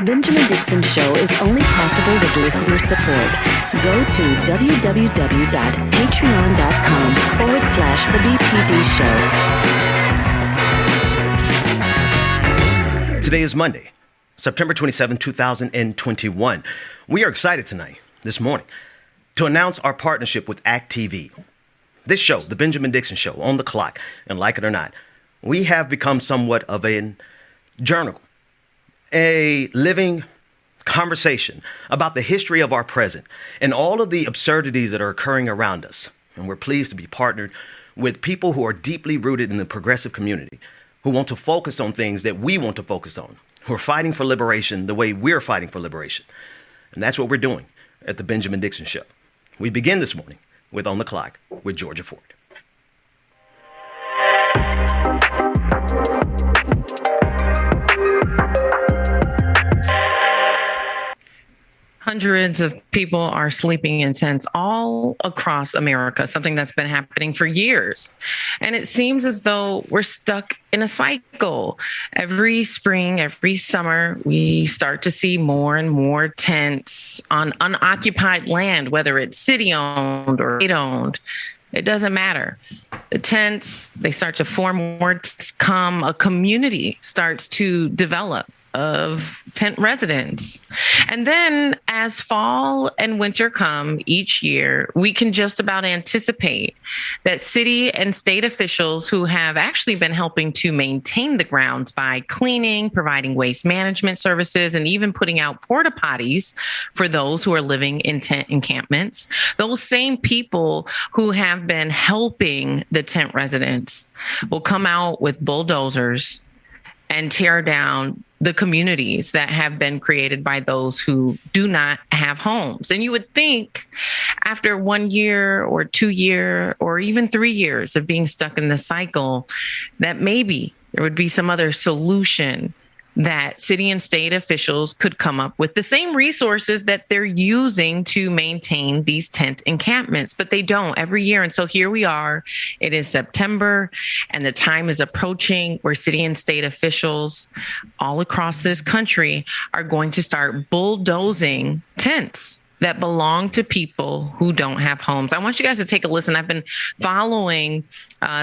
The Benjamin Dixon Show is only possible with listener support. Go to www.patreon.com/The BPD Show. Today is Monday, September 27, 2021. We are excited tonight, this morning, to announce our partnership with ACT TV. This show, The Benjamin Dixon Show, on the clock, and like it or not, we have become somewhat of a journal, a living conversation about the history of our present and all of the absurdities that are occurring around us. And we're pleased to be partnered with people who are deeply rooted in the progressive community, who want to focus on things that we want to focus on, who are fighting for liberation the way we're fighting for liberation. And that's what we're doing at the Benjamin Dixon Show. We begin this morning with On the Clock with Georgia Ford. Hundreds of people are sleeping in tents all across America, something that's been happening for years. And it seems as though we're stuck in a cycle. Every spring, every summer, we start to see more and more tents on unoccupied land, whether it's city-owned or state-owned. It doesn't matter. The tents, they start to form more tents, a community starts to develop of tent residents. And then as fall and winter come each year, we can just about anticipate that city and state officials who have actually been helping to maintain the grounds by cleaning, providing waste management services, and even putting out porta potties for those who are living in tent encampments, those same people who have been helping the tent residents will come out with bulldozers and tear down the communities that have been created by those who do not have homes. And you would think after 1 year or 2 year or even 3 years of being stuck in the cycle, that maybe there would be some other solution that city and state officials could come up with the same resources that they're using to maintain these tent encampments, but they don't every year. And so here we are, it is September and the time is approaching where city and state officials all across this country are going to start bulldozing tents that belong to people who don't have homes. I want you guys to take a listen. I've been following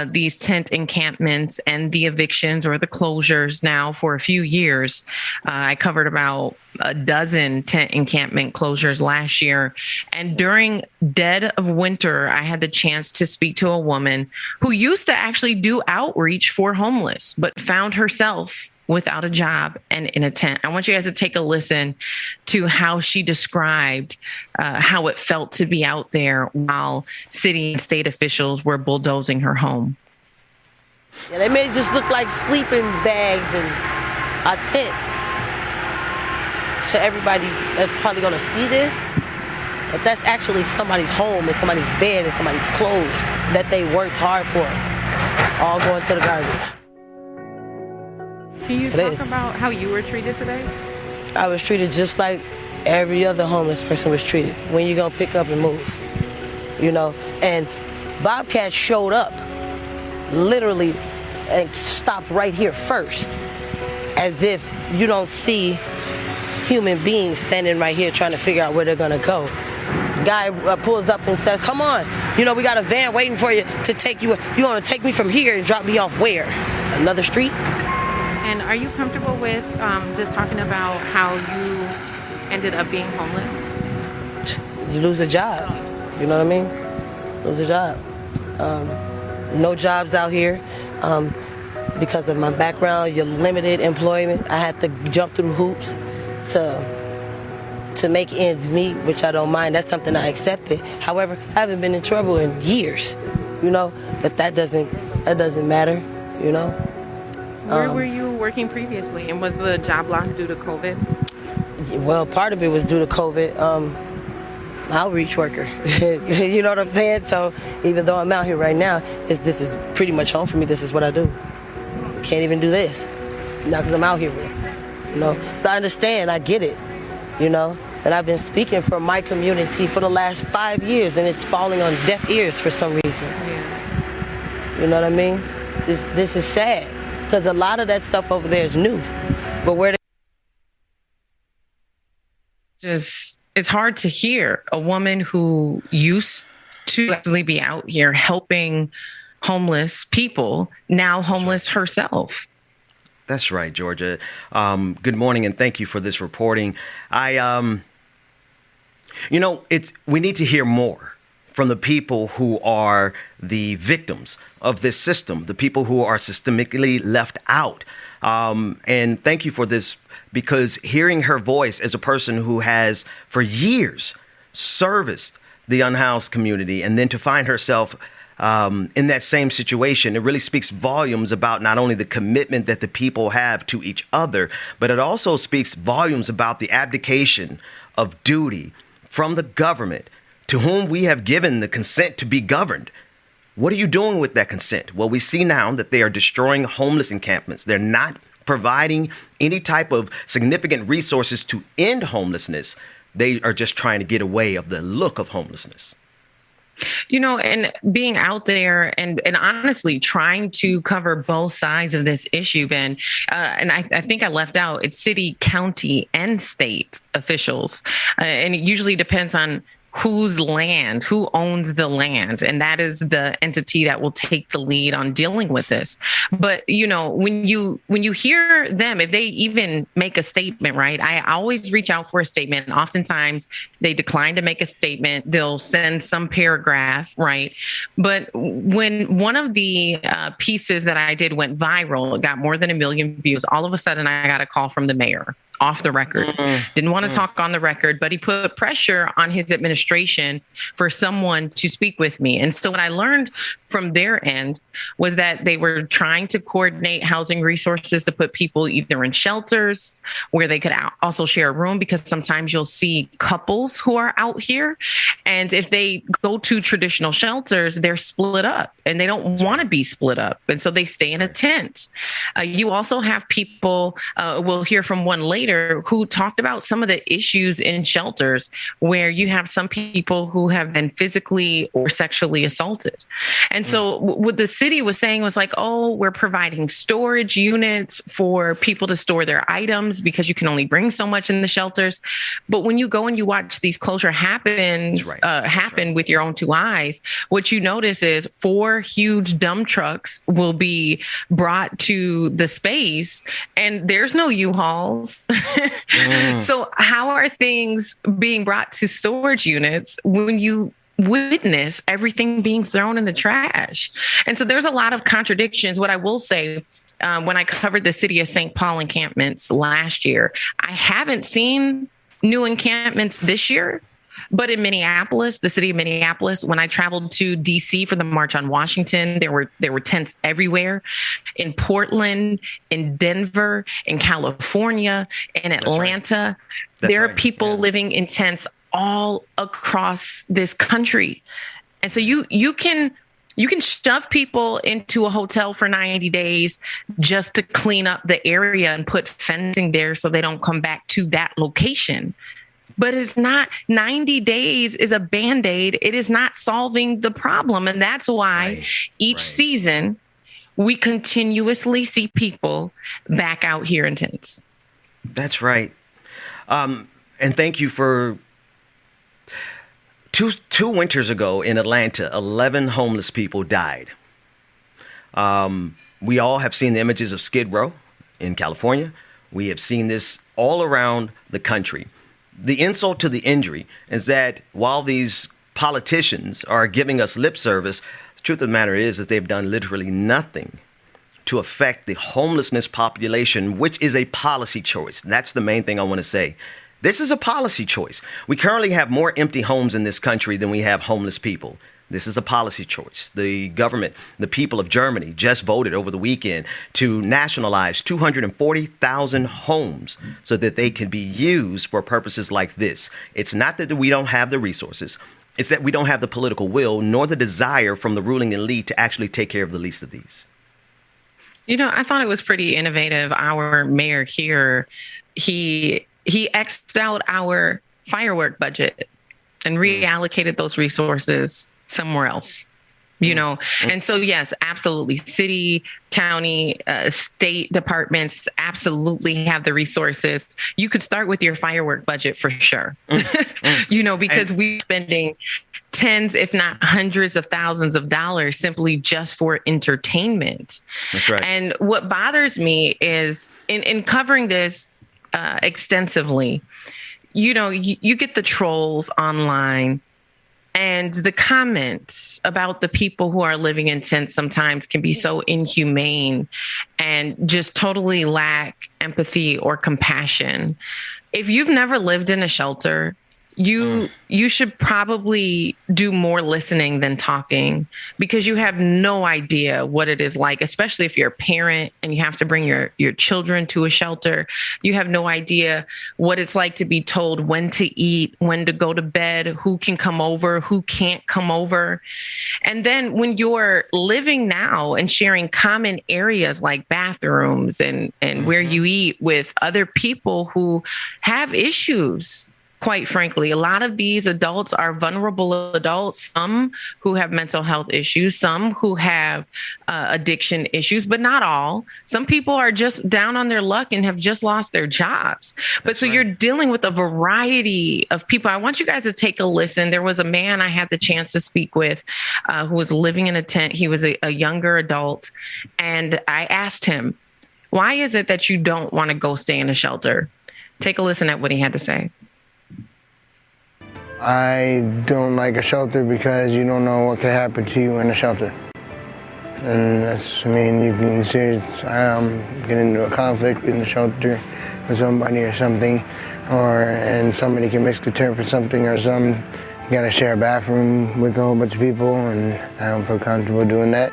these tent encampments and the evictions or the closures now for a few years. I covered about a dozen tent encampment closures last year. And during dead of winter, I had the chance to speak to a woman who used to actually do outreach for homeless, but found herself without a job and in a tent. I want you guys to take a listen to how she described how it felt to be out there while city and state officials were bulldozing her home. Yeah, they made it just look like sleeping bags and a tent. To everybody that's probably gonna see this, but that's actually somebody's home and somebody's bed and somebody's clothes that they worked hard for, all going to the garbage. Can you talk about how you were treated today? I was treated just like every other homeless person was treated. When you gonna pick up and move, you know? And Bobcat showed up, literally, and stopped right here first, as if you don't see human beings standing right here trying to figure out where they're gonna go. Guy pulls up and says, "Come on, you know, we got a van waiting for you to take you. You want to take me from here and drop me off where? Another street?" And are you comfortable with just talking about how you ended up being homeless? You lose a job. You know what I mean? Lose a job. No jobs out here. Because of my background, you're limited employment. I had to jump through hoops to make ends meet, which I don't mind. That's something I accepted. However, I haven't been in trouble in years, you know, but that doesn't matter, you know. Where were you working previously, and was the job loss due to COVID? Well, part of it was due to COVID. Outreach worker, you know what I'm saying? So even though I'm out here right now, this is pretty much home for me. This is what I do. Can't even do this, not because I'm out here with it, you know. So I understand, I get it, you know. And I've been speaking for my community for the last 5 years, and it's falling on deaf ears for some reason. Yeah. You know what I mean? This is sad. Because a lot of that stuff over there is new. But where just, it's hard to hear a woman who used to actually be out here helping homeless people, now homeless herself. That's right, Georgia. Good morning, and thank you for this reporting. We need to hear more from the people who are the victims of this system, the people who are systemically left out. And thank you for this, because hearing her voice as a person who has for years serviced the unhoused community, and then to find herself in that same situation, it really speaks volumes about not only the commitment that the people have to each other, but it also speaks volumes about the abdication of duty from the government, to whom we have given the consent to be governed. What are you doing with that consent? Well, we see now that they are destroying homeless encampments. They're not providing any type of significant resources to end homelessness. They are just trying to get away of the look of homelessness. And being out there and honestly trying to cover both sides of this issue, Ben, and I think I left out, it's city, county, and state officials. And it usually depends on whose land, who owns the land. And that is the entity that will take the lead on dealing with this. But, when you hear them, if they even make a statement, right, I always reach out for a statement. And oftentimes they decline to make a statement. They'll send some paragraph, right? But when one of the pieces that I did went viral, it got more than 1 million views. All of a sudden, I got a call from the mayor. Off the record. Didn't want to talk on the record, but he put pressure on his administration for someone to speak with me. And so what I learned from their end was that they were trying to coordinate housing resources to put people either in shelters where they could also share a room, because sometimes you'll see couples who are out here. And if they go to traditional shelters, they're split up and they don't want to be split up. And so they stay in a tent. You also have people, we'll hear from one later, who talked about some of the issues in shelters where you have some people who have been physically or sexually assaulted. And so what the city was saying was like, oh, we're providing storage units for people to store their items because you can only bring so much in the shelters. But when you go and you watch these closure happen with your own two eyes, what you notice is 4 huge dump trucks will be brought to the space and there's no U-Hauls. So how are things being brought to storage units when you witness everything being thrown in the trash? And so there's a lot of contradictions. What I will say, when I covered the city of St. Paul encampments last year, I haven't seen new encampments this year. But in Minneapolis, the city of Minneapolis, when I traveled to DC for the March on Washington, there were tents everywhere. In Portland, in Denver, in California, in Atlanta, there are people living in tents all across this country. And so you can shove people into a hotel for 90 days just to clean up the area and put fencing there so they don't come back to that location. But it's not, 90 days is a Band-Aid. It is not solving the problem. And that's why each season we continuously see people back out here in tents. That's right. And thank you for two winters ago in Atlanta, 11 homeless people died. We all have seen the images of Skid Row in California. We have seen this all around the country. The insult to the injury is that while these politicians are giving us lip service, the truth of the matter is that they've done literally nothing to affect the homelessness population, which is a policy choice. That's the main thing I want to say. This is a policy choice. We currently have more empty homes in this country than we have homeless people. This is a policy choice. The government, the people of Germany just voted over the weekend to nationalize 240,000 homes so that they can be used for purposes like this. It's not that we don't have the resources. It's that we don't have the political will nor the desire from the ruling elite to actually take care of the least of these. I thought it was pretty innovative. Our mayor here, he X'd out our firework budget and reallocated those resources somewhere else. you know? And so, yes, absolutely. City, county, state departments absolutely have the resources. You could start with your firework budget for sure, you know, because we're spending tens, if not hundreds of thousands of dollars simply just for entertainment. That's right. And what bothers me is in covering this extensively, you know, you get the trolls online. And the comments about the people who are living in tents sometimes can be so inhumane and just totally lack empathy or compassion. If you've never lived in a shelter, you should probably do more listening than talking, because you have no idea what it is like, especially if you're a parent and you have to bring your children to a shelter. You have no idea what it's like to be told when to eat, when to go to bed, who can come over, who can't come over. And then when you're living now and sharing common areas like bathrooms and where you eat with other people who have issues. Quite frankly, a lot of these adults are vulnerable adults, some who have mental health issues, some who have addiction issues, but not all. Some people are just down on their luck and have just lost their jobs. But so you're dealing with a variety of people. I want you guys to take a listen. There was a man I had the chance to speak with who was living in a tent. He was a younger adult. And I asked him, why is it that you don't want to go stay in a shelter? Take a listen at what he had to say. I don't like a shelter because you don't know what could happen to you in a shelter. And that's, I mean, you can get into a conflict in the shelter with somebody or something, and somebody can misinterpret something or something. You gotta share a bathroom with a whole bunch of people, and I don't feel comfortable doing that.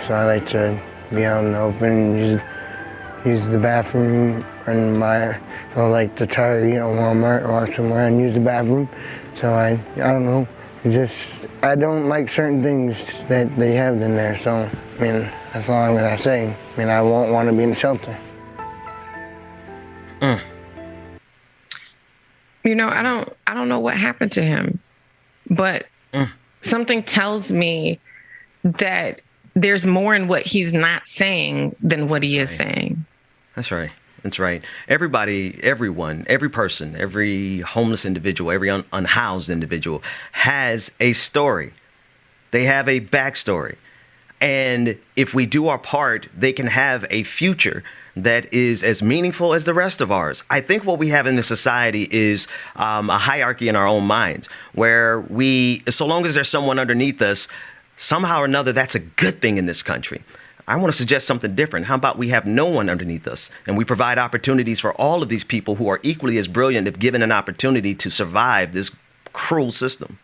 So I like to be out in the open and use the bathroom in I like to try, Walmart or somewhere and use the bathroom. So I don't know, I don't like certain things that they have in there. So, I mean, that's all I'm gonna say. I mean, I won't want to be in the shelter. You know, I don't know what happened to him, but something tells me that there's more in what he's not saying than what he is saying. That's right. That's right. Everybody, everyone, every person, every homeless individual, every unhoused individual has a story. They have a backstory. And if we do our part, they can have a future that is as meaningful as the rest of ours. I think what we have in this society is a hierarchy in our own minds, where so long as there's someone underneath us, somehow or another, that's a good thing in this country. I want to suggest something different. How about we have no one underneath us and we provide opportunities for all of these people who are equally as brilliant if given an opportunity to survive this cruel system?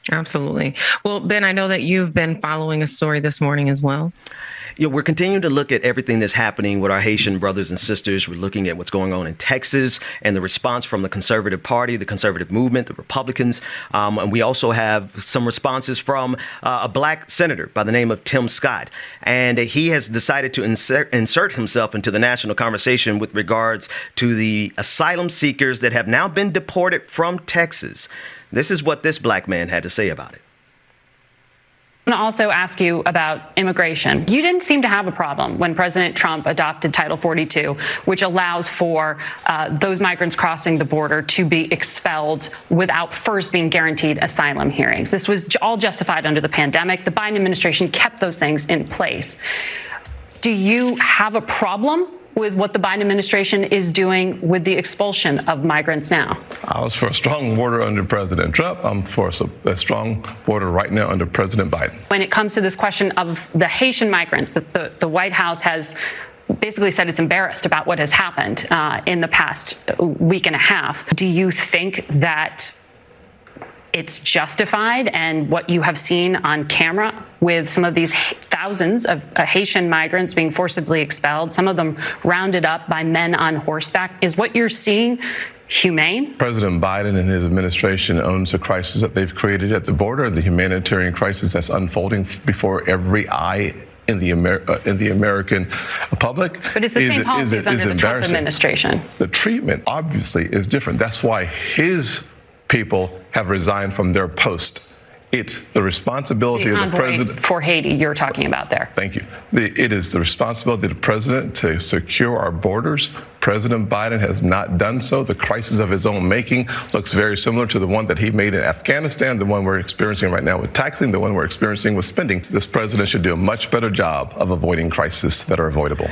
Absolutely. Well, Ben, I know that you've been following a story this morning as well. We're continuing to look at everything that's happening with our Haitian brothers and sisters. We're looking at what's going on in Texas and the response from the conservative party, the conservative movement, the Republicans. And we also have some responses from a black senator by the name of Tim Scott. And he has decided to insert himself into the national conversation with regards to the asylum seekers that have now been deported from Texas. This is what this black man had to say about it. I want to also ask you about immigration. You didn't seem to have a problem when President Trump adopted Title 42, which allows for those migrants crossing the border to be expelled without first being guaranteed asylum hearings. This was all justified under the pandemic. The Biden administration kept those things in place. Do you have a problem with what the Biden administration is doing with the expulsion of migrants now? I was for a strong border under President Trump. I'm for a strong border right now under President Biden. When it comes to this question of the Haitian migrants, that the White House has basically said it's embarrassed about what has happened in the past week and a half. Do you think that it's justified, and what you have seen on camera with some of these thousands of Haitian migrants being forcibly expelled, some of them rounded up by men on horseback, is what you're seeing humane? President Biden and his administration owns the crisis that they've created at the border, the humanitarian crisis that's unfolding before every eye in the American public. But it's the same policies under the Trump administration. The treatment obviously is different. That's why his people have resigned from their post It's the responsibility of the president. For Haiti, you're talking about there. Thank you. It is the responsibility of the president to secure our borders. President Biden has not done so. The crisis of his own making looks very similar to the one that he made in Afghanistan, the one we're experiencing right now with taxing, the one we're experiencing with spending. This president should do a much better job of avoiding crises that are avoidable.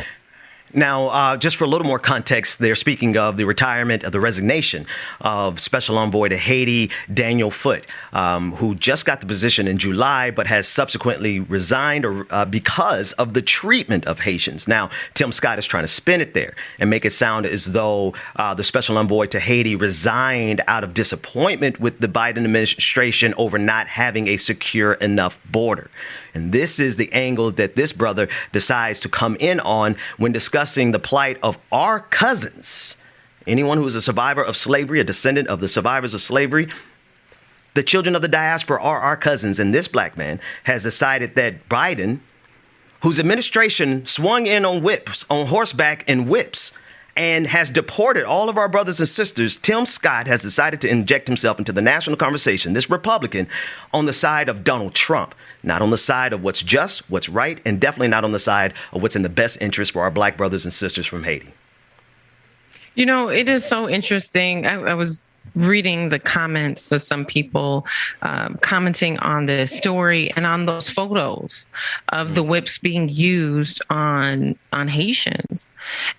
Now, just for a little more context, they're speaking of the retirement of the resignation of Special Envoy to Haiti, Daniel Foote, who just got the position in July, but has subsequently resigned because of the treatment of Haitians. Now, Tim Scott is trying to spin it there and make it sound as though the Special Envoy to Haiti resigned out of disappointment with the Biden administration over not having a secure enough border. And this is the angle that this brother decides to come in on when discussing the plight of our cousins. Anyone who is a survivor of slavery, a descendant of the survivors of slavery, the children of the diaspora are our cousins. And this black man has decided that Biden, whose administration swung in on whips, on horseback and whips, and has deported all of our brothers and sisters, Tim Scott has decided to inject himself into the national conversation, this Republican, on the side of Donald Trump, not on the side of what's just, what's right, and definitely not on the side of what's in the best interest for our black brothers and sisters from Haiti. You know, it is so interesting. I was reading the comments of some people commenting on the story and on those photos of the whips being used on Haitians.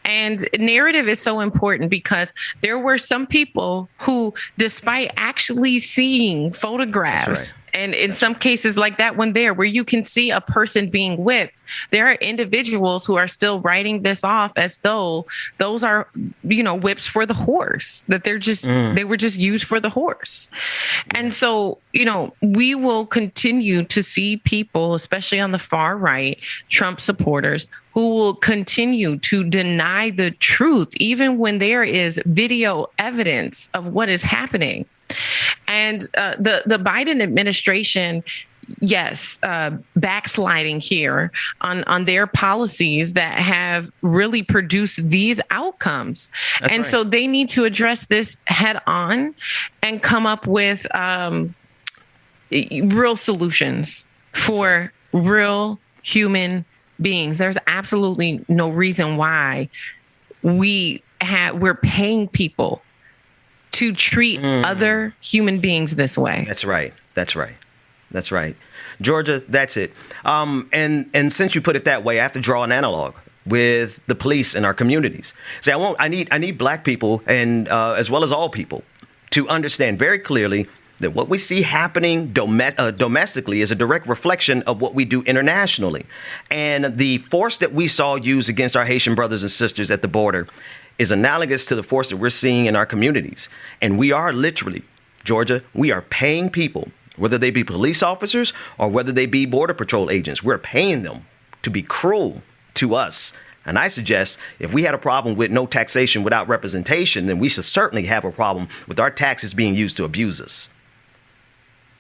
And narrative is so important because there were some people who, despite actually seeing photographs, and in some cases like that one there, where you can see a person being whipped, there are individuals who are still writing this off as though those are, you know, whips for the horse, that they're just, they were just used for the horse. And so, you know, we will continue to see people, especially on the far right, Trump supporters, who will continue to deny the truth, even when there is video evidence of what is happening. And the Biden administration, yes, backsliding here on their policies that have really produced these outcomes. That's and right. So they need to address this head on and come up with real solutions for real human beings. There's absolutely no reason why we're paying people to treat other human beings this way. That's right. That's right. That's right. Georgia, that's it. And since you put it that way, I have to draw an analog with the police in our communities. Say, I need black people and as well as all people to understand very clearly that what we see happening domestically is a direct reflection of what we do internationally. And the force that we saw used against our Haitian brothers and sisters at the border is analogous to the force that we're seeing in our communities. And we are literally, Georgia, we are paying people, whether they be police officers or whether they be Border Patrol agents, we're paying them to be cruel to us. And I suggest if we had a problem with no taxation without representation, then we should certainly have a problem with our taxes being used to abuse us.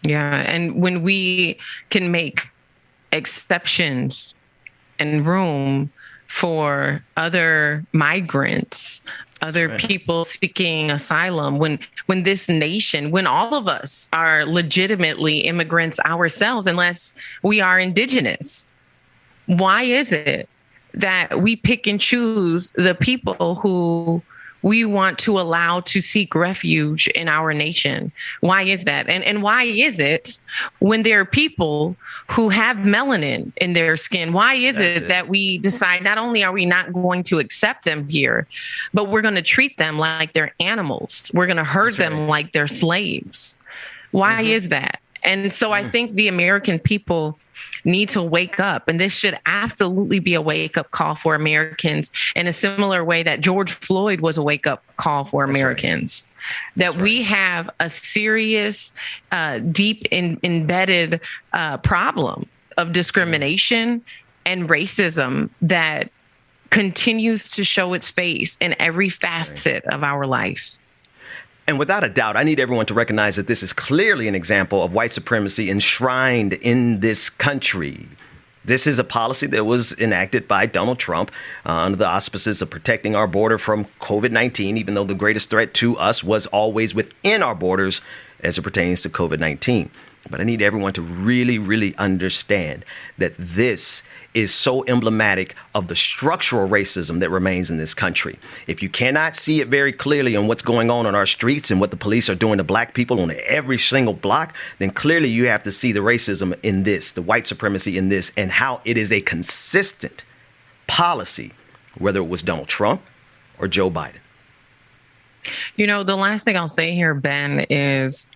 Yeah. And when we can make exceptions and room for other migrants, other people seeking asylum, when this nation, when all of us are legitimately immigrants ourselves, unless we are indigenous, why is it that we pick and choose the people who we want to allow to seek refuge in our nation? Why is that? And why is it when there are people who have melanin in their skin, why is it that we decide not only are we not going to accept them here, but we're going to treat them like they're animals? We're going to herd them like they're slaves. Why is that? And so I think the American people need to wake up, and this should absolutely be a wake up call for Americans in a similar way that George Floyd was a wake up call for Americans. That we have a serious, deep embedded problem of discrimination and racism that continues to show its face in every facet of our life. And without a doubt, I need everyone to recognize that this is clearly an example of white supremacy enshrined in this country. This is a policy that was enacted by Donald Trump under the auspices of protecting our border from COVID-19, even though the greatest threat to us was always within our borders as it pertains to COVID-19. But I need everyone to really, really understand that this is so emblematic of the structural racism that remains in this country. If you cannot see it very clearly on what's going on our streets and what the police are doing to black people on every single block, then clearly you have to see the racism in this, the white supremacy in this, and how it is a consistent policy, whether it was Donald Trump or Joe Biden. You know, the last thing I'll say here, Ben, is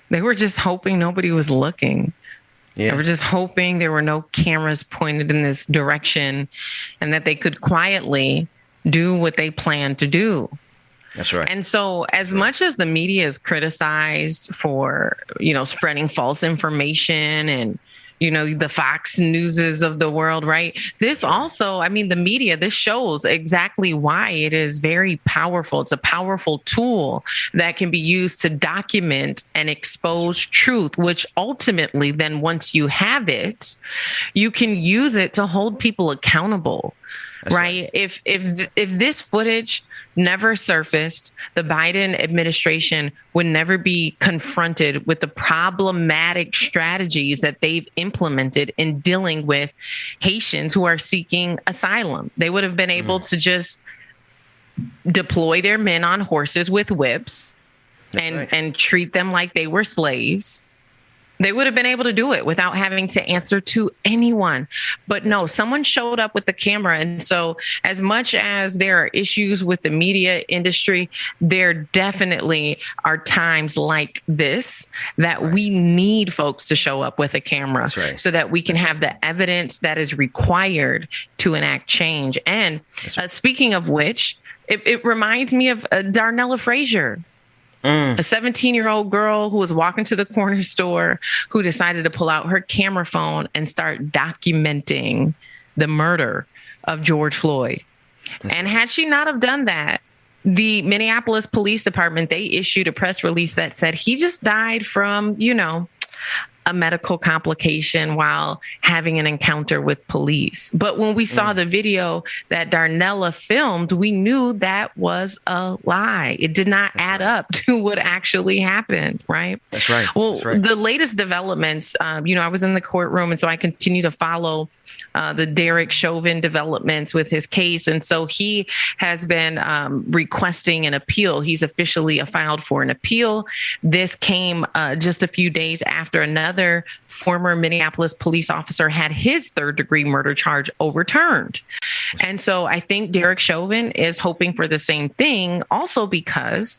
they were just hoping nobody was looking. Yeah. They were just hoping there were no cameras pointed in this direction and that they could quietly do what they planned to do. That's right. And so as much as the media is criticized for, spreading false information and, the Fox Newses of the world, right? This also, the media, this shows exactly why it is very powerful. It's a powerful tool that can be used to document and expose truth, which ultimately then once you have it, you can use it to hold people accountable. That's right. If this footage never surfaced, the Biden administration would never be confronted with the problematic strategies that they've implemented in dealing with Haitians who are seeking asylum. They would have been able to just deploy their men on horses with whips and treat them like they were slaves. They would have been able to do it without having to answer to anyone. But no, someone showed up with the camera. And so as much as there are issues with the media industry, there definitely are times like this that we need folks to show up with a camera so that we can have the evidence that is required to enact change. And speaking of which, it reminds me of Darnella Frazier. A 17-year-old girl who was walking to the corner store who decided to pull out her camera phone and start documenting the murder of George Floyd. And had she not have done that, the Minneapolis Police Department, they issued a press release that said he just died from, a medical complication while having an encounter with police. But when we saw the video that Darnella filmed, we knew that was a lie. It did not add up to what actually happened, right? That's right. Well, the latest developments, I was in the courtroom, and so I continue to follow the Derek Chauvin developments with his case. And so he has been requesting an appeal. He's officially filed for an appeal. This came just a few days after another former Minneapolis police officer had his third-degree murder charge overturned. And so I think Derek Chauvin is hoping for the same thing, also because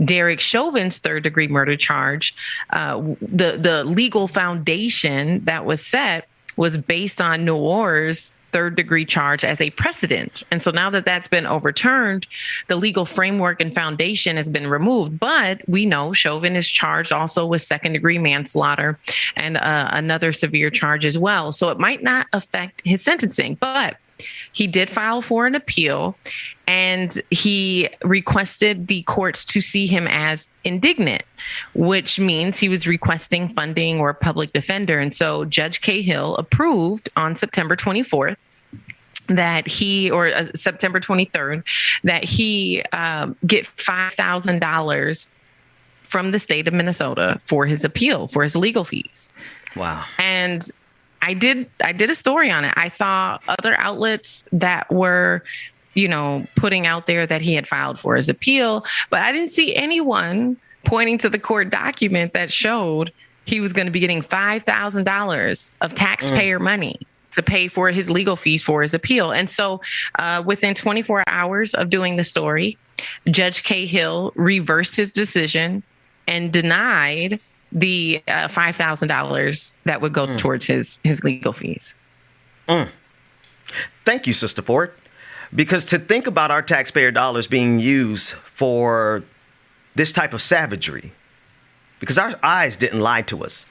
Derek Chauvin's third-degree murder charge, the legal foundation that was set was based on Noir's third-degree charge as a precedent. And so now that that's been overturned, the legal framework and foundation has been removed. But we know Chauvin is charged also with second-degree manslaughter and another severe charge as well. So it might not affect his sentencing, but he did file for an appeal, and he requested the courts to see him as indignant, which means he was requesting funding or a public defender. And so Judge Cahill approved on September 24th that September 23rd, that he get $5,000 from the state of Minnesota for his appeal, for his legal fees. Wow. And I did a story on it. I saw other outlets that were, putting out there that he had filed for his appeal, but I didn't see anyone pointing to the court document that showed he was going to be getting $5,000 of taxpayer money to pay for his legal fees for his appeal. And so within 24 hours of doing the story, Judge Cahill reversed his decision and denied the $5,000 that would go towards his legal fees. Thank you, Sister Ford. Because to think about our taxpayer dollars being used for this type of savagery, because our eyes didn't lie to us.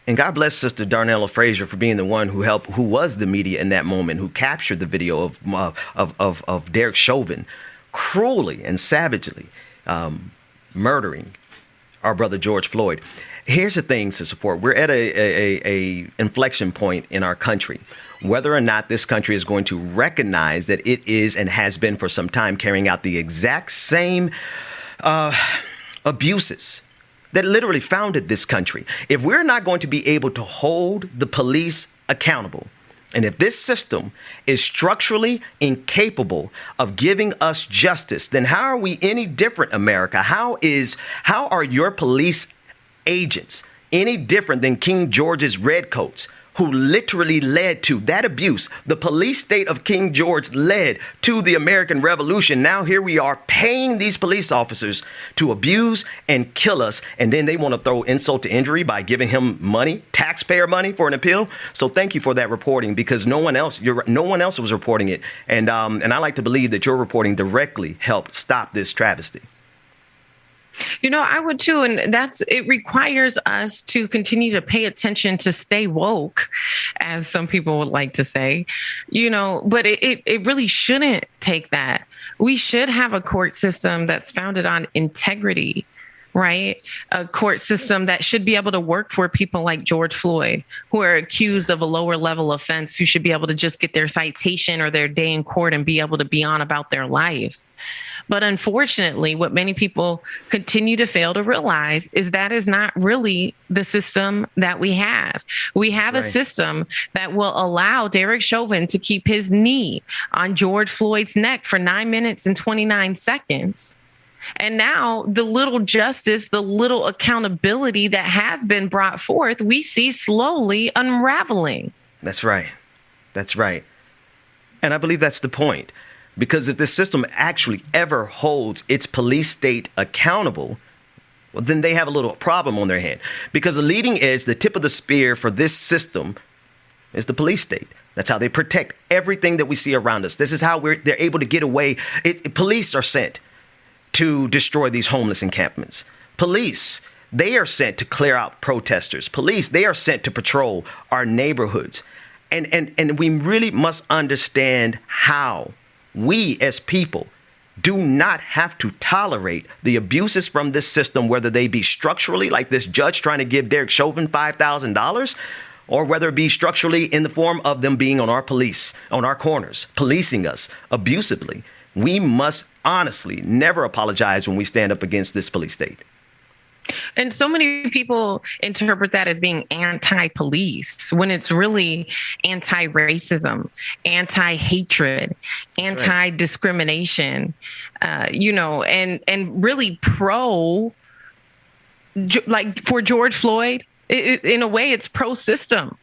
And God bless Sister Darnella Frazier for being the one who was the media in that moment, who captured the video of Derek Chauvin cruelly and savagely murdering our brother George Floyd. Here's the thing, Sister Ford. We're at a inflection point in our country. Whether or not this country is going to recognize that it is and has been for some time carrying out the exact same abuses that literally founded this country. If we're not going to be able to hold the police accountable, and if this system is structurally incapable of giving us justice, then how are we any different, America? How are your police agents any different than King George's redcoats, who literally led to that abuse? The police state of King George led to the American Revolution. Now here we are paying these police officers to abuse and kill us. And then they want to throw insult to injury by giving him money, taxpayer money, for an appeal. So thank you for that reporting, because no one else was reporting it. And I like to believe that your reporting directly helped stop this travesty. I would too. And it requires us to continue to pay attention, to stay woke, as some people would like to say, but it really shouldn't take that. We should have a court system that's founded on integrity, right? A court system that should be able to work for people like George Floyd, who are accused of a lower level offense, who should be able to just get their citation or their day in court and be able to be on about their life. But unfortunately, what many people continue to fail to realize is that is not really the system that we have. We have a system that will allow Derek Chauvin to keep his knee on George Floyd's neck for 9 minutes and 29 seconds. And now the little justice, the little accountability that has been brought forth, we see slowly unraveling. That's right. That's right. And I believe that's the point. Because if this system actually ever holds its police state accountable, well, then they have a little problem on their hand. Because the leading edge, the tip of the spear for this system is the police state. That's how they protect everything that we see around us. This is how they're able to get away. Police are sent to destroy these homeless encampments. Police, they are sent to clear out protesters. Police, they are sent to patrol our neighborhoods. And we really must understand how we as people do not have to tolerate the abuses from this system, whether they be structurally, like this judge trying to give Derek Chauvin $5,000, or whether it be structurally in the form of them being on our corners, policing us abusively. We must honestly never apologize when we stand up against this police state. And so many people interpret that as being anti-police when it's really anti-racism, anti-hatred, anti-discrimination, and really like for George Floyd, in a way, it's pro-system.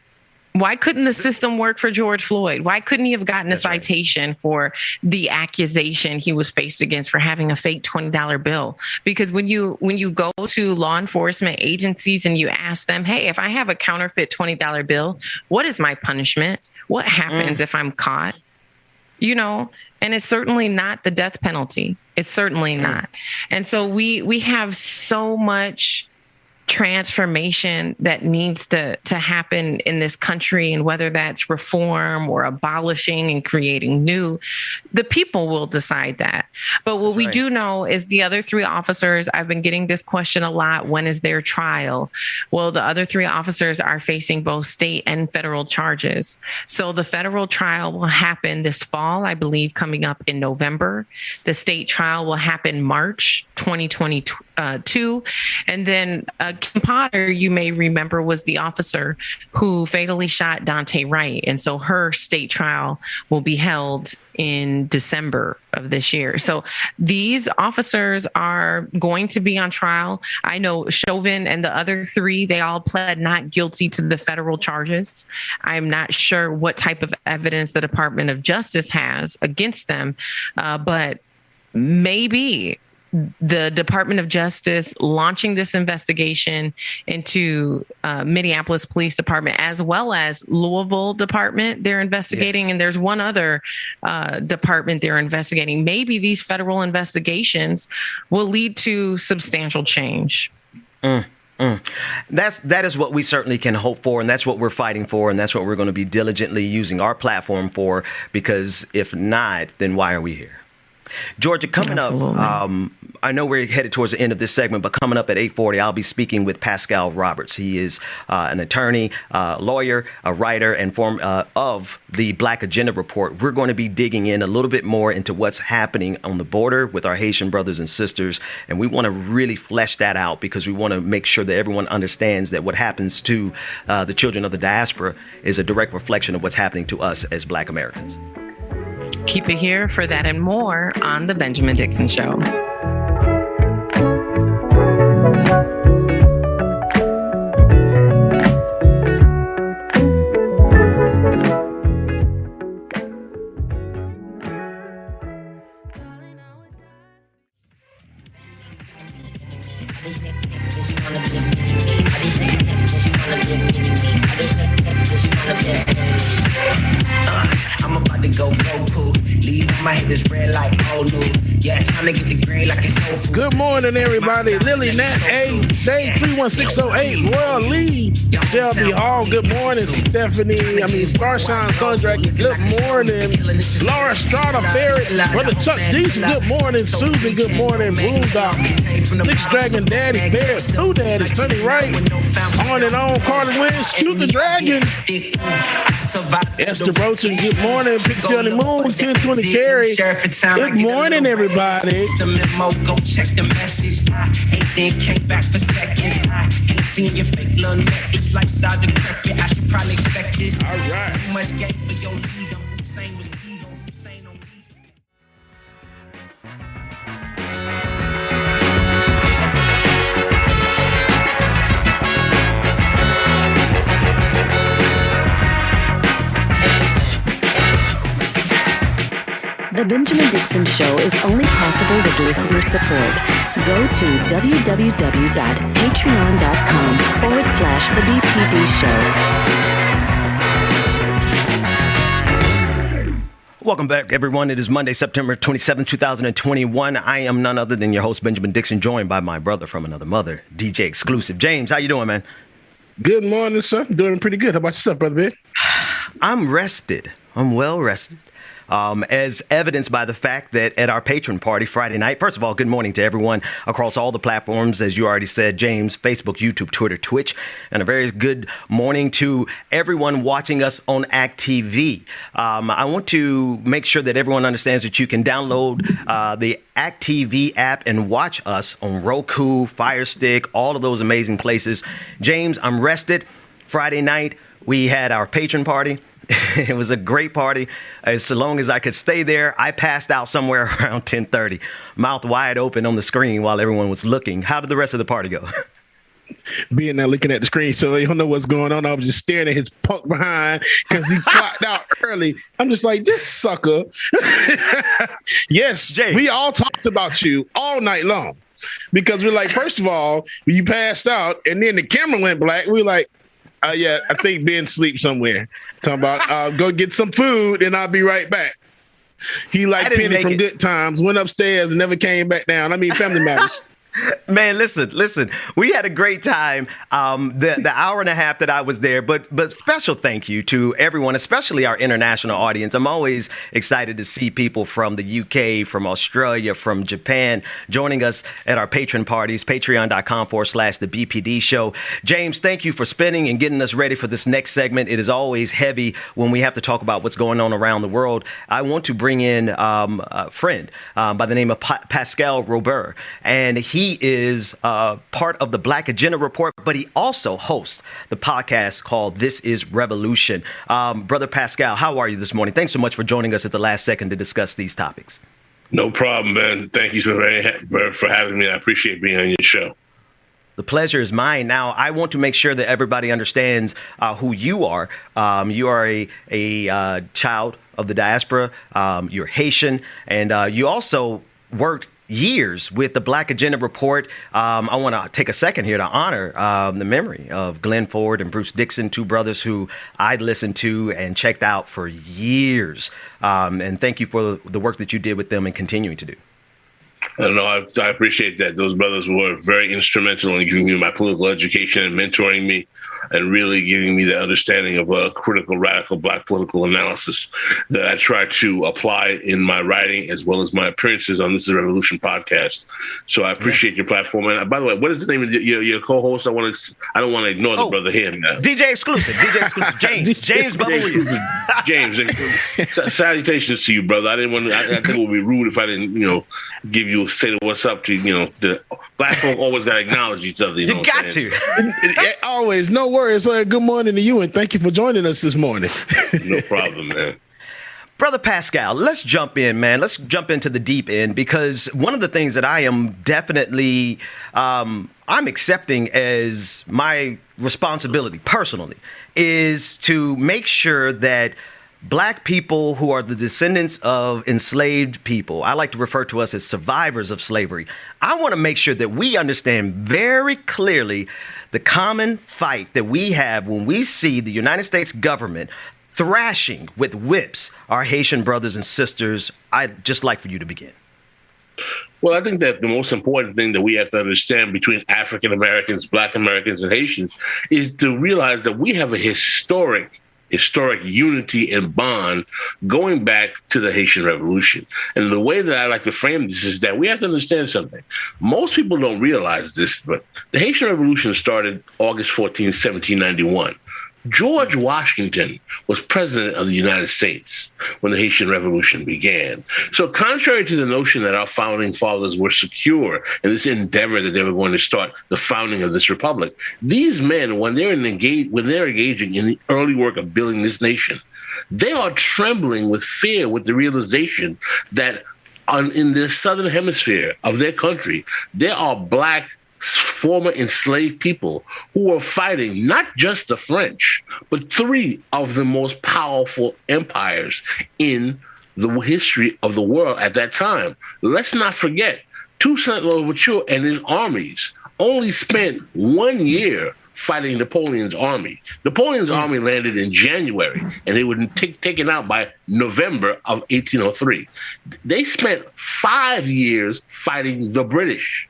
Why couldn't the system work for George Floyd? Why couldn't he have gotten a citation for the accusation he was faced against for having a fake $20 bill? Because when you go to law enforcement agencies and you ask them, hey, if I have a counterfeit $20 bill, what is my punishment? What happens if I'm caught? And it's certainly not the death penalty. It's certainly not. And so we have so much transformation that needs to happen in this country, and whether that's reform or abolishing and creating new, the people will decide that. But what we do know is the other three officers, I've been getting this question a lot, when is their trial? Well, the other three officers are facing both state and federal charges. So the federal trial will happen this fall, I believe, coming up in November. The state trial will happen March 2022. And then Kim Potter, you may remember, was the officer who fatally shot Dante Wright. And so her state trial will be held in December of this year. So these officers are going to be on trial. I know Chauvin and the other three, they all pled not guilty to the federal charges. I'm not sure what type of evidence the Department of Justice has against them, but maybe the Department of Justice launching this investigation into Minneapolis Police Department, as well as Louisville Department, they're investigating. Yes. And there's one other department they're investigating. Maybe these federal investigations will lead to substantial change. That is what we certainly can hope for, and that's what we're fighting for, and that's what we're going to be diligently using our platform for, because if not, then why are we here? Georgia, coming up, I know we're headed towards the end of this segment, but coming up at 8:40, I'll be speaking with Pascal Roberts. He is an attorney, lawyer, a writer, and of the Black Agenda Report. We're going to be digging in a little bit more into what's happening on the border with our Haitian brothers and sisters, and we want to really flesh that out because we want to make sure that everyone understands that what happens to the children of the diaspora is a direct reflection of what's happening to us as Black Americans. Keep it here for that and more on The Benjamin Dixon Show. I'm about to go Goku. Leave my head is red like old new. Yeah, trying to get the green like it's old food. Good morning, everybody. Lily Nat A. J 31608. Royal Lee. Shelby Hall. Good morning, Stephanie. Starshine Sundrake. Good morning. Laura Strata Ferret. Brother Chuck Deason. Good morning. Susan. Good morning. Bulldog. Six Dragon Daddy Bear. Two Daddies. Tony Wright. On and on. Carter Wins. Shoot the Dragon. Esther Brochen. Good morning. Pixie on the Moon. 1020 Carey. Good morning, everybody. The memo, go check the message. I ain't then came back for seconds. I ain't seen your fake little neck. It's lifestyle decrepit. I should probably expect this. All right. Too much game for your league. Hussein was ego. Hussein on peace. The Benjamin Dixon Show is only possible with listener support. Go to www.patreon.com/The BPD Show. Welcome back, everyone. It is Monday, September 27, 2021. I am none other than your host, Benjamin Dixon, joined by my brother from another mother, DJ Exclusive. James, how you doing, man? Good morning, sir. Doing pretty good. How about yourself, brother Ben? I'm rested. I'm well rested. As evidenced by the fact that at our patron party Friday night, first of all, good morning to everyone across all the platforms, as you already said, James, Facebook, YouTube, Twitter, Twitch, and a very good morning to everyone watching us on Act TV. I want to make sure that everyone understands that you can download the Act TV app and watch us on Roku, Fire Stick, all of those amazing places. James, I'm rested. Friday night, we had our patron party. It was a great party. As long as I could stay there, I passed out somewhere around 10:30, mouth wide open on the screen while everyone was looking. How did the rest of the party go? Being there looking at the screen, so they don't know what's going on. I was just staring at his punk behind because he clocked out early. I'm just like, this sucker. Yes, Jay. We all talked about you all night long because we're like, first of all, you passed out and then the camera went black. We're like, yeah, I think Ben sleeps somewhere. Talking about go get some food and I'll be right back. He like Penny from Good Times, went upstairs and never came back down. Family Matters. Man, listen. We had a great time. The hour and a half that I was there, but special thank you to everyone, especially our international audience. I'm always excited to see people from the UK, from Australia, from Japan joining us at our patron parties, patreon.com/The BPD Show. James, thank you for spinning and getting us ready for this next segment. It is always heavy when we have to talk about what's going on around the world. I want to bring in a friend by the name of Pascal Robert, and he is part of the Black Agenda Report, but he also hosts the podcast called This Is Revolution. Brother Pascal, how are you this morning? Thanks so much for joining us at the last second to discuss these topics. No problem, man. Thank you for having me. I appreciate being on your show. The pleasure is mine. Now, I want to make sure that everybody understands who you are. You are a child of the diaspora. You're Haitian, and you also worked years with the Black Agenda Report. I want to take a second here to honor the memory of Glenn Ford and Bruce Dixon, two brothers who I'd listened to and checked out for years. And thank you for the work that you did with them and continuing to do. I don't know. I appreciate that. Those brothers were very instrumental in giving me my political education and mentoring me and really giving me the understanding of a critical, radical Black political analysis that I try to apply in my writing as well as my appearances on This Is a Revolution podcast. So I appreciate your platform. And by the way, what is the name of your co-host? I don't want to ignore the brother here now. DJ Exclusive, James Bubba Williams. James, salutations to you, brother. I think it would be rude if I didn't, give you say what's up to, the Black folk always got to acknowledge each other. You got to. Always. No worries. Good morning to you, and thank you for joining us this morning. No problem, man. Brother Pascal, let's jump in, man. Let's jump into the deep end, because one of the things that I am definitely I'm accepting as my responsibility personally is to make sure that Black people who are the descendants of enslaved people, I like to refer to us as survivors of slavery. I want to make sure that we understand very clearly the common fight that we have when we see the United States government thrashing with whips our Haitian brothers and sisters. I'd just like for you to begin. Well, I think that the most important thing that we have to understand between African Americans, Black Americans, and Haitians is to realize that we have a historic unity and bond going back to the Haitian Revolution. And the way that I like to frame this is that we have to understand something. Most people don't realize this, but the Haitian Revolution started August 14, 1791. George Washington was president of the United States when the Haitian Revolution began. So contrary to the notion that our founding fathers were secure in this endeavor that they were going to start the founding of this republic, these men, when they're engaging in the early work of building this nation, they are trembling with fear with the realization that in the southern hemisphere of their country, there are Black former enslaved people who are fighting not just the French, but three of the most powerful empires in the history of the world at that time. Let's not forget, Toussaint Louverture and his armies only spent 1 year fighting Napoleon's army. Napoleon's army landed in January, and they were taken out by November of 1803. They spent 5 years fighting the British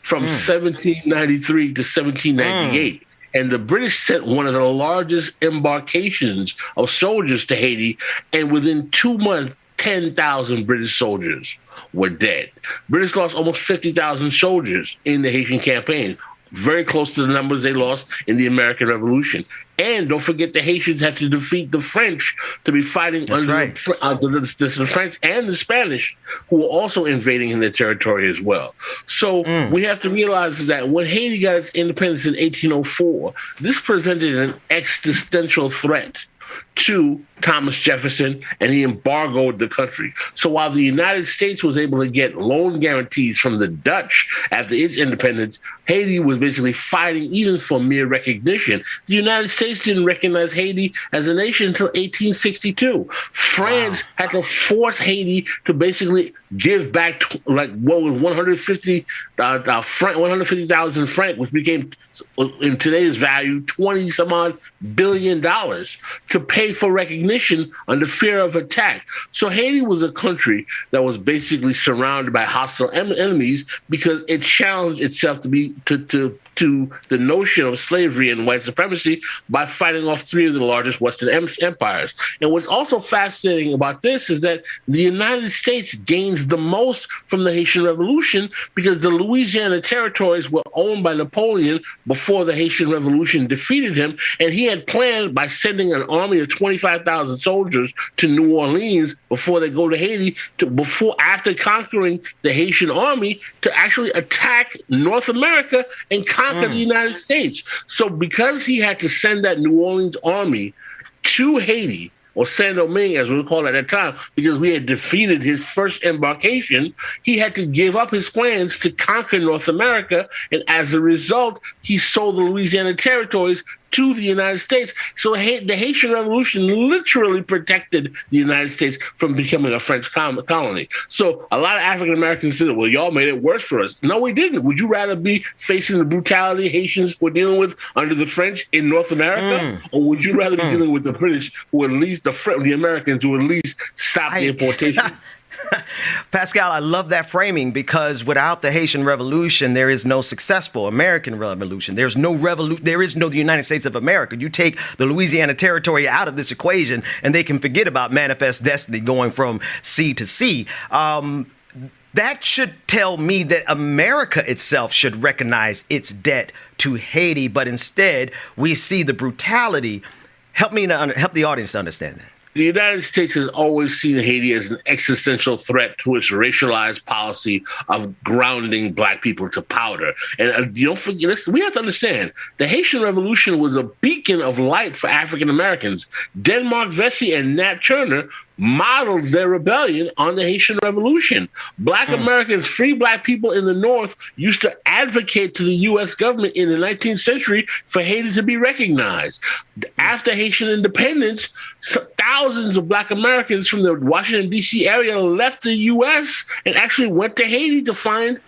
from 1793 to 1798. And the British sent one of the largest embarkations of soldiers to Haiti, and within 2 months, 10,000 British soldiers were dead. British lost almost 50,000 soldiers in the Haitian campaign, very close to the numbers they lost in the American Revolution. And don't forget, the Haitians had to defeat the French to be fighting the French and the Spanish, who were also invading in their territory as well. So we have to realize that when Haiti got its independence in 1804, this presented an existential threat to Thomas Jefferson, and he embargoed the country. So while the United States was able to get loan guarantees from the Dutch after its independence, Haiti was basically fighting even for mere recognition. The United States didn't recognize Haiti as a nation until 1862. France had to force Haiti to basically give back like what was 150,000 francs, which became in today's value $20-some-odd billion to pay for recognition under fear of attack. So Haiti was a country that was basically surrounded by hostile enemies because it challenged itself to be to the notion of slavery and white supremacy by fighting off three of the largest Western empires. And what's also fascinating about this is that the United States gains the most from the Haitian Revolution because the Louisiana territories were owned by Napoleon before the Haitian Revolution defeated him. And he had planned by sending an army of 25,000 soldiers to New Orleans before they go to Haiti, after conquering the Haitian army, to actually attack North America and conquer the United States. So because he had to send that New Orleans army to Haiti, or Saint-Domingue, as we would call it at that time, because we had defeated his first embarkation, he had to give up his plans to conquer North America. And as a result, he sold the Louisiana territories to the United States. So the Haitian Revolution literally protected the United States from becoming a French colony. So a lot of African Americans said, well, y'all made it worse for us. No, we didn't. Would you rather be facing the brutality Haitians were dealing with under the French in North America? Or would you rather be dealing with the British, who at least the Americans who at least stopped the importation? Pascal, I love that framing because without the Haitian Revolution, there is no successful American Revolution. There is no the United States of America. You take the Louisiana Territory out of this equation, and they can forget about manifest destiny going from sea to sea. That should tell me that America itself should recognize its debt to Haiti, but instead we see the brutality. Help the audience to understand that. The United States has always seen Haiti as an existential threat to its racialized policy of grounding black people to powder. And you don't forget this. We have to understand the Haitian Revolution was a beacon of light for African Americans. Denmark Vesey and Nat Turner modeled their rebellion on the Haitian Revolution. Black Americans, free black people in the North, used to advocate to the U.S. government in the 19th century for Haiti to be recognized. After Haitian independence, thousands of black Americans from the Washington, D.C. area left the U.S. and actually went to Haiti to find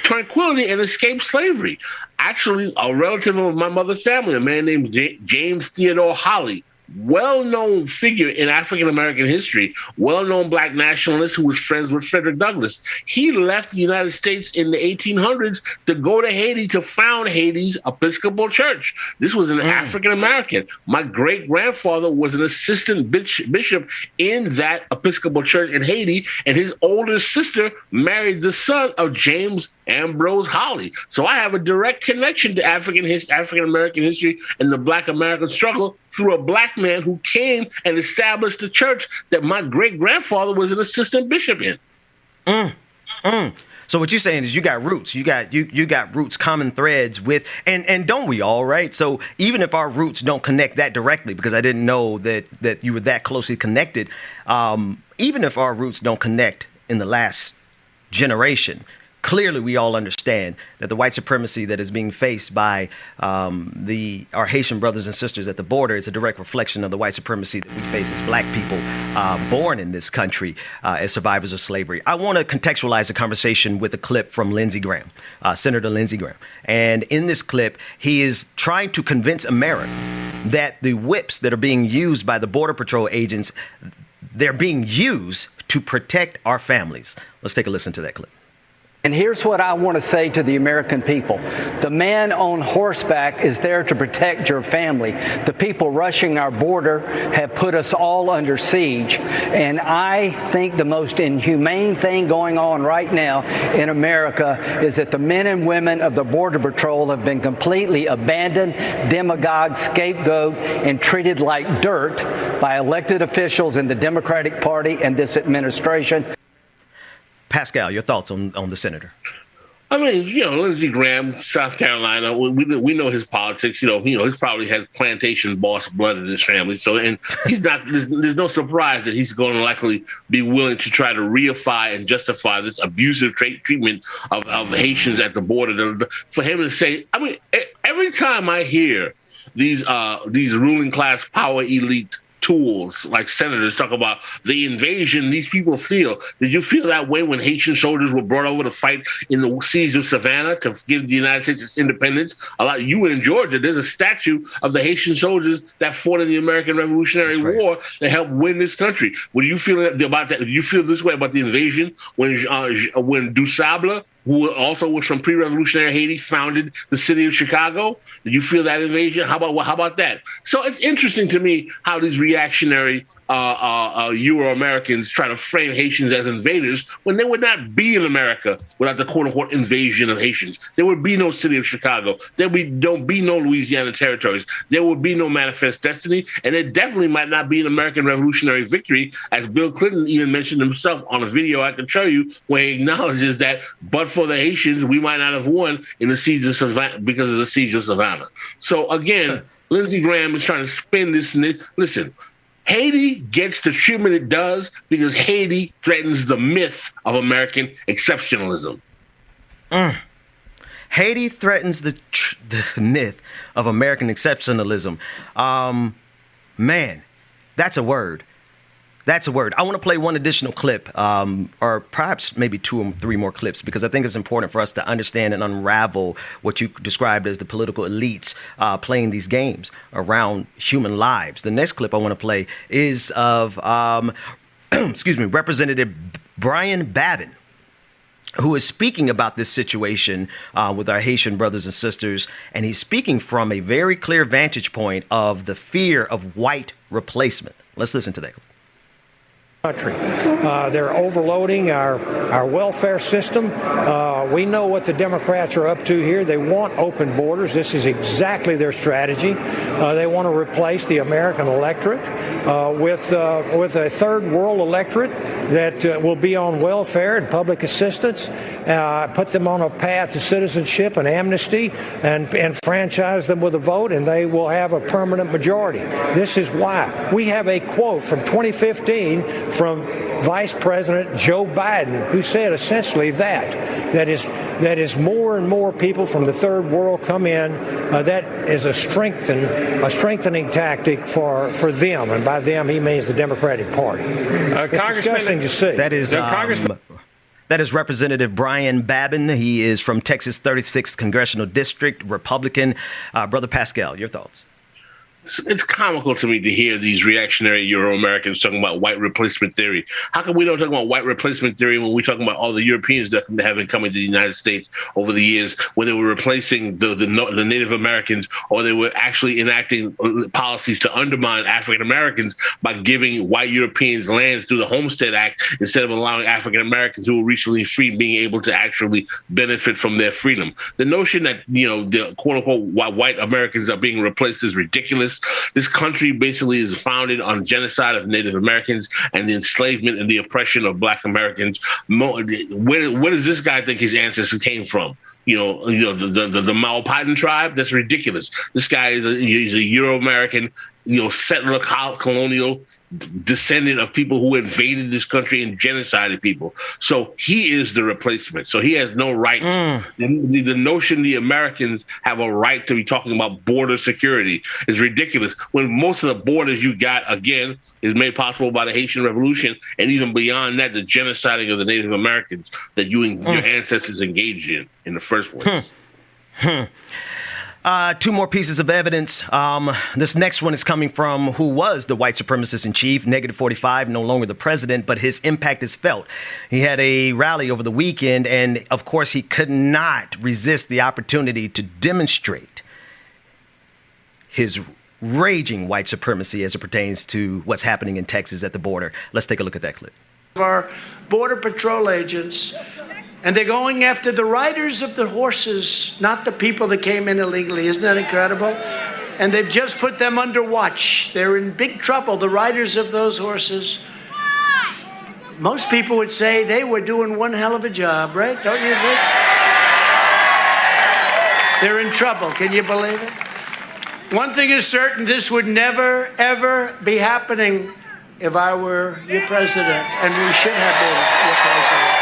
tranquility and escape slavery. Actually, a relative of my mother's family, a man named James Theodore Holly, well-known figure in African-American history, well-known black nationalist who was friends with Frederick Douglass. He left the United States in the 1800s to go to Haiti to found Haiti's Episcopal Church. This was an African-American. My great-grandfather was an assistant bishop in that Episcopal Church in Haiti, and his older sister married the son of James Ambrose Holly. So I have a direct connection to African-American history and the black American struggle through a black man who came and established the church that my great-grandfather was an assistant bishop in. So what you're saying is you got roots. You got roots, common threads with, and don't we all, right? So even if our roots don't connect that directly, because I didn't know that you were that closely connected, even if our roots don't connect in the last generation, clearly we all understand that the white supremacy that is being faced by our Haitian brothers and sisters at the border is a direct reflection of the white supremacy that we face as black people born in this country as survivors of slavery. I want to contextualize the conversation with a clip from Lindsey Graham, Senator Lindsey Graham. And in this clip, he is trying to convince America that the whips that are being used by the Border Patrol agents, they're being used to protect our families. Let's take a listen to that clip. And here's what I want to say to the American people. The man on horseback is there to protect your family. The people rushing our border have put us all under siege. And I think the most inhumane thing going on right now in America is that the men and women of the Border Patrol have been completely abandoned, demagogued, scapegoat, and treated like dirt by elected officials in the Democratic Party and this administration. Pascal, your thoughts on the senator? I mean, Lindsey Graham, South Carolina, we know his politics. He probably has plantation boss blood in his family. So, and he's not, there's no surprise that he's going to likely be willing to try to reify and justify this abusive treatment of Haitians at the border. For him to say, I mean, every time I hear these ruling class power elite tools like senators talk about the invasion these people feel. Did you feel that way when Haitian soldiers were brought over to fight in the siege of Savannah to give the United States its independence? You in Georgia, there's a statue of the Haitian soldiers that fought in the American Revolutionary War that helped win this country. What do you feel about that? Do you feel this way about the invasion when Dusable, who also was from pre-revolutionary Haiti, founded the city of Chicago? Did you feel that invasion? How about that? So it's interesting to me how these reactionary Euro-Americans try to frame Haitians as invaders when they would not be in America without the quote-unquote invasion of Haitians. There would be no city of Chicago. There don't be no Louisiana territories. There would be no manifest destiny, and there definitely might not be an American revolutionary victory, as Bill Clinton even mentioned himself on a video I can show you, where he acknowledges that, but for the Haitians, we might not have won in the siege of Savannah because of the siege of Savannah. So again, Lindsey Graham is trying to spin this. Listen, Haiti gets the treatment it does because Haiti threatens the myth of American exceptionalism. Haiti threatens the myth of American exceptionalism. Man, that's a word. That's a word. I want to play one additional clip, or perhaps maybe 2 or 3 more clips, because I think it's important for us to understand and unravel what you described as the political elites playing these games around human lives. The next clip I want to play is of, Representative Brian Babin, who is speaking about this situation with our Haitian brothers and sisters. And he's speaking from a very clear vantage point of the fear of white replacement. Let's listen to that. Country. They're overloading our welfare system. We know what the Democrats are up to here. They want open borders. This is exactly their strategy. They want to replace the American electorate with a third world electorate that will be on welfare and public assistance, put them on a path to citizenship and amnesty, and franchise them with a vote, and they will have a permanent majority. This is why. We have a quote from 2015 from Vice President Joe Biden, who said essentially that is more and more people from the third world come in. That is a strengthening tactic for them, and by them he means the Democratic Party. It's disgusting to see. That is Representative Brian Babin. He is from Texas 36th Congressional District, Republican. Brother Pascal, your thoughts? It's comical to me to hear these reactionary Euro-Americans talking about white replacement theory. How come we don't talk about white replacement theory when we're talking about all the Europeans that have been coming to the United States over the years, when they were replacing the Native Americans, or they were actually enacting policies to undermine African Americans by giving white Europeans lands through the Homestead Act instead of allowing African Americans who were recently free being able to actually benefit from their freedom. The notion that, the quote-unquote white Americans are being replaced is ridiculous. This country basically is founded on genocide of Native Americans and the enslavement and the oppression of Black Americans. Where does this guy think his ancestors came from? The Mao-Patan tribe? That's ridiculous. This guy he's a Euro-American, settler colonial descendant of people who invaded this country and genocided people. So he is the replacement. So he has no right. The notion the Americans have a right to be talking about border security is ridiculous, when most of the borders you got, again, is made possible by the Haitian Revolution, and even beyond that, the genociding of the Native Americans that your ancestors engaged in the first place. Two more pieces of evidence. This next one is coming from who was the white supremacist in chief, Negative 45, no longer the president, but his impact is felt. He had a rally over the weekend, and of course, he could not resist the opportunity to demonstrate his raging white supremacy as it pertains to what's happening in Texas at the border. Let's take a look at that clip. Our Border Patrol agents, and they're going after the riders of the horses, not the people that came in illegally. Isn't that incredible? And they've just put them under watch. They're in big trouble, the riders of those horses. Most people would say they were doing one hell of a job, right? Don't you think? They're in trouble. Can you believe it? One thing is certain, this would never, ever be happening if I were your president, and we should have been your president.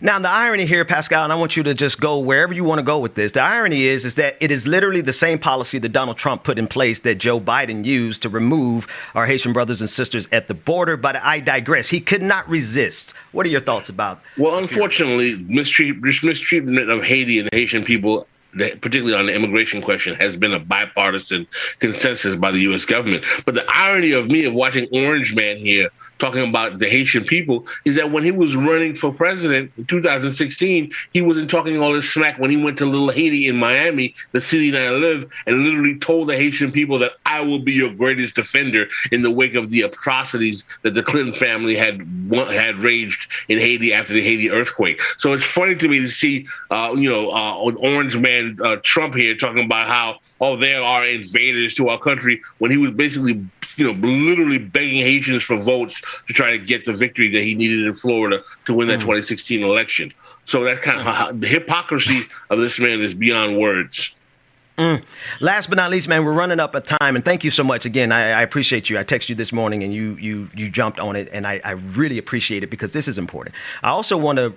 Now, the irony here, Pascal, and I want you to just go wherever you want to go with this. The irony is that it is literally the same policy that Donald Trump put in place that Joe Biden used to remove our Haitian brothers and sisters at the border. But I digress. He could not resist. What are your thoughts about? Well, unfortunately, mistreatment of Haiti and Haitian people, particularly on the immigration question, has been a bipartisan consensus by the U.S. government. But the irony of watching Orange Man here talking about the Haitian people is that when he was running for president in 2016, he wasn't talking all this smack when he went to Little Haiti in Miami, the city that I live, and literally told the Haitian people that I will be your greatest defender in the wake of the atrocities that the Clinton family had raged in Haiti after the Haiti earthquake. So it's funny to me to see, Orange Man Trump here talking about how, there are invaders to our country, when he was basically, literally begging Haitians for votes to try to get the victory that he needed in Florida to win that 2016 election. So that's kind of how the hypocrisy of this man is beyond words. Last but not least, man, we're running up a time, and thank you so much again. I appreciate you. I texted you this morning, and you jumped on it, and I really appreciate it because this is important. I also want to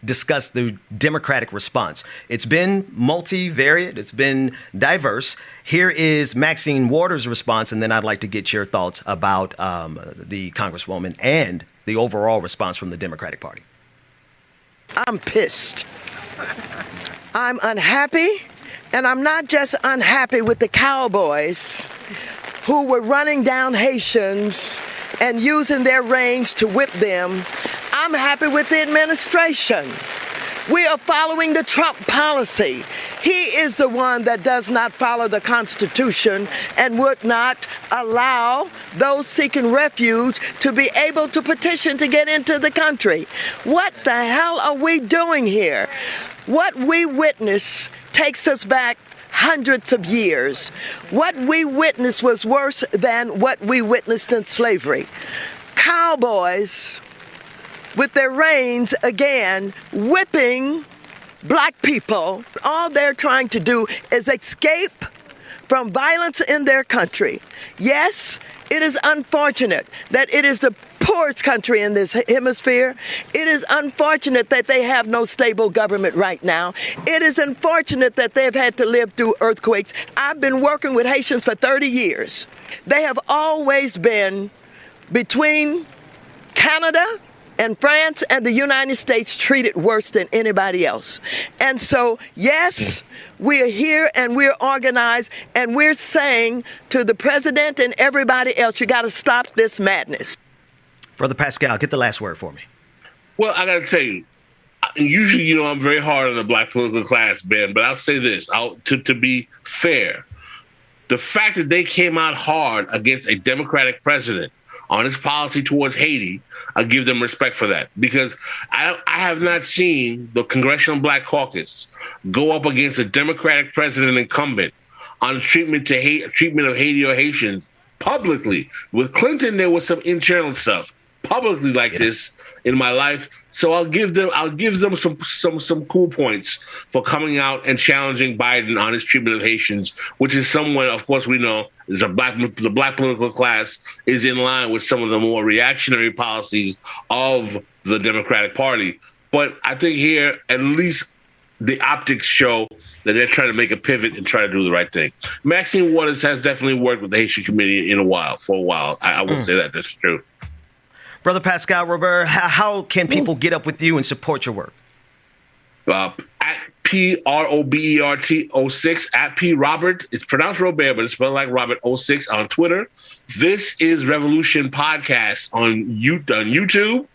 discuss the Democratic response. It's been multivariate. It's been diverse. Here is Maxine Waters' response, and then I'd like to get your thoughts about the Congresswoman and the overall response from the Democratic Party. I'm pissed. I'm unhappy, and I'm not just unhappy with the cowboys who were running down Haitians and using their reins to whip them. I'm I'm happy with the administration. We are following the Trump policy. He is the one that does not follow the Constitution and would not allow those seeking refuge to be able to petition to get into the country. What the hell are we doing here? What we witness takes us back hundreds of years. What we witnessed was worse than what we witnessed in slavery. Cowboys with their reins again, whipping black people. All they're trying to do is escape from violence in their country. Yes, it is unfortunate that it is the poorest country in this hemisphere. It is unfortunate that they have no stable government right now. It is unfortunate that they've had to live through earthquakes. I've been working with Haitians for 30 years. They have always been between Canada and France and the United States treated worse than anybody else. And so, yes, we're here and we're organized and we're saying to the president and everybody else, you got to stop this madness. Brother Pascal, get the last word for me. Well, I got to tell you, usually, I'm very hard on the black political class, Ben, but I'll say this, to be fair, the fact that they came out hard against a Democratic president on his policy towards Haiti, I give them respect for that, because I have not seen the Congressional Black Caucus go up against a Democratic president incumbent on treatment of Haiti or Haitians publicly. With Clinton, there was some internal stuff publicly like this in my life. So I'll give them some cool points for coming out and challenging Biden on his treatment of Haitians, which is somewhat, of course, we know is the black political class is in line with some of the more reactionary policies of the Democratic Party. But I think here, at least the optics show that they're trying to make a pivot and try to do the right thing. Maxine Waters has definitely worked with the Haitian community for a while. I will say that. That's true. Brother Pascal Robert, how can people get up with you and support your work? At PROBERT 06 at P Robert. It's pronounced Robert, but it's spelled like Robert 06 on Twitter. This is Revolution Podcast on YouTube.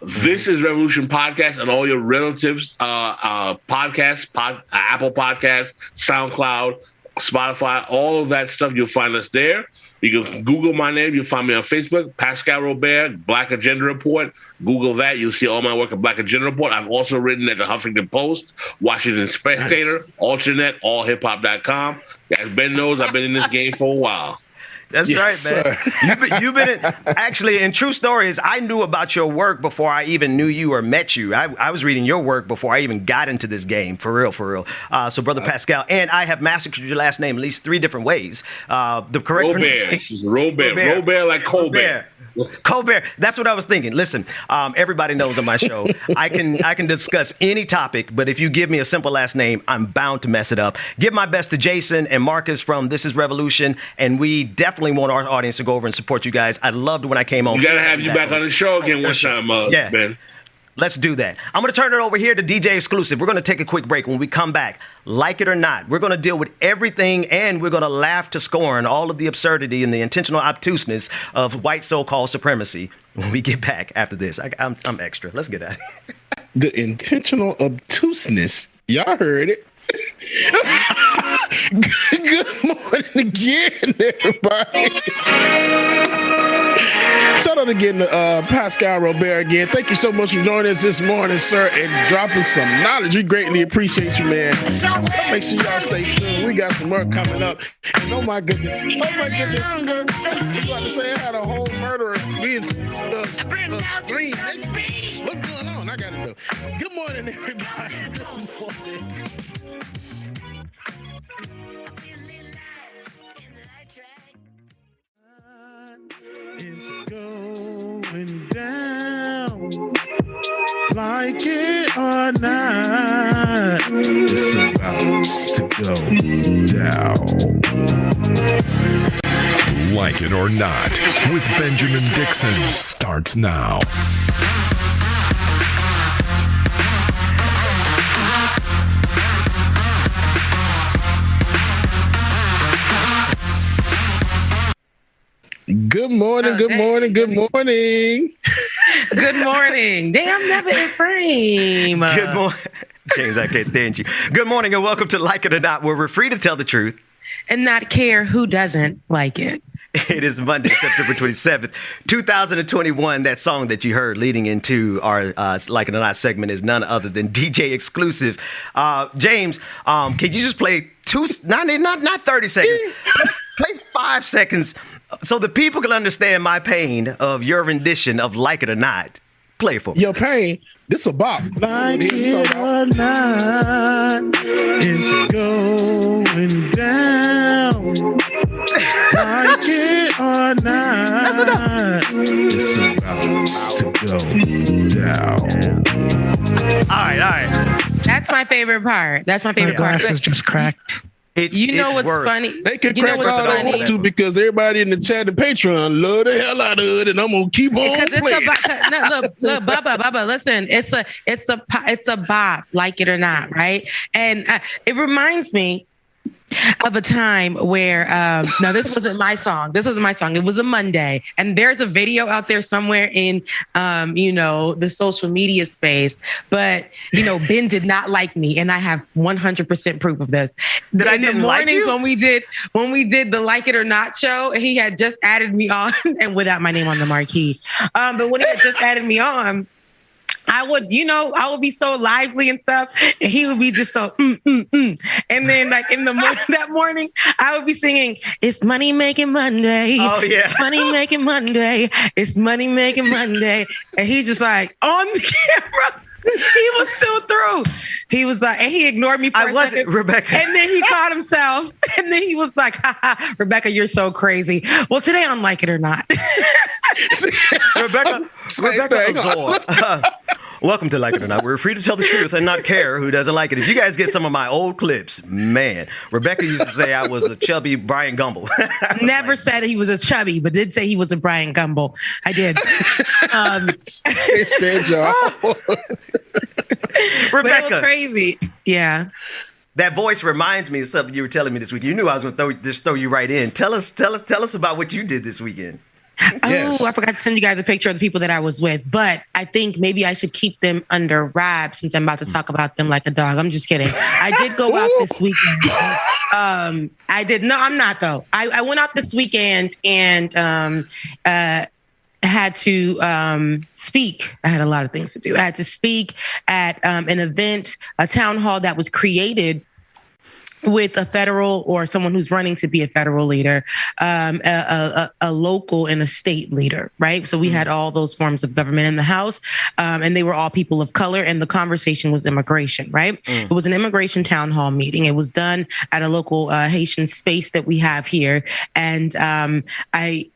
This is Revolution Podcast on all your relatives podcasts, Apple Podcasts, SoundCloud, Spotify, all of that stuff. You'll find us there. You can Google my name. You'll find me on Facebook, Pascal Robert, Black Agenda Report. Google that. You'll see all my work at Black Agenda Report. I've also written at the Huffington Post, Washington Spectator, Alternate, allhiphop.com. As Ben knows, I've been in this game for a while. That's Yes, right, man. You've been actually, and true story is I knew about your work before I even knew you or met you. I was reading your work before I even got into this game, for real. So, Brother Pascal, and I have massacred your last name at least 3 different ways. The correct pronunciation is Robert like Colbert. Colbert. That's what I was thinking. Listen, everybody knows on my show, I can discuss any topic, but if you give me a simple last name, I'm bound to mess it up. Give my best to Jason and Marcus from This Is Revolution, and we definitely want our audience to go over and support you guys. I loved when I came on. We got to have you back on the show again one time, Ben. Let's do that. I'm going to turn it over here to DJ Exclusive. We're going to take a quick break. When we come back, like it or not, we're going to deal with everything, and we're going to laugh to scorn all of the absurdity and the intentional obtuseness of white so-called supremacy when we get back after this. I'm extra. Let's get at it. The intentional obtuseness. Y'all heard it. Good morning again, everybody. Shout out again to Pascal Robert again. Thank you so much for joining us this morning, sir, and dropping some knowledge. We greatly appreciate you, man. Make sure y'all stay tuned. We got some work coming up. And oh my goodness. I was about to say I had a whole murderer being screamed. What's going on? I gotta know. Good morning, everybody. Good morning. It's going down, like it or not. It's about to go down. Like It or Not with Benjamin Dixon starts now. Good morning, good morning, good morning. Good morning. Damn, never in frame. Good morning. James, I can't stand you. Good morning and welcome to Like It or Not, where we're free to tell the truth and not care who doesn't like it. It is Monday, September 27th, 2021. That song that you heard leading into our Like It or Not segment is none other than DJ Exclusive. James, can you just play not 30 seconds, play 5 seconds so the people can understand my pain of your rendition of Like It or Not. Play it for me. Your pain, this a bop. Like it or not, it's going down. Like it or not, that's enough. It's about to go down. All right. That's my favorite part. That's my favorite part. Glass is just cracked. What's funny? They can crack all they want to because everybody in the chat and Patreon love the hell out of it, and I'm gonna keep on playing. Look, Bubba, listen, it's a bop, like it or not, right? And it reminds me of a time where no, this wasn't my song. It was a Monday, and there's a video out there somewhere in the social media space. But Ben did not like me, and I have 100% proof of this. In the mornings when we did the Like It or Not show, he had just added me on, and without my name on the marquee. But when he had just added me on, I would be so lively and stuff, and he would be just so, And then, like, in the morning, that morning, I would be singing, "It's Money Making Monday." Oh, yeah. Money Making Monday. It's Money Making Monday. And he just, like, on the camera, he was still through. He was like, and he ignored me for a second. Rebecca. And then he caught himself. And then he was like, "Ha, Rebecca, you're so crazy." Well, today on Like It or Not. Rebecca Azor. Welcome to Like It or Not. We're free to tell the truth and not care who doesn't like it. If you guys get some of my old clips, man, Rebecca used to say I was a chubby Brian Gumble. Never said he was a chubby, but did say he was a Brian Gumble. I did. Rebecca. But it was crazy. Yeah. That voice reminds me of something you were telling me this week. You knew I was going to throw you right in. Tell us about what you did this weekend. Yes. Oh, I forgot to send you guys a picture of the people that I was with, but I think maybe I should keep them under wraps since I'm about to talk about them like a dog. I'm just kidding. I did go out this weekend. I did. No, I'm not though. I went out this weekend and had to speak. I had a lot of things to do. I had to speak at an event, a town hall that was created with a federal or someone who's running to be a federal leader, a local and a state leader, right? So we had all those forms of government in the House, and they were all people of color, and the conversation was immigration, right? It was an immigration town hall meeting. It was done at a local Haitian space that we have here. And I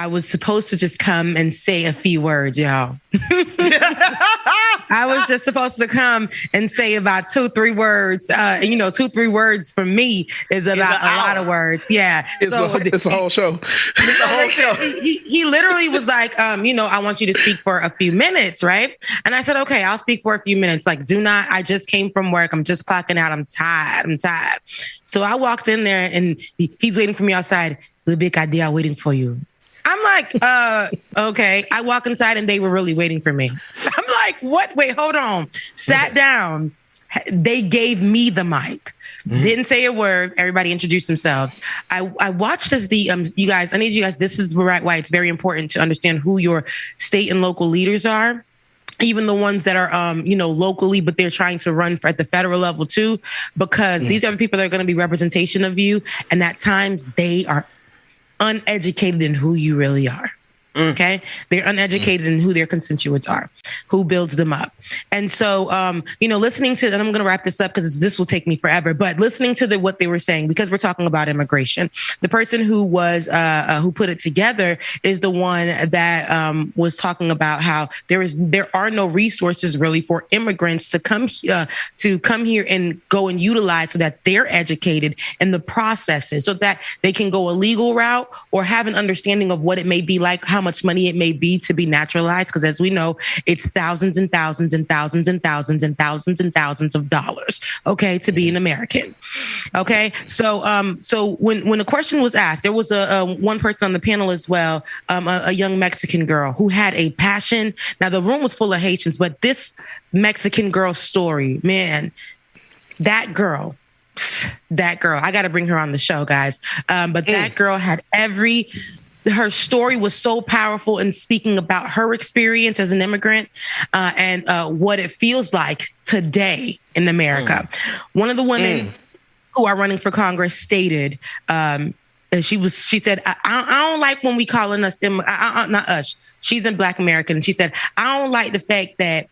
was supposed to just come and say a few words, y'all. I was just supposed to come and say about 2-3 words. 2-3 words for me is about a lot of words. Yeah. It's a whole show. It's a whole show. He literally was like, I want you to speak for a few minutes, right? And I said, okay, I'll speak for a few minutes. Like, I just came from work. I'm just clocking out. I'm tired. So I walked in there and he's waiting for me outside. The big idea waiting for you. I'm like, okay. I walk inside and they were really waiting for me. I'm like, what? Wait, hold on. Sat down. They gave me the mic. Didn't say a word. Everybody introduced themselves. I watched as you guys, I need you guys, this is why it's very important to understand who your state and local leaders are. Even the ones that are, locally, but they're trying to run at the federal level too, because these are the people that are going to be representation of you. And at times they are uneducated in who you really are. Okay. They're uneducated in who their constituents are, who builds them up. And so, listening to, and I'm going to wrap this up because this will take me forever, but listening to what they were saying, because we're talking about immigration, the person who was, who put it together is the one that was talking about how there are no resources really for immigrants to come here and go and utilize so that they're educated in the processes so that they can go a legal route or have an understanding of what it may be like, how much money it may be to be naturalized, because as we know, it's thousands and thousands and thousands and thousands and thousands and thousands of dollars, okay, to be an American. Okay, so when the question was asked, there was a one person on the panel as well, a young Mexican girl who had a passion. Now the room was full of Haitians, but this Mexican girl's story, man, that girl, I got to bring her on the show, guys. But that girl had her story was so powerful in speaking about her experience as an immigrant and what it feels like today in America. One of the women who are running for Congress stated, she said, I don't like when we calling us, not us, she's in Black American. She said, I don't like the fact that,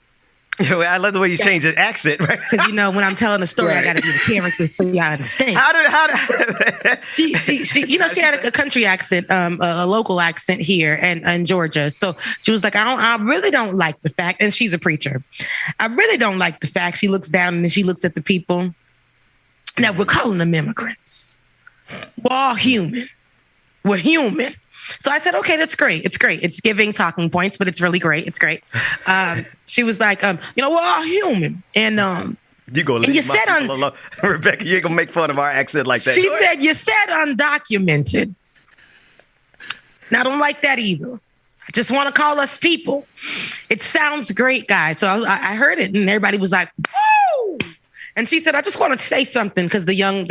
I love the way you change the accent, right? Because, you know, when I'm telling a story, I got to do the character so y'all understand. She had a country accent, a local accent here in Georgia. So she was like, I really don't like the fact, and she's a preacher. I really don't like the fact. She looks down and then she looks at the people. Now, we're calling them immigrants. We're all human. We're human. So I said, okay, that's great. It's great. It's giving talking points, but it's really great. It's great. She was like, we're all human. And you go leave my people alone. Rebecca, you ain't gonna make fun of our accent like that. She said, you said undocumented. Now, I don't like that either. I just want to call us people. It sounds great, guys. So I heard it and everybody was like, woo! And she said, I just want to say something, because the young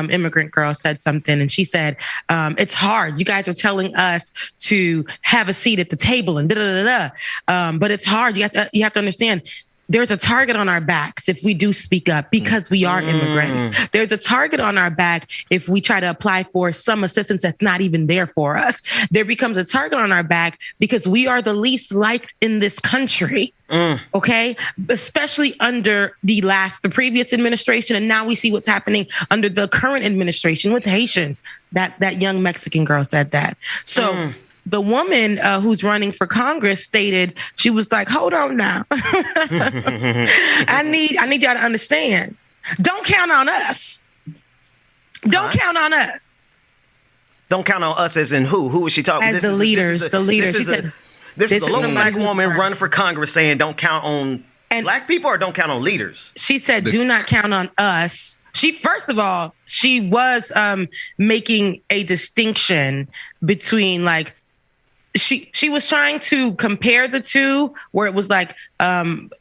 immigrant girl said something. And she said, it's hard. You guys are telling us to have a seat at the table and but it's hard. You have to understand. There's a target on our backs if we do speak up, because we are immigrants. There's a target on our back if we try to apply for some assistance that's not even there for us. There becomes a target on our back because we are the least liked in this country. Okay, especially under the previous administration, and now we see what's happening under the current administration with Haitians. That young Mexican girl said that. So. The woman who's running for Congress stated, she was like, hold on now. I need y'all to understand. Don't count on us. Don't count on us. Don't count on us as in who? Who is she talking? As the leaders. She said, this is a local Black woman running for Congress saying don't count on Black people or don't count on leaders. She said, do not count on us. First of all, she was making a distinction between like, she was trying to compare the two, where it was like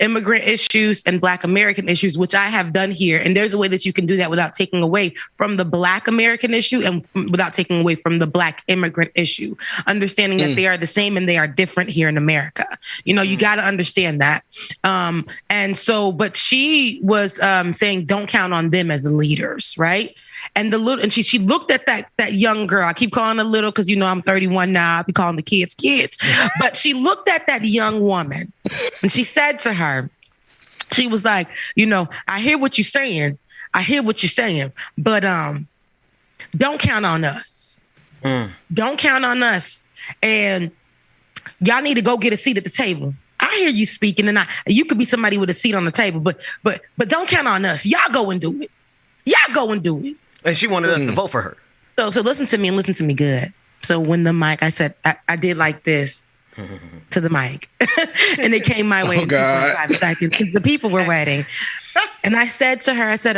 immigrant issues and Black American issues, which I have done here. And there's a way that you can do that without taking away from the Black American issue and without taking away from the Black immigrant issue, understanding that they are the same and they are different here in America. You know, you got to understand that. But she was saying, don't count on them as leaders, right? And she looked at that young girl. I keep calling her little because, you know, I'm 31 now. I be calling the kids. But she looked at that young woman and she said to her, she was like, you know, I hear what you're saying. But don't count on us. Don't count on us. And y'all need to go get a seat at the table. I hear you speaking, and you could be somebody with a seat on the table, but don't count on us. Y'all go and do it. And she wanted us to vote for her. So listen to me and listen to me good. So when the mic, I said, I did like this to the mic. And it came my way in 2.5 seconds. The people were waiting. And I said to her, I said,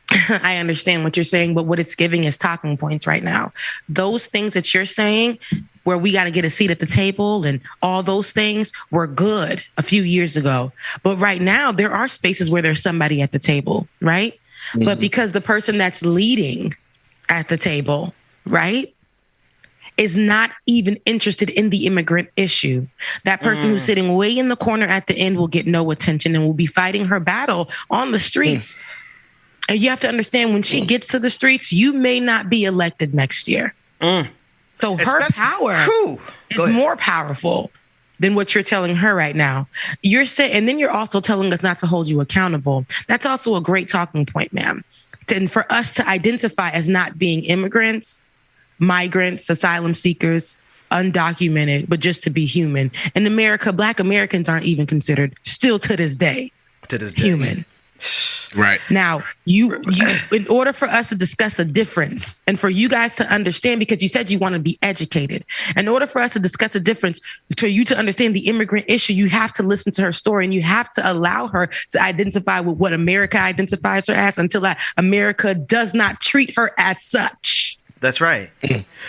I understand what you're saying, but what it's giving is talking points right now. Those things that you're saying, where we got to get a seat at the table and all those things, were good a few years ago. But right now, there are spaces where there's somebody at the table, right? Mm-hmm. But because the person that's leading at the table, right, is not even interested in the immigrant issue, that person who's sitting way in the corner at the end will get no attention and will be fighting her battle on the streets. And you have to understand, when she gets to the streets, you may not be elected next year. So her power is more powerful than what you're telling her right now. You're saying, and then you're also telling us not to hold you accountable. That's also a great talking point, ma'am. And for us to identify as not being immigrants, migrants, asylum seekers, undocumented, but just to be human. In America, Black Americans aren't even considered, still to this day, human. Right. Now, you in order for us to discuss a difference and for you guys to understand, because you said you want to be educated, in order for us to discuss a difference, for you to understand the immigrant issue, you have to listen to her story and you have to allow her to identify with what America identifies her as until America does not treat her as such. That's right.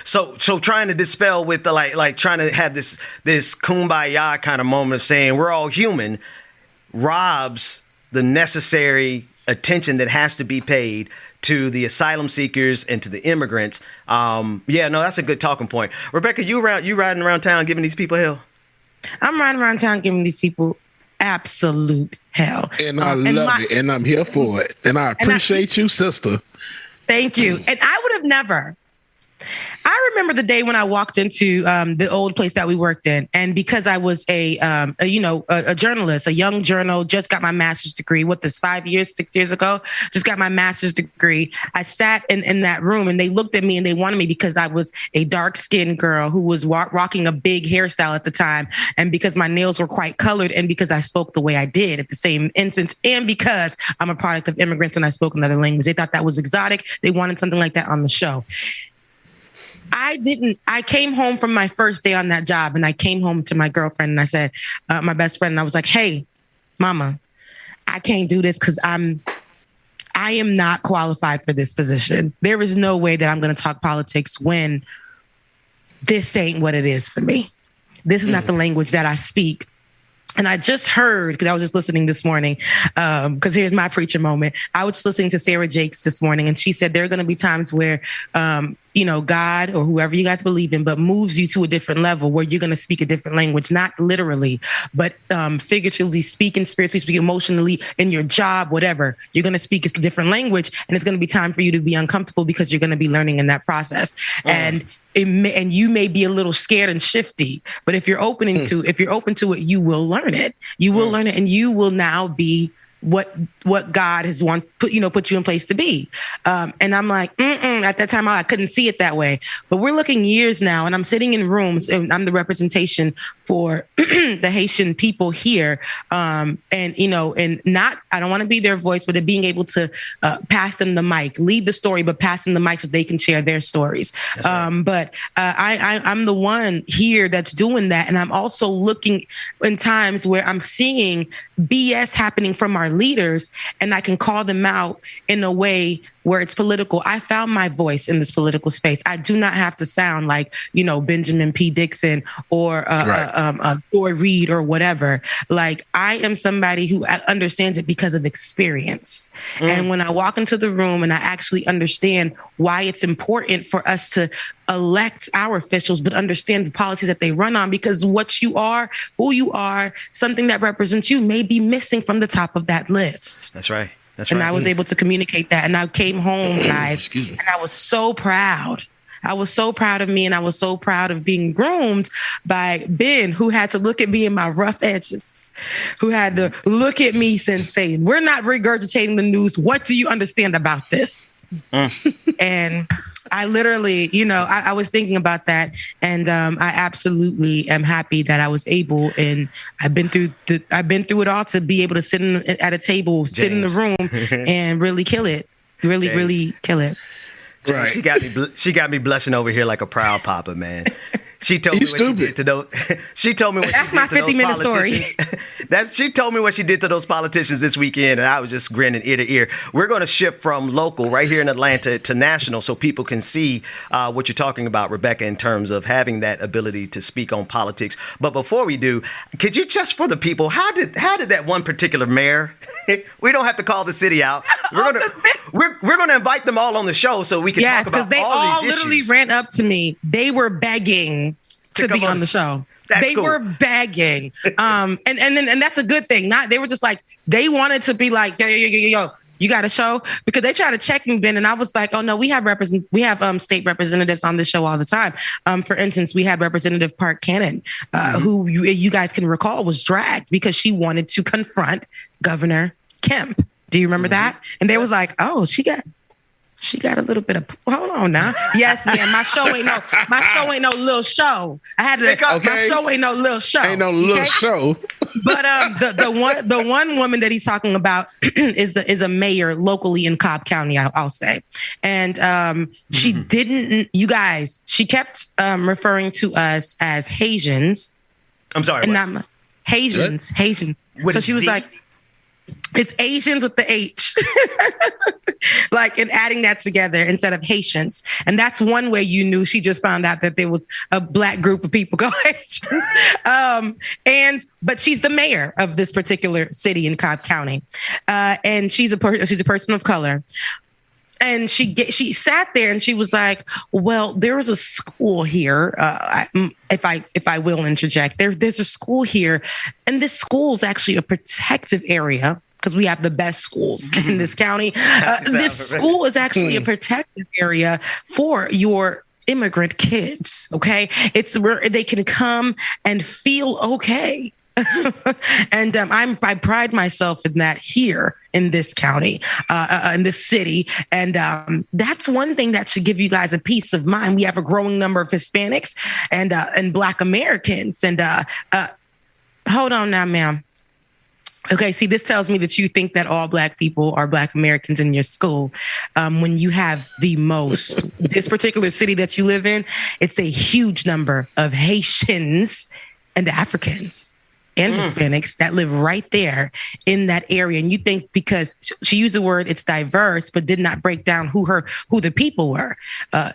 So trying to dispel with the like trying to have this kumbaya kind of moment of saying we're all human robs the necessary attention that has to be paid to the asylum seekers and to the immigrants. That's a good talking point. Rebecca, you riding around town giving these people hell? I'm riding around town giving these people absolute hell. And I love it. And I'm here for it. And I appreciate you, sister. Thank you. And I would have never. I remember the day when I walked into the old place that we worked in, and because I was a journalist, a young journal, just got my master's degree. 6 years ago, just got my master's degree. I sat in that room, and they looked at me and they wanted me because I was a dark-skinned girl who was rocking a big hairstyle at the time, and because my nails were quite colored, and because I spoke the way I did at the same instance, and because I'm a product of immigrants and I spoke another language. They thought that was exotic. They wanted something like that on the show. I came home from my first day on that job, and I came home to my girlfriend and I said, my best friend, and I was like, hey, mama, I can't do this because I am not qualified for this position. There is no way that I'm going to talk politics when this ain't what it is for me. This is not the language that I speak. And I just heard, because I was just listening this morning, because here's my preacher moment. I was listening to Sarah Jakes this morning, and she said there are going to be times where, God or whoever you guys believe in, but moves you to a different level where you're going to speak a different language, not literally, but figuratively speaking, spiritually speaking, emotionally, in your job, whatever. You're going to speak a different language, and it's going to be time for you to be uncomfortable because you're going to be learning in that process. And you may be a little scared and shifty, but if you're open to it, you will learn it. You will learn it, and you will now be what God has put you in place to be. And I'm like, at that time I couldn't see it that way. But we're looking years now, and I'm sitting in rooms, and I'm the representation for the Haitian people here. I don't want to be their voice, but being able to pass them the mic, lead the story, but pass them the mic so they can share their stories. Right. I'm the one here that's doing that. And I'm also looking in times where I'm seeing BS happening from our leaders, and I can call them out in a way where it's political. I found my voice in this political space. I do not have to sound like, Benjamin P. Dixon or Joy Reid or whatever. Like, I am somebody who understands it because of experience. And when I walk into the room and I actually understand why it's important for us to elect our officials, but understand the policies that they run on, because what you are, who you are, something that represents you may be missing from the top of that list. That's right. And I was able to communicate that. And I came home, guys, and I was so proud. I was so proud of me, and I was so proud of being groomed by Ben, who had to look at me in my rough edges, who had to look at me and say, we're not regurgitating the news. What do you understand about this? And I literally, I was thinking about that, and I absolutely am happy that I was able, and I've been through it all to be able to sit at a table, sit in the room, and really kill it, really kill it. Right. She got me blushing over here like a proud papa, man. She told me what she did to those. She told me what That's she did my to those 50-minute politicians. story. She told me what she did to those politicians this weekend, and I was just grinning ear to ear. We're going to shift from local right here in Atlanta to national, so people can see what you're talking about, Rebecca, in terms of having that ability to speak on politics. But before we do, could you just for the people, how did that one particular mayor? We don't have to call the city out. We're gonna invite them all on the show so we can talk about all these issues. Yes, because they all literally ran up to me. They were begging to be on the show. They were begging. And that's a good thing. They were just like, they wanted to be like, yo, you got a show? Because they tried to check me, Ben, and I was like, oh no, we have state representatives on the show all the time. For instance, we had Representative Park Cannon, who you guys can recall was dragged because she wanted to confront Governor Kemp. Do you remember that? And they was like, oh, she got a little bit of, hold on now. Yes, man, my show ain't no little show. I had to, my show ain't no little show. Ain't no little show. But the one woman that he's talking about is a mayor locally in Cobb County, I'll say, and she didn't. You guys, she kept referring to us as Haitians. I'm sorry, and not Haitians. So she was like, it's Asians with the H, like, and adding that together instead of Haitians. And that's one way you knew she just found out that there was a Black group of people called Haitians. But she's the mayor of this particular city in Cobb County. And she's a person of color. And she sat there and she was like, well, there is a school here. If I will interject, there's a school here. And this school is actually a protective area because we have the best schools in this county. This school is actually a protective area for your immigrant kids. OK, it's where they can come and feel OK. And I pride myself in that here in this county, in this city. And that's one thing that should give you guys a peace of mind. We have a growing number of Hispanics and Black Americans. And hold on now, ma'am. Okay, see, this tells me that you think that all Black people are Black Americans in your school. When you have the most, this particular city that you live in, it's a huge number of Haitians and Africans and Hispanics that live right there in that area. And you think because she used the word it's diverse, but did not break down who the people were.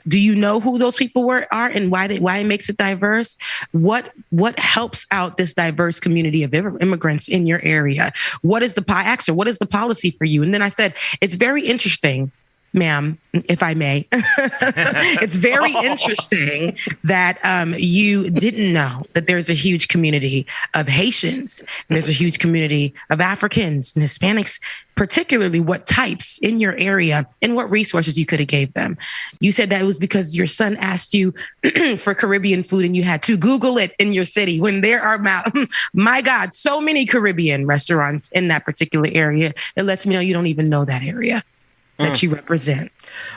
Do you know who those people are and why it makes it diverse? What helps out this diverse community of immigrants in your area? What is the policy for you? And then I said, it's very interesting, ma'am, if I may. It's very interesting that you didn't know that there's a huge community of Haitians and there's a huge community of Africans and Hispanics, particularly what types in your area and what resources you could have gave them. You said that it was because your son asked you for Caribbean food and you had to Google it in your city when there are, my God, so many Caribbean restaurants in that particular area. It lets me know you don't even know that area that you represent.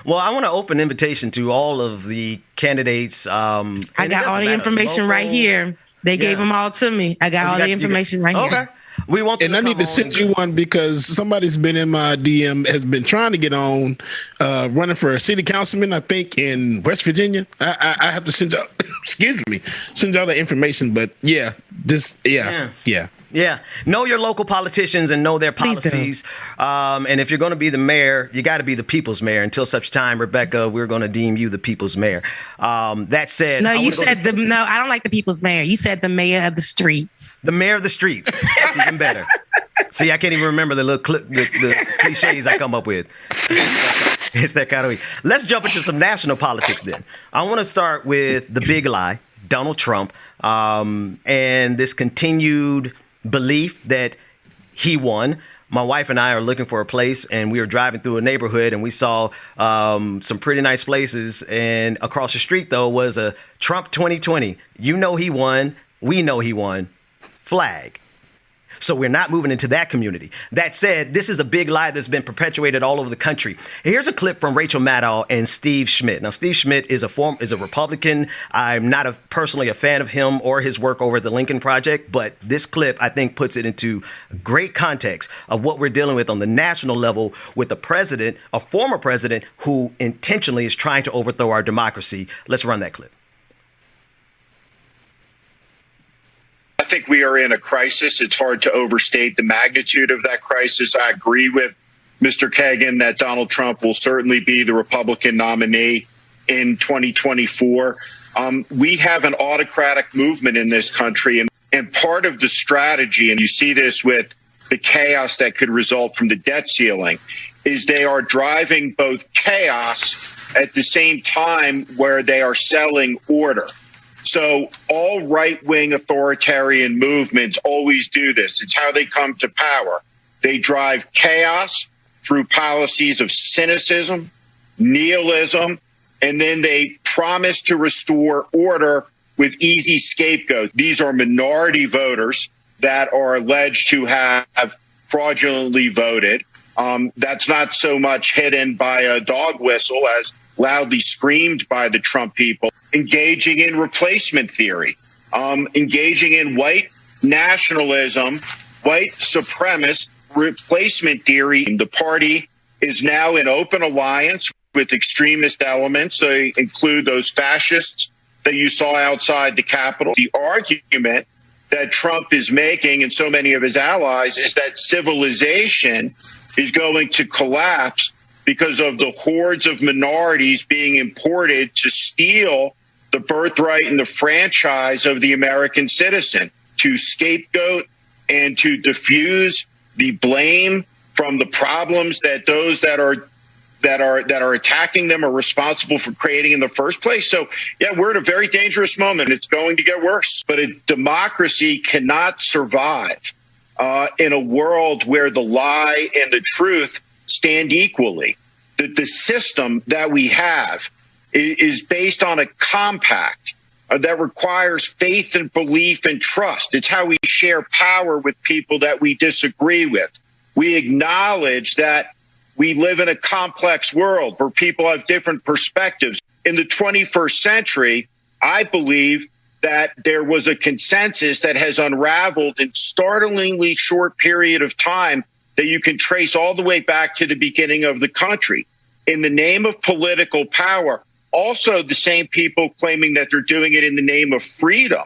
Well, I want to open invitation to all of the candidates. I got all the information right here. They gave them all to me. I got all the information right here. Okay. We want them and I need to send you one because somebody's been in my DM, has been trying to get on, running for a city councilman, I think, in West Virginia. I have to send y'all, send y'all the information. But yeah. Yeah. Know your local politicians and know their policies. And if you're going to be the mayor, you got to be the people's mayor. Until such time, Rebecca, we're going to deem you the people's mayor. That said, no, you said no. I don't like the people's mayor. You said the mayor of the streets. The mayor of the streets. That's even better. See, I can't even remember the little the cliches I come up with. It's that kind of week. Let's jump into some national politics then. I want to start with the big lie, Donald Trump, and this continued belief that he won. My wife and I are looking for a place, and we were driving through a neighborhood, and we saw some pretty nice places. And across the street, though, was a Trump 2020. You know he won. We know he won. Flag. So we're not moving into that community. That said, this is a big lie that's been perpetuated all over the country. Here's a clip from Rachel Maddow and Steve Schmidt. Now, Steve Schmidt is a Republican. I'm not personally a fan of him or his work over at the Lincoln Project, but this clip, I think, puts it into great context of what we're dealing with on the national level with the president, a former president, who intentionally is trying to overthrow our democracy. Let's run that clip. I think we are in a crisis. It's hard to overstate the magnitude of that crisis. I agree with Mr. Kagan that Donald Trump will certainly be the Republican nominee in 2024. We have an autocratic movement in this country, and part of the strategy, and you see this with the chaos that could result from the debt ceiling, is they are driving both chaos at the same time where they are selling order. So all right-wing authoritarian movements always do this. It's how they come to power. They drive chaos through policies of cynicism, nihilism, and then they promise to restore order with easy scapegoats. These are minority voters that are alleged to have fraudulently voted. That's not so much hidden by a dog whistle as loudly screamed by the Trump people, engaging in replacement theory, engaging in white nationalism, white supremacist replacement theory. The party is now in open alliance with extremist elements. They include those fascists that you saw outside the Capitol. The argument that Trump is making, and so many of his allies, is that civilization is going to collapse because of the hordes of minorities being imported to steal the birthright and the franchise of the American citizen, to scapegoat and to diffuse the blame from the problems that those that are attacking them are responsible for creating in the first place. So, yeah, we're at a very dangerous moment. It's going to get worse. But a democracy cannot survive in a world where the lie and the truth stand equally. The system that we have is based on a compact that requires faith and belief and trust. It's how we share power with people that we disagree with. We acknowledge that we live in a complex world where people have different perspectives. In the 21st century, I believe that there was a consensus that has unraveled in startlingly short period of time that you can trace all the way back to the beginning of the country. In the name of political power, also the same people claiming that they're doing it in the name of freedom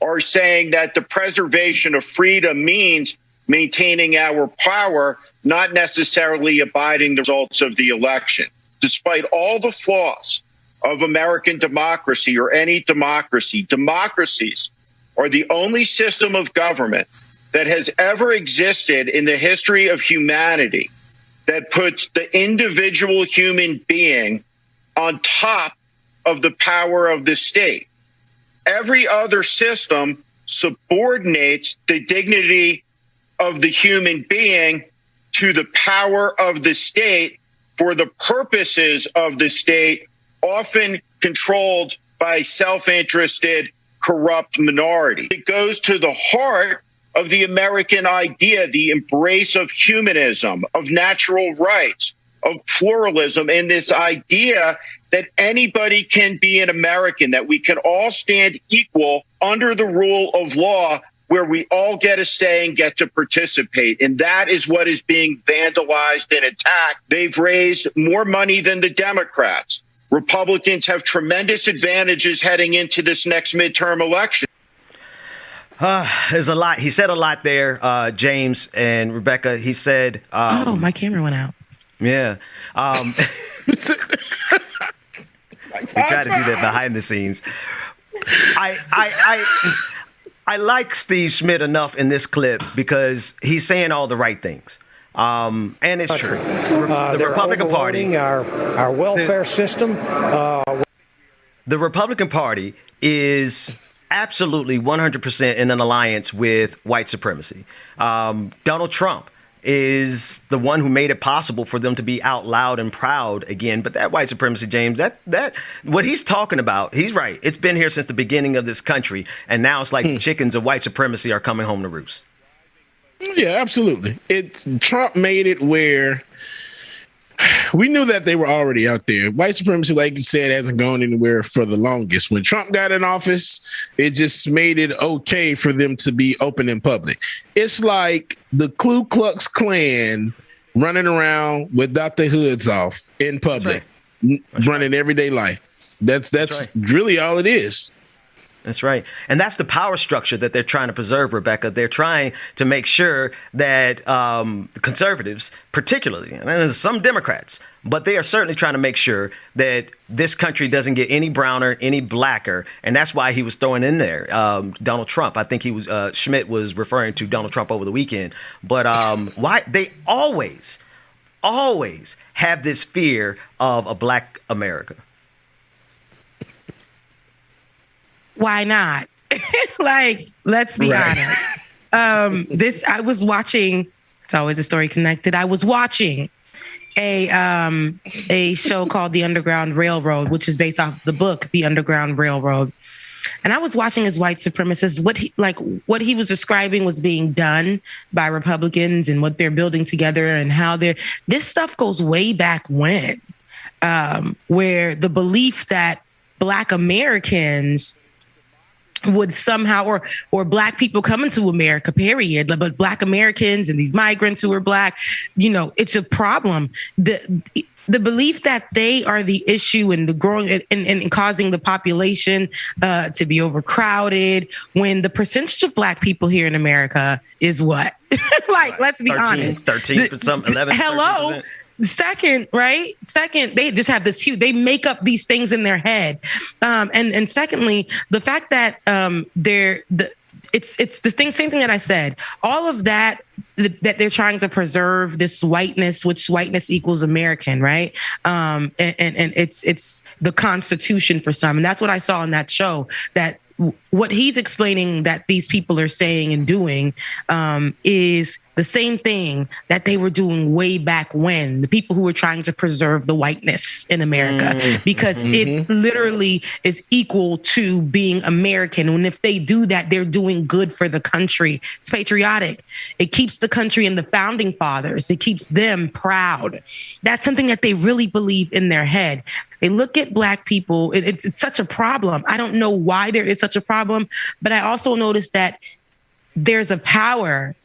are saying that the preservation of freedom means maintaining our power, not necessarily abiding the results of the election. Despite all the flaws of American democracy or any democracy, democracies are the only system of government that has ever existed in the history of humanity that puts the individual human being on top of the power of the state. Every other system subordinates the dignity of the human being to the power of the state for the purposes of the state, often controlled by self-interested, corrupt minority. It goes to the heart of the American idea, the embrace of humanism, of natural rights, of pluralism, and this idea that anybody can be an American, that we can all stand equal under the rule of law, where we all get a say and get to participate. And that is what is being vandalized and attacked. They've raised more money than the Democrats. Republicans have tremendous advantages heading into this next midterm election. There's a lot. He said a lot there, James and Rebecca. He said... oh, my camera went out. Yeah. We try to do that behind the scenes. I like Steve Schmidt enough in this clip because he's saying all the right things. And it's true. The Republican Party, our welfare system. The Republican Party is absolutely 100% in an alliance with white supremacy. Donald Trump is the one who made it possible for them to be out loud and proud again. But that white supremacy, James, that what he's talking about, he's right. It's been here since the beginning of this country. And now it's like the chickens of white supremacy are coming home to roost. Yeah, absolutely. Trump made it where we knew that they were already out there. White supremacy, like you said, hasn't gone anywhere for the longest. When Trump got in office, it just made it okay for them to be open in public. It's like the Ku Klux Klan running around without their hoods off in public, running everyday life. That's right. Really all it is. That's right. And that's the power structure that they're trying to preserve, Rebecca. They're trying to make sure that conservatives, particularly, and there's some Democrats, but they are certainly trying to make sure that this country doesn't get any browner, any blacker. And that's why he was throwing in there Donald Trump. I think Schmidt was referring to Donald Trump over the weekend. But why they always have this fear of a black America. Why not? Like, let's be honest. I was watching, it's always a story connected. I was watching a show called The Underground Railroad, which is based off the book, The Underground Railroad. And I was watching as white supremacists, what he was describing was being done by Republicans and what they're building together and how this stuff goes way back when, where the belief that Black Americans would somehow, or Black people coming to America, period, but Black Americans and these migrants who are Black, it's a problem. The belief that they are the issue and the growing and causing the population to be overcrowded, when the percentage of Black people here in America is what? Let's be honest. 13%, 11%. Hello. 13%. Second, they just have this huge, they make up these things in their head. And secondly, the fact that it's the same thing that I said, all of that they're trying to preserve this whiteness, which whiteness equals American, right? And it's the Constitution for some. And that's what I saw in that show, that what he's explaining that these people are saying and doing is the same thing that they were doing way back when, the people who were trying to preserve the whiteness in America, because it literally is equal to being American. And if they do that, they're doing good for the country. It's patriotic. It keeps the country and the founding fathers. It keeps them proud. That's something that they really believe in their head. They look at Black people. It's such a problem. I don't know why there is such a problem, but I also noticed that there's a power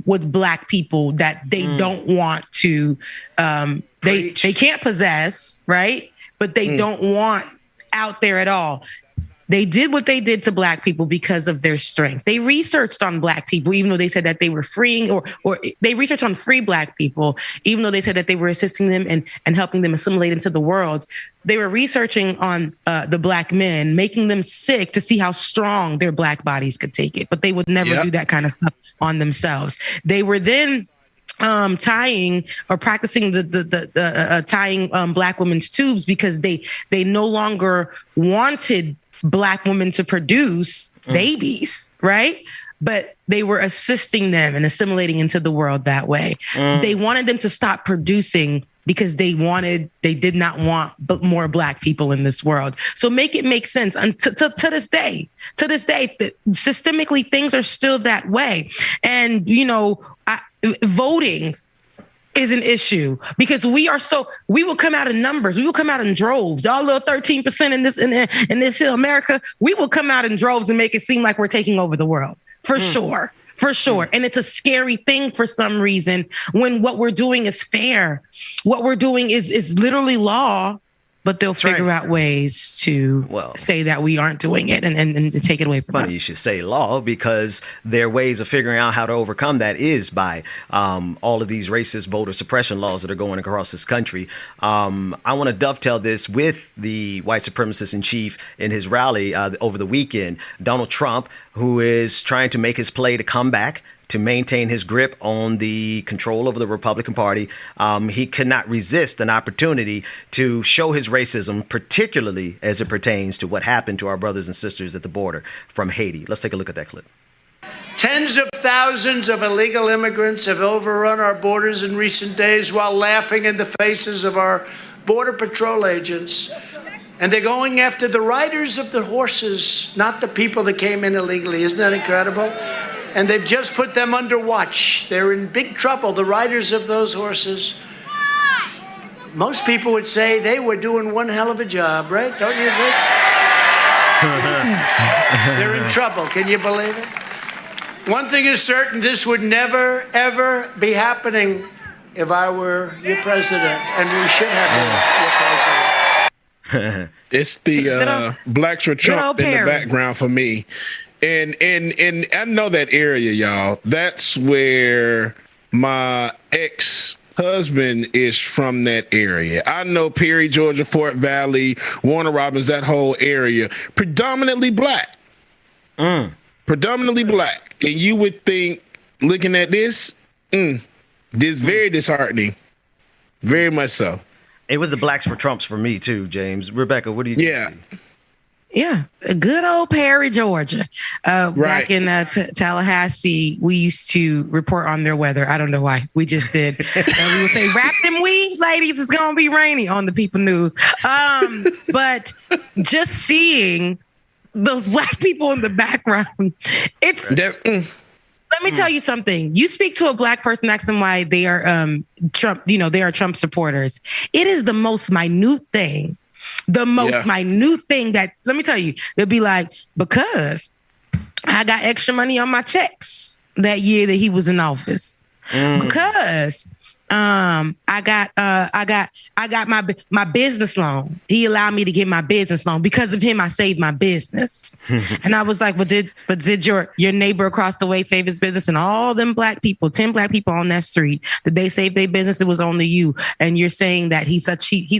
with Black people that they don't want to, they can't possess, right? But they don't want out there at all. They did what they did to Black people because of their strength. They researched on Black people, even though they said that they were freeing, or they researched on free Black people, even though they said that they were assisting them and helping them assimilate into the world. They were researching on the Black men, making them sick to see how strong their Black bodies could take it. But they would never do that kind of stuff on themselves. They were then tying or practicing the tying Black women's tubes because they no longer wanted Black women to produce babies, right? But they were assisting them and assimilating into the world that way. They wanted them to stop producing because they did not want more Black people in this world. So make it make sense. And to this day, systemically, things are still that way. And, voting is an issue because we will come out in numbers. We will come out in droves. All little 13% in this hill America, we will come out in droves and make it seem like we're taking over the world for sure. And it's a scary thing for some reason when what we're doing is fair. What we're doing is literally law, but they'll figure out ways to say that we aren't doing it and take it away from us. Funny you should say law, because their ways of figuring out how to overcome that is by all of these racist voter suppression laws that are going across this country. I want to dovetail this with the white supremacist in chief in his rally over the weekend, Donald Trump, who is trying to make his play to come back, to maintain his grip on the control of the Republican Party. He could not resist an opportunity to show his racism, particularly as it pertains to what happened to our brothers and sisters at the border from Haiti. Let's take a look at that clip. Tens of thousands of illegal immigrants have overrun our borders in recent days while laughing in the faces of our Border Patrol agents. And they're going after the riders of the horses, not the people that came in illegally. Isn't that incredible? And they've just put them under watch. They're in big trouble, the riders of those horses. Most people would say they were doing one hell of a job, right? Don't you think? They're in trouble. Can you believe it? One thing is certain, this would never, ever be happening if I were your president, and we should have your president. It's the Blacks for Trump in the background for me. And I know that area, y'all. That's where my ex-husband is from, that area. I know Perry, Georgia, Fort Valley, Warner Robins, that whole area, predominantly Black. Predominantly Black. And you would think, looking at this, this very disheartening. Very much so. It was the Blacks for Trumps for me too, James. Rebecca, what do you think? Yeah, good old Perry, Georgia. Back in Tallahassee, we used to report on their weather. I don't know why. We just did. We would say, wrap them weeds, ladies. It's going to be rainy on the People News. But just seeing those Black people in the background, it's... Let me tell you something. You speak to a Black person, ask them why they are Trump, they are Trump supporters. It is the most minute thing The most minute thing that, let me tell you, they'll be like, because I got extra money on my checks that year that he was in office. Because I got my business loan. He allowed me to get my business loan. Because of him, I saved my business. And I was like, but did your neighbor across the way save his business? And all them black people, 10 black people on that street, did they save their business? It was only you. And you're saying that he's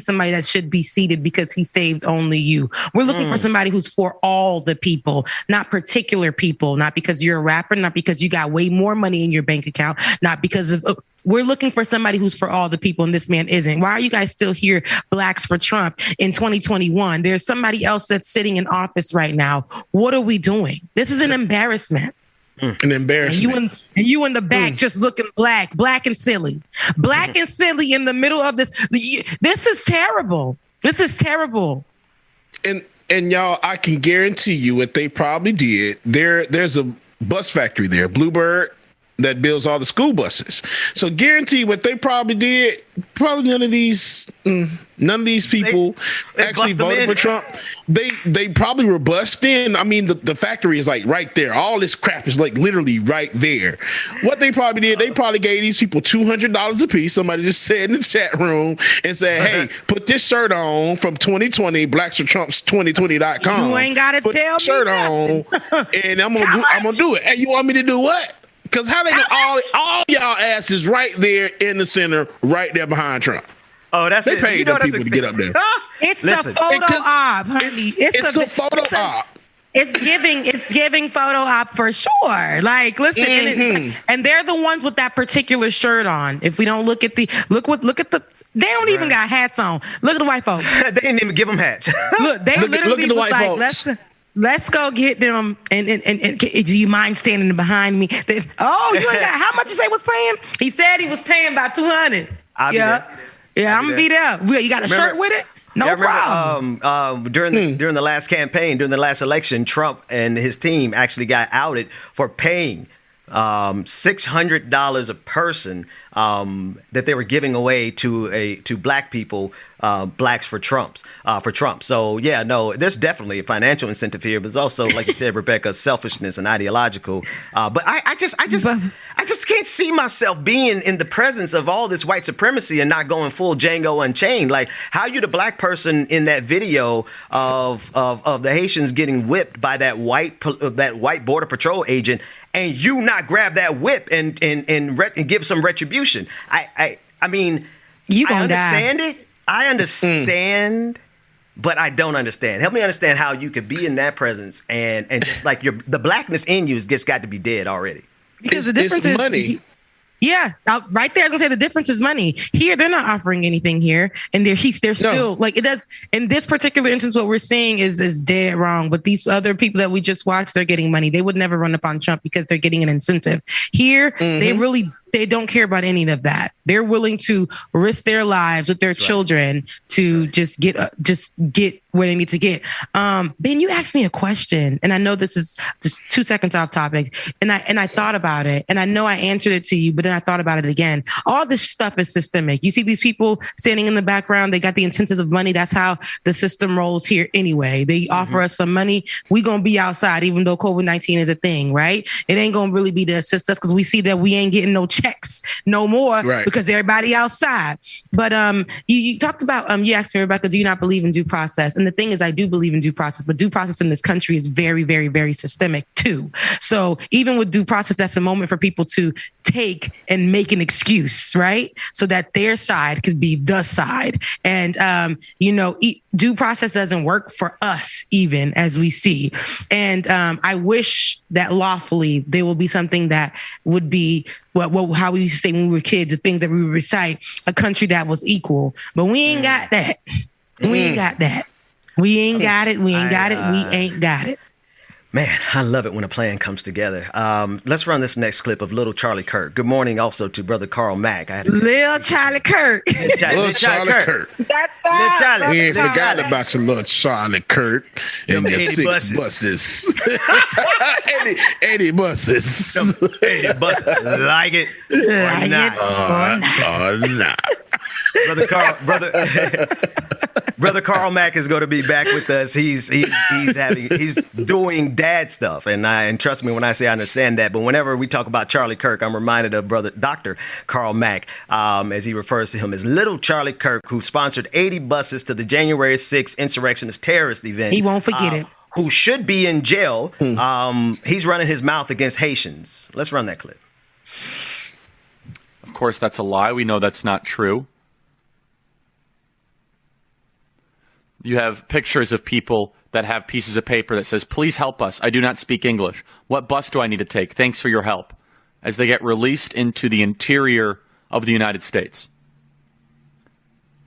somebody that should be seated because he saved only you. We're looking for somebody who's for all the people, not particular people, not because you're a rapper, not because you got way more money in your bank account, not because of... We're looking for somebody who's for all the people, and this man isn't. Why are you guys still here, Blacks for Trump, in 2021? There's somebody else that's sitting in office right now. What are we doing? This is an embarrassment. An embarrassment. And you in the back just looking black and silly. Black and silly in the middle of this. This is terrible. This is terrible. And y'all, I can guarantee you what they probably did. There's a bus factory there, Bluebird, that builds all the school buses. So guarantee what they probably did, probably none of these people they actually voted for Trump. They probably were bussed in. I mean, the factory is like right there. All this crap is like literally right there. What they probably did, they probably gave these people $200 a piece. Somebody just said in the chat room and said, hey, put this shirt on from 2020, Blacks for Trump's 2020.com. You ain't got to tell me shirt on, and I'm gonna do it. Hey, you want me to do what? Because how they get all y'all asses right there in the center, right there behind Trump. Oh, that's they paid them people to get up there. It's a photo op, honey. It's a photo op. It's giving photo op for sure. Like, listen, and they're the ones with that particular shirt on. If we don't look at they don't even got hats on. Look at the white folks. They didn't even give them hats. Look, they literally was like, let's go get them. And do you mind standing behind me? You ain't got, how much you say was paying? He said he was paying about $200. Yeah, I'm gonna be there. You got a shirt with it? No problem. During the last campaign, during the last election, Trump and his team actually got outed for paying $600 a person that they were giving away to black people, Blacks for Trump. So yeah, no, there's definitely a financial incentive here, but it's also, like you said, Rebecca, selfishness and ideological. But I just can't see myself being in the presence of all this white supremacy and not going full Django Unchained. Like, how you the black person in that video of the Haitians getting whipped by that white Border Patrol agent, and you not grab that whip and give some retribution. I mean, you gonna understand die. it. I understand, but I don't understand. Help me understand how you could be in that presence and just like the blackness in you just got to be dead already. Because the difference is money. Yeah, right there. I was gonna say the difference is money. Here, they're not offering anything here, and they're still like it does. In this particular instance, what we're seeing is dead wrong. But these other people that we just watched, they're getting money. They would never run up on Trump because they're getting an incentive. Here, they don't care about any of that. They're willing to risk their lives with their children to just get where they need to get. Ben, you asked me a question, and I know this is just 2 seconds off topic, and I thought about it, and I know I answered it to you, but then I thought about it again. All this stuff is systemic. You see these people standing in the background, they got the incentives of money. That's how the system rolls here anyway. They offer us some money. We gonna be outside, even though COVID-19 is a thing, right? It ain't gonna really be to assist us because we see that we ain't getting no checks no more because everybody outside. But you talked about, you asked me, Rebecca, do you not believe in due process? And the thing is, I do believe in due process, but due process in this country is very, very, very systemic too. So even with due process, that's a moment for people to take and make an excuse, right? So that their side could be the side. And, due process doesn't work for us, even as we see. And I wish that lawfully there will be something that would be how we used to say when we were kids, the thing that we would recite, a country that was equal. But we ain't got that. We ain't got that. We ain't got it. We ain't got it. We ain't got it. Man, I love it when a plan comes together. Let's run this next clip of Little Charlie Kirk. Good morning also to Brother Carl Mack. Little Charlie Kirk. Little Charlie Kirk. That's Little Charlie. We ain't forgot about your little Charlie Kirk and your 6 buses. 80 buses. 80 buses. Like it or not. Or not. Brother Carl Mack is going to be back with us. He's doing dad stuff, and trust me when I say I understand that. But whenever we talk about Charlie Kirk, I'm reminded of Brother Dr. Carl Mack, as he refers to him as Little Charlie Kirk, who sponsored 80 buses to the January 6th insurrectionist terrorist event. He won't forget it. Who should be in jail. He's running his mouth against Haitians. Let's run that clip. Of course, that's a lie. We know that's not true. You have pictures of people that have pieces of paper that says, please help us. I do not speak English. What bus do I need to take? Thanks for your help. As they get released into the interior of the United States.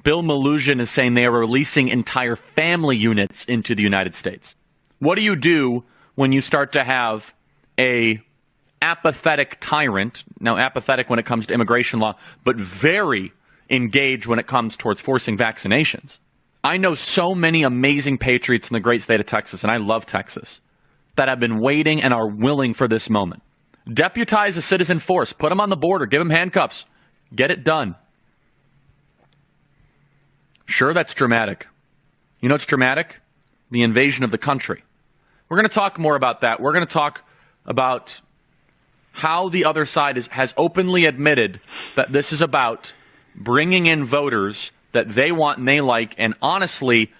Bill Maluzhin is saying they are releasing entire family units into the United States. What do you do when you start to have a apathetic tyrant, now apathetic when it comes to immigration law, but very engaged when it comes towards forcing vaccinations? I know so many amazing patriots in the great state of Texas, and I love Texas, that have been waiting and are willing for this moment. Deputize a citizen force. Put them on the border. Give them handcuffs. Get it done. Sure, that's dramatic. You know what's dramatic? The invasion of the country. We're going to talk more about that. We're going to talk about how the other side has openly admitted that this is about bringing in voters that they want and they like, and honestly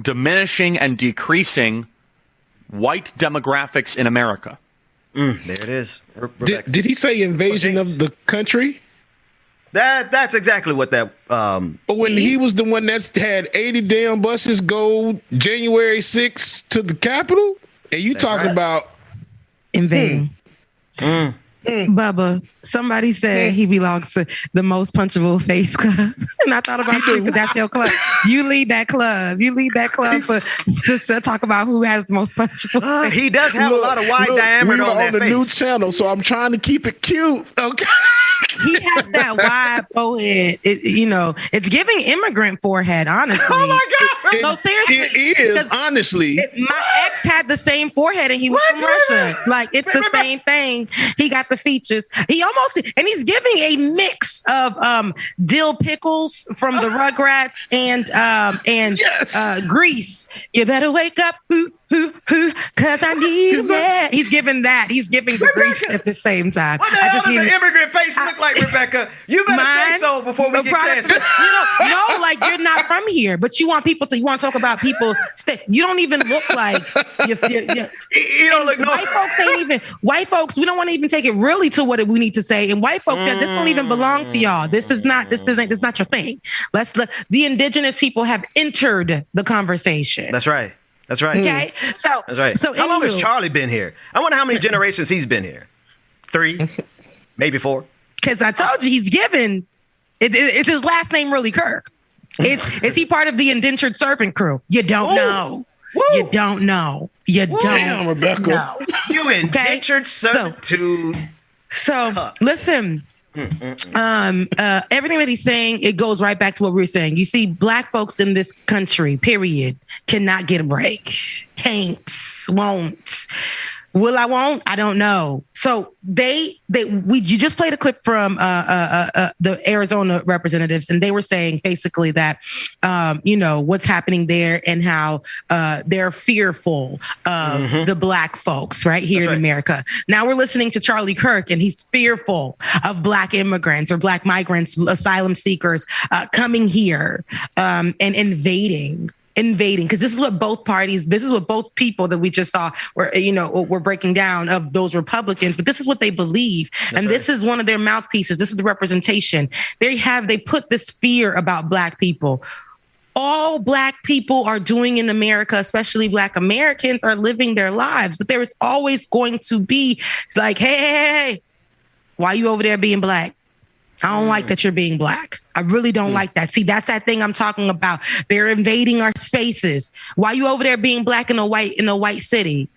diminishing and decreasing white demographics in America. There it is. Did he say invasion of the country? That's exactly what that. But when he was the one that's had 80 damn buses go January 6th to the Capitol, and you talking about invading. Bubba, somebody said he belongs to the most punchable face club. And I thought about you because that's your club. You lead that club. You lead that club to talk about who has the most punchable face. He does have a lot of wide diameter on that the face. new channel, so I'm trying to keep it cute. Okay. He has that wide forehead. It's giving immigrant forehead, honestly. Oh my God. No, seriously. It is, honestly. My ex had the same forehead and he was from Russia. Like, it's the same thing. He got the features. He's giving a mix of dill pickles from the Rugrats and Grease. You better wake up, cause I need it. He's giving that. He's giving the Grease at the same time. What the hell does an immigrant face look like, Rebecca? You better say so before we get canceled. No, like, you're not from here, but you want to talk about people. You don't even look like you don't look. White folks. We don't want to even take it really to what we need to say. And white folks, this don't even belong to y'all. This is not your thing. The indigenous people have entered the conversation. That's right. Okay. That's right. So how long has Charlie been here? I wonder how many generations he's been here. 3, maybe 4. Because I told you he's given. It's his last name really Kirk. Is he part of the indentured servant crew? You don't know. Woo. You don't know. Damn, Rebecca. Know. You indentured servitude. So listen. Everything that he's saying, it goes right back to what we were saying. You see, black folks in this country, period, cannot get a break. Can't, won't. Will I won't? I don't know. So you just played a clip from the Arizona representatives, and they were saying basically that what's happening there and how they're fearful of the black folks right here in America. Now we're listening to Charlie Kirk, and he's fearful of black immigrants or black migrants, asylum seekers coming here and invading, because this is what both people that we just saw were breaking down of those Republicans, but this is what they believe. This is one of their mouthpieces. This is the representation. They put this fear about black people. All black people are doing in America, especially black Americans, are living their lives, but there is always going to be like, hey, why are you over there being black? I don't like that you're being black. I really don't like that. See, that's that thing I'm talking about. They're invading our spaces. Why you over there being black in a white city?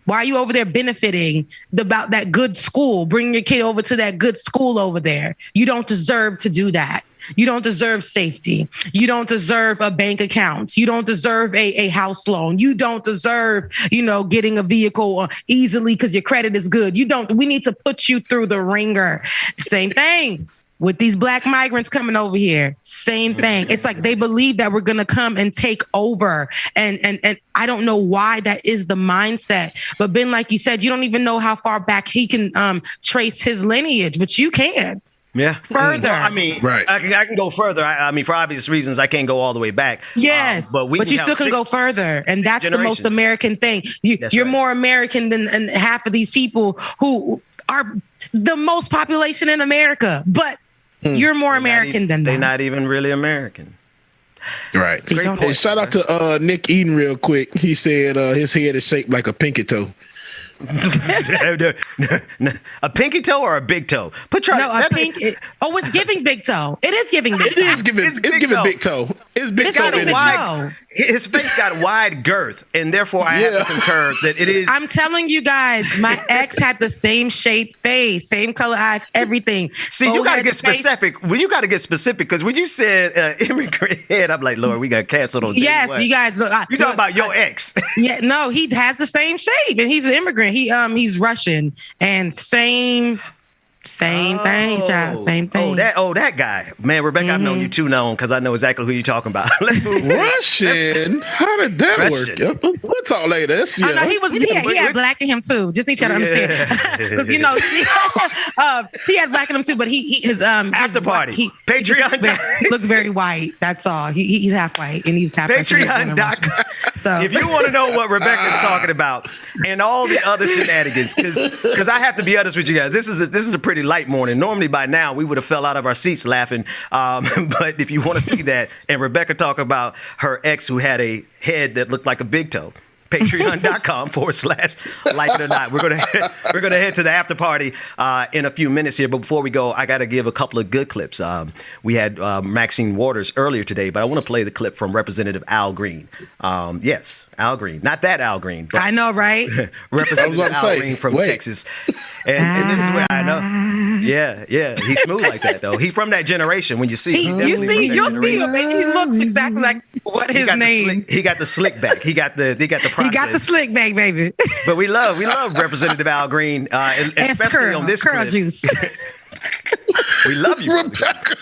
Why are you over there benefiting about that good school? Bring your kid over to that good school over there. You don't deserve to do that. You don't deserve safety. You don't deserve a bank account. You don't deserve a house loan. You don't deserve, getting a vehicle easily because your credit is good. We need to put you through the ringer. Same thing with these Black migrants coming over here. Same thing. It's like they believe that we're going to come and take over. And I don't know why that is the mindset. But Ben, like you said, you don't even know how far back he can trace his lineage, but you can. Yeah. Further. Well, I mean, right. I can go further. I mean, for obvious reasons, I can't go all the way back. Yes. But you still can go further. And that's the most American thing. You're more American than half of these people who are the most population in America. But you're more American than them. They're not even really American. Right. Hey, shout out to Nick Eden real quick. He said his head is shaped like a pinky toe. A pinky toe or a big toe? It's giving big toe. It is giving big toe. It's giving big toe. It's big toe. His face got wide girth, and therefore I have to concur that it is. I'm telling you guys, my ex had the same shaped face, same color eyes, everything. See, you got to get specific. Well, you got to get specific because when you said immigrant head, I'm like, Lord, we got canceled on day one. Yes, you guys. Look, you talking about your ex? Yeah, no, he has the same shape, and he's an immigrant. He's Russian, and same thing, child. Same thing. That guy, man, Rebecca, I've known you too long because I know exactly who you're talking about. Let's move. Russian? How did that work? We'll talk later. No, he had black in him too. Just need you to understand, because he had black in him too. But his after party Patreon looks very white. That's all. He's half white and he's half Patreon.com. So if you want to know what Rebecca's talking about and all the other shenanigans, because I have to be honest with you guys, this is a pretty light morning. Normally by now we would have fell out of our seats laughing. But if you want to see that and Rebecca talk about her ex who had a head that looked like a big toe, patreon.com/like it or not. We're gonna head to the after party in a few minutes here. But before we go, I got to give a couple of good clips. We had Maxine Waters earlier today, but I want to play the clip from Representative Al Green. Yes, Al Green, not that Al Green. But I know, right? Representative Al Green from Texas, and this is where I know. Yeah, he's smooth like that though. He's from that generation. When you see him, you'll see him, and he looks exactly like what his name. He got the slick back. He got the process. He got the slick back, baby. But we love Representative Al Green, especially on this curl clip. Juice. We love you, Rebecca.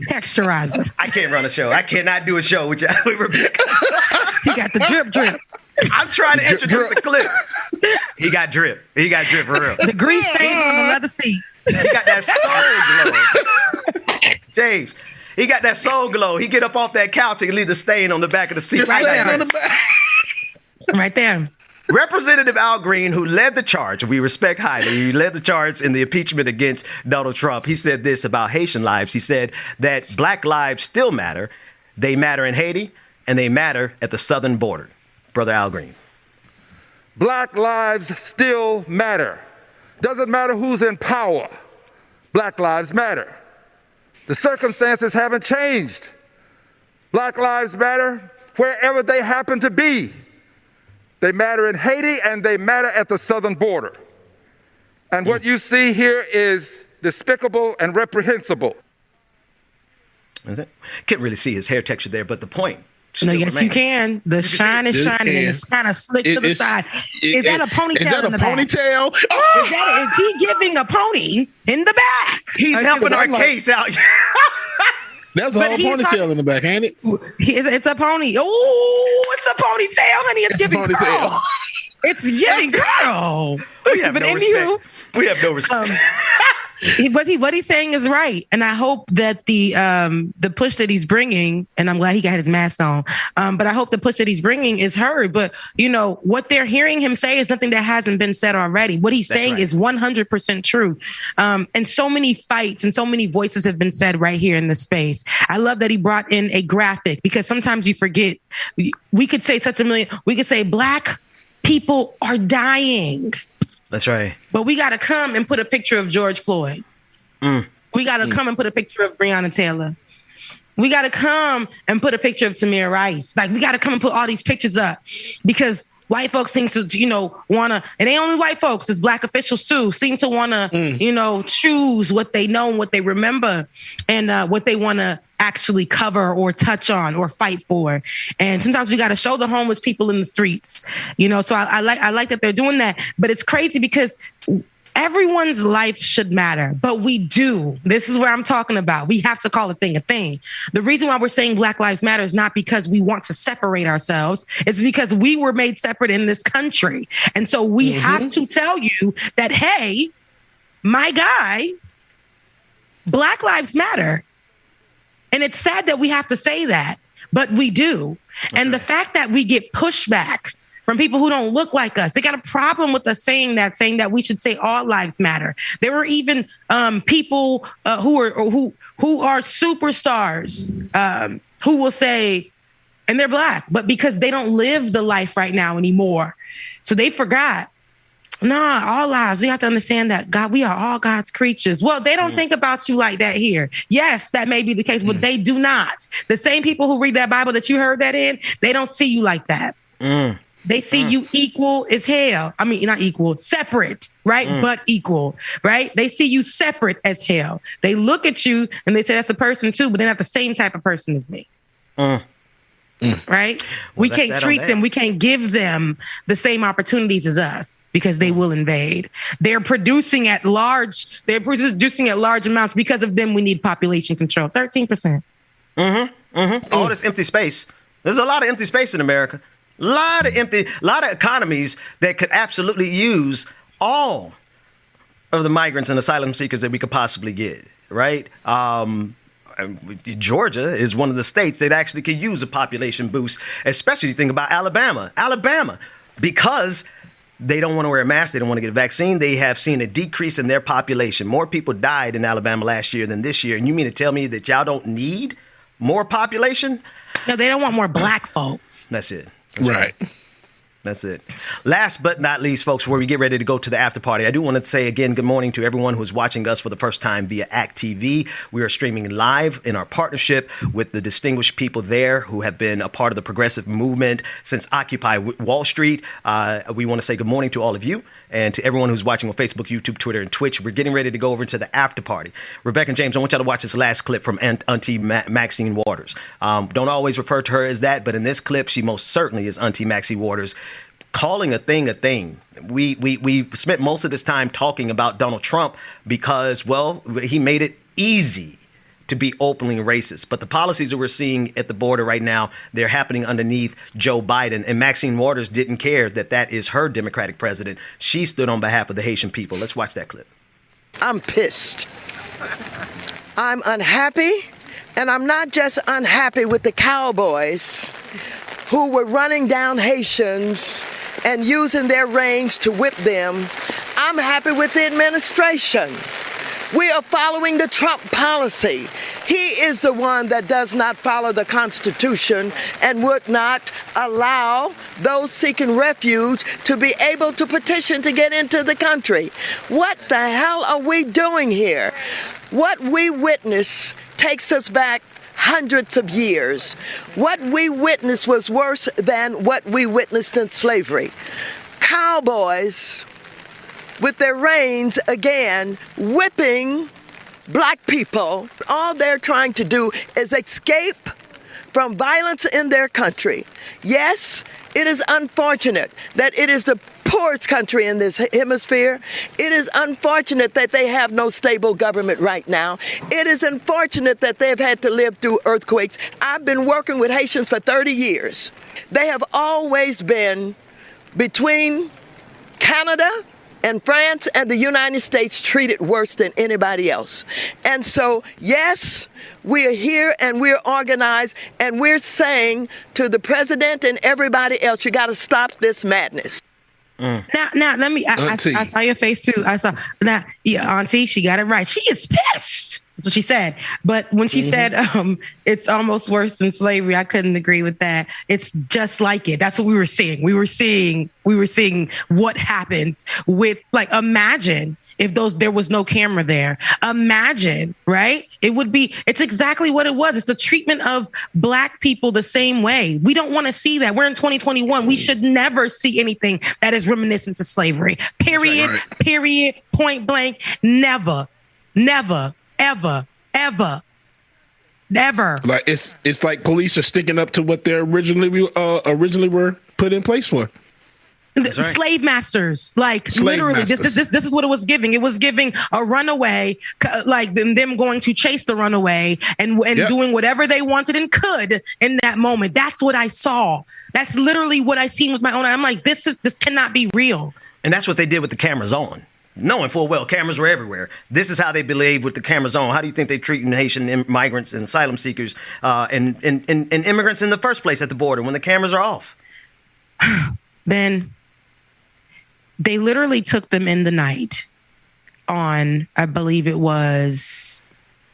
Texturizer. I can't run a show. I cannot do a show with Rebecca. He got the drip. I'm trying to introduce a clip. He got drip. For real. The grease stains on the leather seat. He got that soul glow. James, he got that soul glow. He get up off that couch and leave the stain on the back of the seat. Right there. Representative Al Green, who led the charge, we respect highly, he led the charge in the impeachment against Donald Trump. He said this about Haitian lives. He said that Black lives still matter. They matter in Haiti, and they matter at the southern border. Brother Al Green. Black lives still matter. Doesn't matter who's in power. Black lives matter. The circumstances haven't changed. Black lives matter wherever they happen to be. They matter in Haiti and they matter at the southern border. And what you see here is despicable and reprehensible. Is it? Can't really see his hair texture there, but the point. No, yes, you can. The shine is shining and it's kind of slick to the side. Is that a ponytail in the back? Ponytail? Is he giving a pony in the back? He's helping our case out. That's a whole ponytail in the back, ain't it? It's a pony. Oh, it's a ponytail, honey. It's giving curl. It's giving curl. We have no respect. We have no respect. What he's saying is right, and I hope that the push that he's bringing, and I'm glad he got his mask on. But I hope the push that he's bringing is heard. But what they're hearing him say is nothing that hasn't been said already. What he's saying is 100% true. And so many fights and so many voices have been said right here in this space. I love that he brought in a graphic because sometimes you forget. We could say we could say Black people are dying. That's right. But we got to come and put a picture of George Floyd. We got to come and put a picture of Breonna Taylor. We got to come and put a picture of Tamir Rice. Like, we got to come and put all these pictures up because white folks seem to, want to, and they only white folks, it's black officials too, seem to want to, choose what they know and what they remember and what they want to actually cover or touch on or fight for. And sometimes we got to show the homeless people in the streets, so I like that they're doing that. But it's crazy because everyone's life should matter, but we do. This is where I'm talking about. We have to call a thing a thing. The reason why we're saying Black Lives Matter is not because we want to separate ourselves. It's because we were made separate in this country. And so we have to tell you that, hey, my guy, Black Lives Matter. And it's sad that we have to say that, but we do. Okay. And the fact that we get pushback from people who don't look like us, they got a problem with us saying that we should say all lives matter. There were even people who are superstars who will say, and they're Black, but because they don't live the life right now anymore, so they forgot. Nah, all lives. We have to understand that God, we are all God's creatures. Well, they don't think about you like that here. Yes, that may be the case, but they do not. The same people who read that Bible that you heard that in, they don't see you like that. They see you equal as hell. I mean, not equal, separate, right? But equal, right? They see you separate as hell. They look at you and they say that's a person too, but they're not the same type of person as me. Right? Well, we can't treat them. We can't give them the same opportunities as us because they will invade. They're producing at large. They're producing at large amounts. Because of them, we need population control. 13%. All this empty space. There's a lot of empty space in America. A lot of economies that could absolutely use all of the migrants and asylum seekers that we could possibly get, right? Georgia is one of the states that actually could use a population boost, especially think about Alabama, because they don't want to wear a mask. They don't want to get a vaccine. They have seen a decrease in their population. More people died in Alabama last year than this year. And you mean to tell me that y'all don't need more population? No, they don't want more Black folks. That's it. That's right. That's it. Last but not least, folks, before we get ready to go to the after party, I do want to say again, good morning to everyone who's watching us for the first time via ACT TV. We are streaming live in our partnership with the distinguished people there who have been a part of the progressive movement since Occupy Wall Street. We want to say good morning to all of you and to everyone who's watching on Facebook, YouTube, Twitter, and Twitch. We're getting ready to go over into the after party. Rebecca and James, I want y'all to watch this last clip from Auntie Maxine Waters. Don't always refer to her as that, but in this clip, she most certainly is Auntie Maxie Waters, calling a thing a thing. We spent most of this time talking about Donald Trump because, well, he made it easy to be openly racist. But the policies that we're seeing at the border right now, they're happening underneath Joe Biden. And Maxine Waters didn't care that is her Democratic president. She stood on behalf of the Haitian people. Let's watch that clip. I'm pissed. I'm unhappy. And I'm not just unhappy with the cowboys who were running down Haitians and using their reins to whip them. I'm happy with the administration. We are following the Trump policy. He is the one that does not follow the Constitution and would not allow those seeking refuge to be able to petition to get into the country. What the hell are we doing here? What we witnessed takes us back hundreds of years. What we witnessed was worse than what we witnessed in slavery. Cowboys with their reins again, whipping Black people. All they're trying to do is escape from violence in their country. Yes, it is unfortunate that it is the poorest country in this hemisphere. It is unfortunate that they have no stable government right now. It is unfortunate that they've had to live through earthquakes. I've been working with Haitians for 30 years. They have always been between Canada and France and the United States treated worse than anybody else. And so, yes, we are here and we're organized and we're saying to the president and everybody else, you got to stop this madness. Now, let me, I saw your face too. I saw, Auntie, she got it right. She is pissed. That's what she said. But when she said it's almost worse than slavery, I couldn't agree with that. It's just like it. That's what we were seeing. We were seeing what happens with, like, imagine if there was no camera there. Imagine, right? It's exactly what it was. It's the treatment of Black people the same way. We don't want to see that. We're in 2021. We should never see anything that is reminiscent to slavery. Period. Right. Period. Point blank. Never. Ever. Like it's like police are sticking up to what they originally were put in place for. Right. Slave masters, literally, masters. This is what it was giving. It was giving a runaway, like them going to chase the runaway and doing whatever they wanted and could in that moment. That's what I saw. That's literally what I seen with my own eye. I'm like, this cannot be real. And that's what they did with the cameras on. Knowing full well cameras were everywhere. This is how they behaved with the cameras on. How do you think they treat Haitian migrants and asylum seekers and immigrants in the first place at the border when the cameras are off? Ben, they literally took them in the night on, I believe it was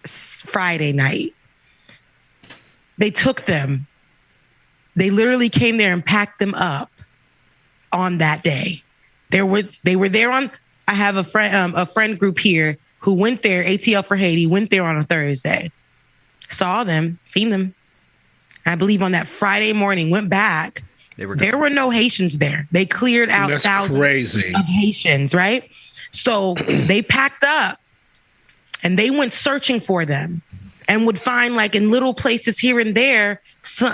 Friday night. They took them. They literally came there and packed them up on that day. They were there on. I have a friend group here who went there, ATL for Haiti, went there on a Thursday. Seen them. I believe on that Friday morning, went back. There were no Haitians there. They cleared out thousands of Haitians, right? So they packed up and they went searching for them and would find, like, in little places here and there,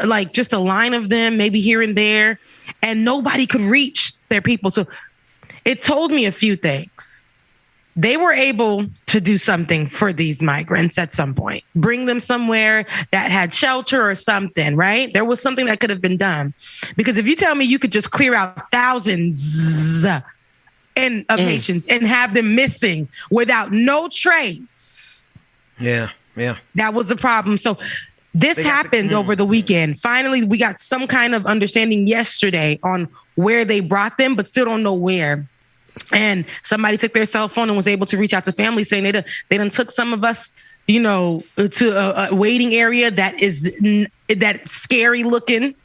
like just a line of them, maybe here and there, and nobody could reach their people. So it told me a few things. They were able to do something for these migrants at some point, bring them somewhere that had shelter or something, right? There was something that could have been done. Because if you tell me you could just clear out thousands of Haitians and have them missing without no trace. Yeah. That was a problem. So this happened over the weekend. Finally, we got some kind of understanding yesterday on where they brought them, but still don't know where. And somebody took their cell phone and was able to reach out to family saying they done took some of us, to a waiting area that's scary looking.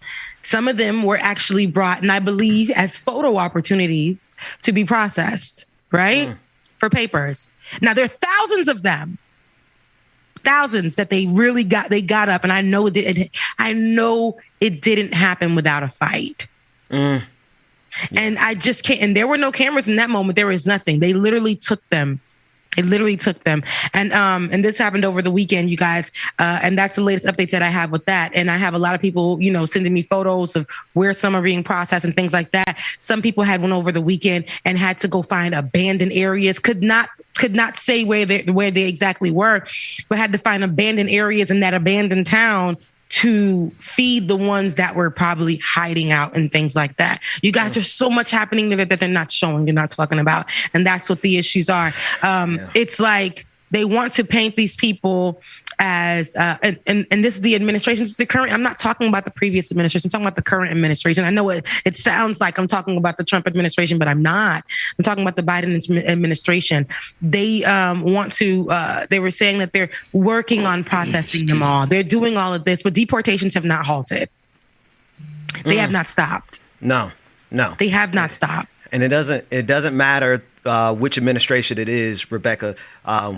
Some of them were actually brought, and I believe, as photo opportunities to be processed, right? For papers. Now, there are thousands of them. Thousands that they got up, and I know it didn't happen without a fight. And I just can't. And there were no cameras in that moment. There was nothing. They literally took them. And this happened over the weekend, you guys. And that's the latest updates that I have with that. And I have a lot of people, sending me photos of where some are being processed and things like that. Some people had one over the weekend and had to go find abandoned areas. Could not say where they exactly were, but had to find abandoned areas in that abandoned town to feed the ones that were probably hiding out and things like that. You guys, there's so much happening there that they're not showing, they're not talking about. And that's what the issues are. It's like they want to paint these people as, and this is the administration, it's the current, I'm not talking about the previous administration, I'm talking about the current administration. I know it sounds like I'm talking about the Trump administration, but I'm not. I'm talking about the Biden administration. They they were saying that they're working on processing them all. They're doing all of this, but deportations have not halted. They have not stopped. No. They have not stopped. And it doesn't matter which administration it is, Rebecca.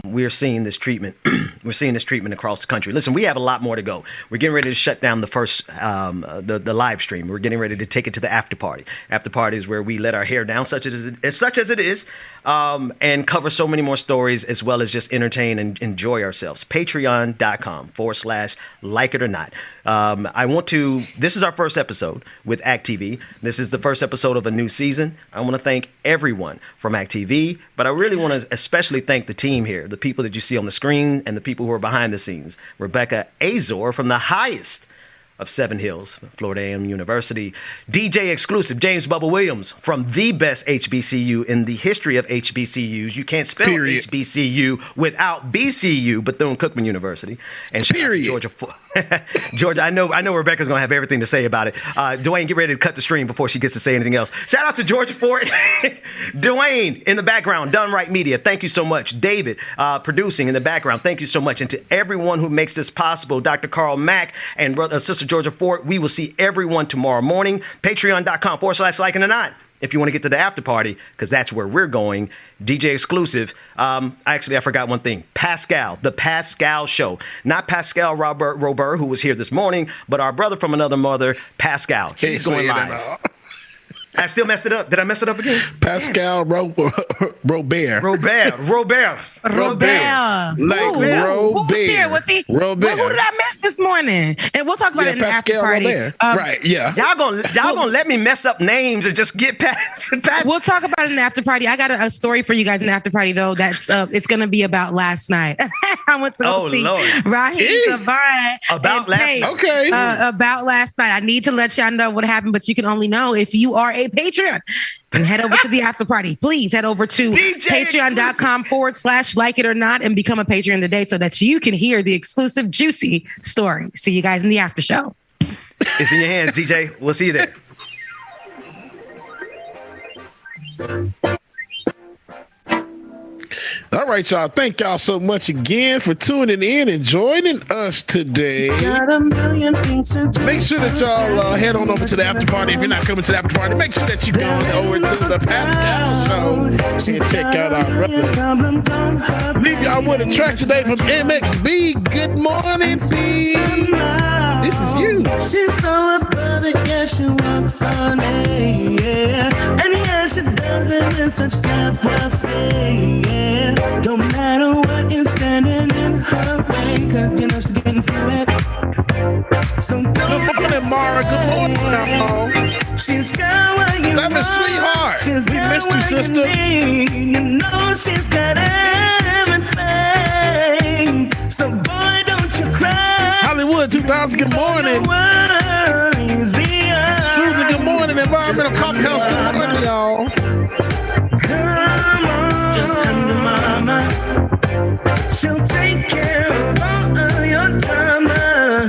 We're seeing this treatment. We're seeing this treatment across the country. Listen, we have a lot more to go. We're getting ready to shut down the first the live stream. We're getting ready to take it to the after party. After party is where we let our hair down, such as it is, and cover so many more stories, as well as just entertain and enjoy ourselves. Patreon.com/like it or not. This is our first episode with Act TV. This is the first episode of a new season. I want to thank everyone from Act TV, but I really want to especially thank the team here, the people that you see on the screen and the people who are behind the scenes. Rebecca Azor from the highest of Seven Hills, Florida A&M University. DJ exclusive, James Bubba Williams from the best HBCU in the history of HBCUs. You can't spell HBCU without BCU, Bethune-Cookman University. And shout out to Georgia. Georgia, I know Rebecca's going to have everything to say about it. Dwayne, get ready to cut the stream before she gets to say anything else. Shout out to Georgia for it. Dwayne in the background, Done Right Media. Thank you so much. David, producing in the background. Thank you so much. And to everyone who makes this possible, Dr. Carl Mack and Sister Georgia Ford, we will see everyone tomorrow morning. Patreon.com/Like It or Not. If you want to get to the after party, because that's where we're going. DJ exclusive. I forgot one thing. Pascal, the Pascal Show. Not Pascal Robert, who was here this morning, but our brother from another mother, Pascal. He's going live. I still messed it up. Did I mess it up again? Pascal Robert. Robert. Like Robert. Robert. Who did I miss this morning? And we'll talk about it in the after party. Right, yeah. Y'all gonna let me mess up names and just get past. We'll talk about it in the after party. I got a story for you guys in the after party, though. That's it's gonna be about last night. I went to go see Raheem Savine. About last night. Okay. About last night. I need to let y'all know what happened, but you can only know if you are a Patreon. And head over to the after party. Please head over to patreon.com/Like It or Not and become a Patreon today so that you can hear the exclusive juicy story. See you guys in the after show. It's in your hands, DJ. We'll see you there. All right, y'all. Thank y'all so much again for tuning in and joining us today. Make sure that y'all head on over to the after party. If you're not coming to the after party, make sure that you're going over to the Pascal Show and check out our brother. Leave y'all with a track today from MXB. Good morning, B. This is you. She's so a brother, yeah, she walks on air, yeah. And yeah, she does it in such savoir-faire, yeah. Don't matter what is standing in her way, cause you know she's getting through it. So good morning, Mara. Good morning, y'all. She's got what you want. Sweetheart. She's we missed you, sister. You know she's got everything. So boy, don't you cry. Hollywood 2000, good morning. Susan, good morning. Environmental Coffee House, good morning, y'all. Come on, just come to mama. She'll take care of all of your drama.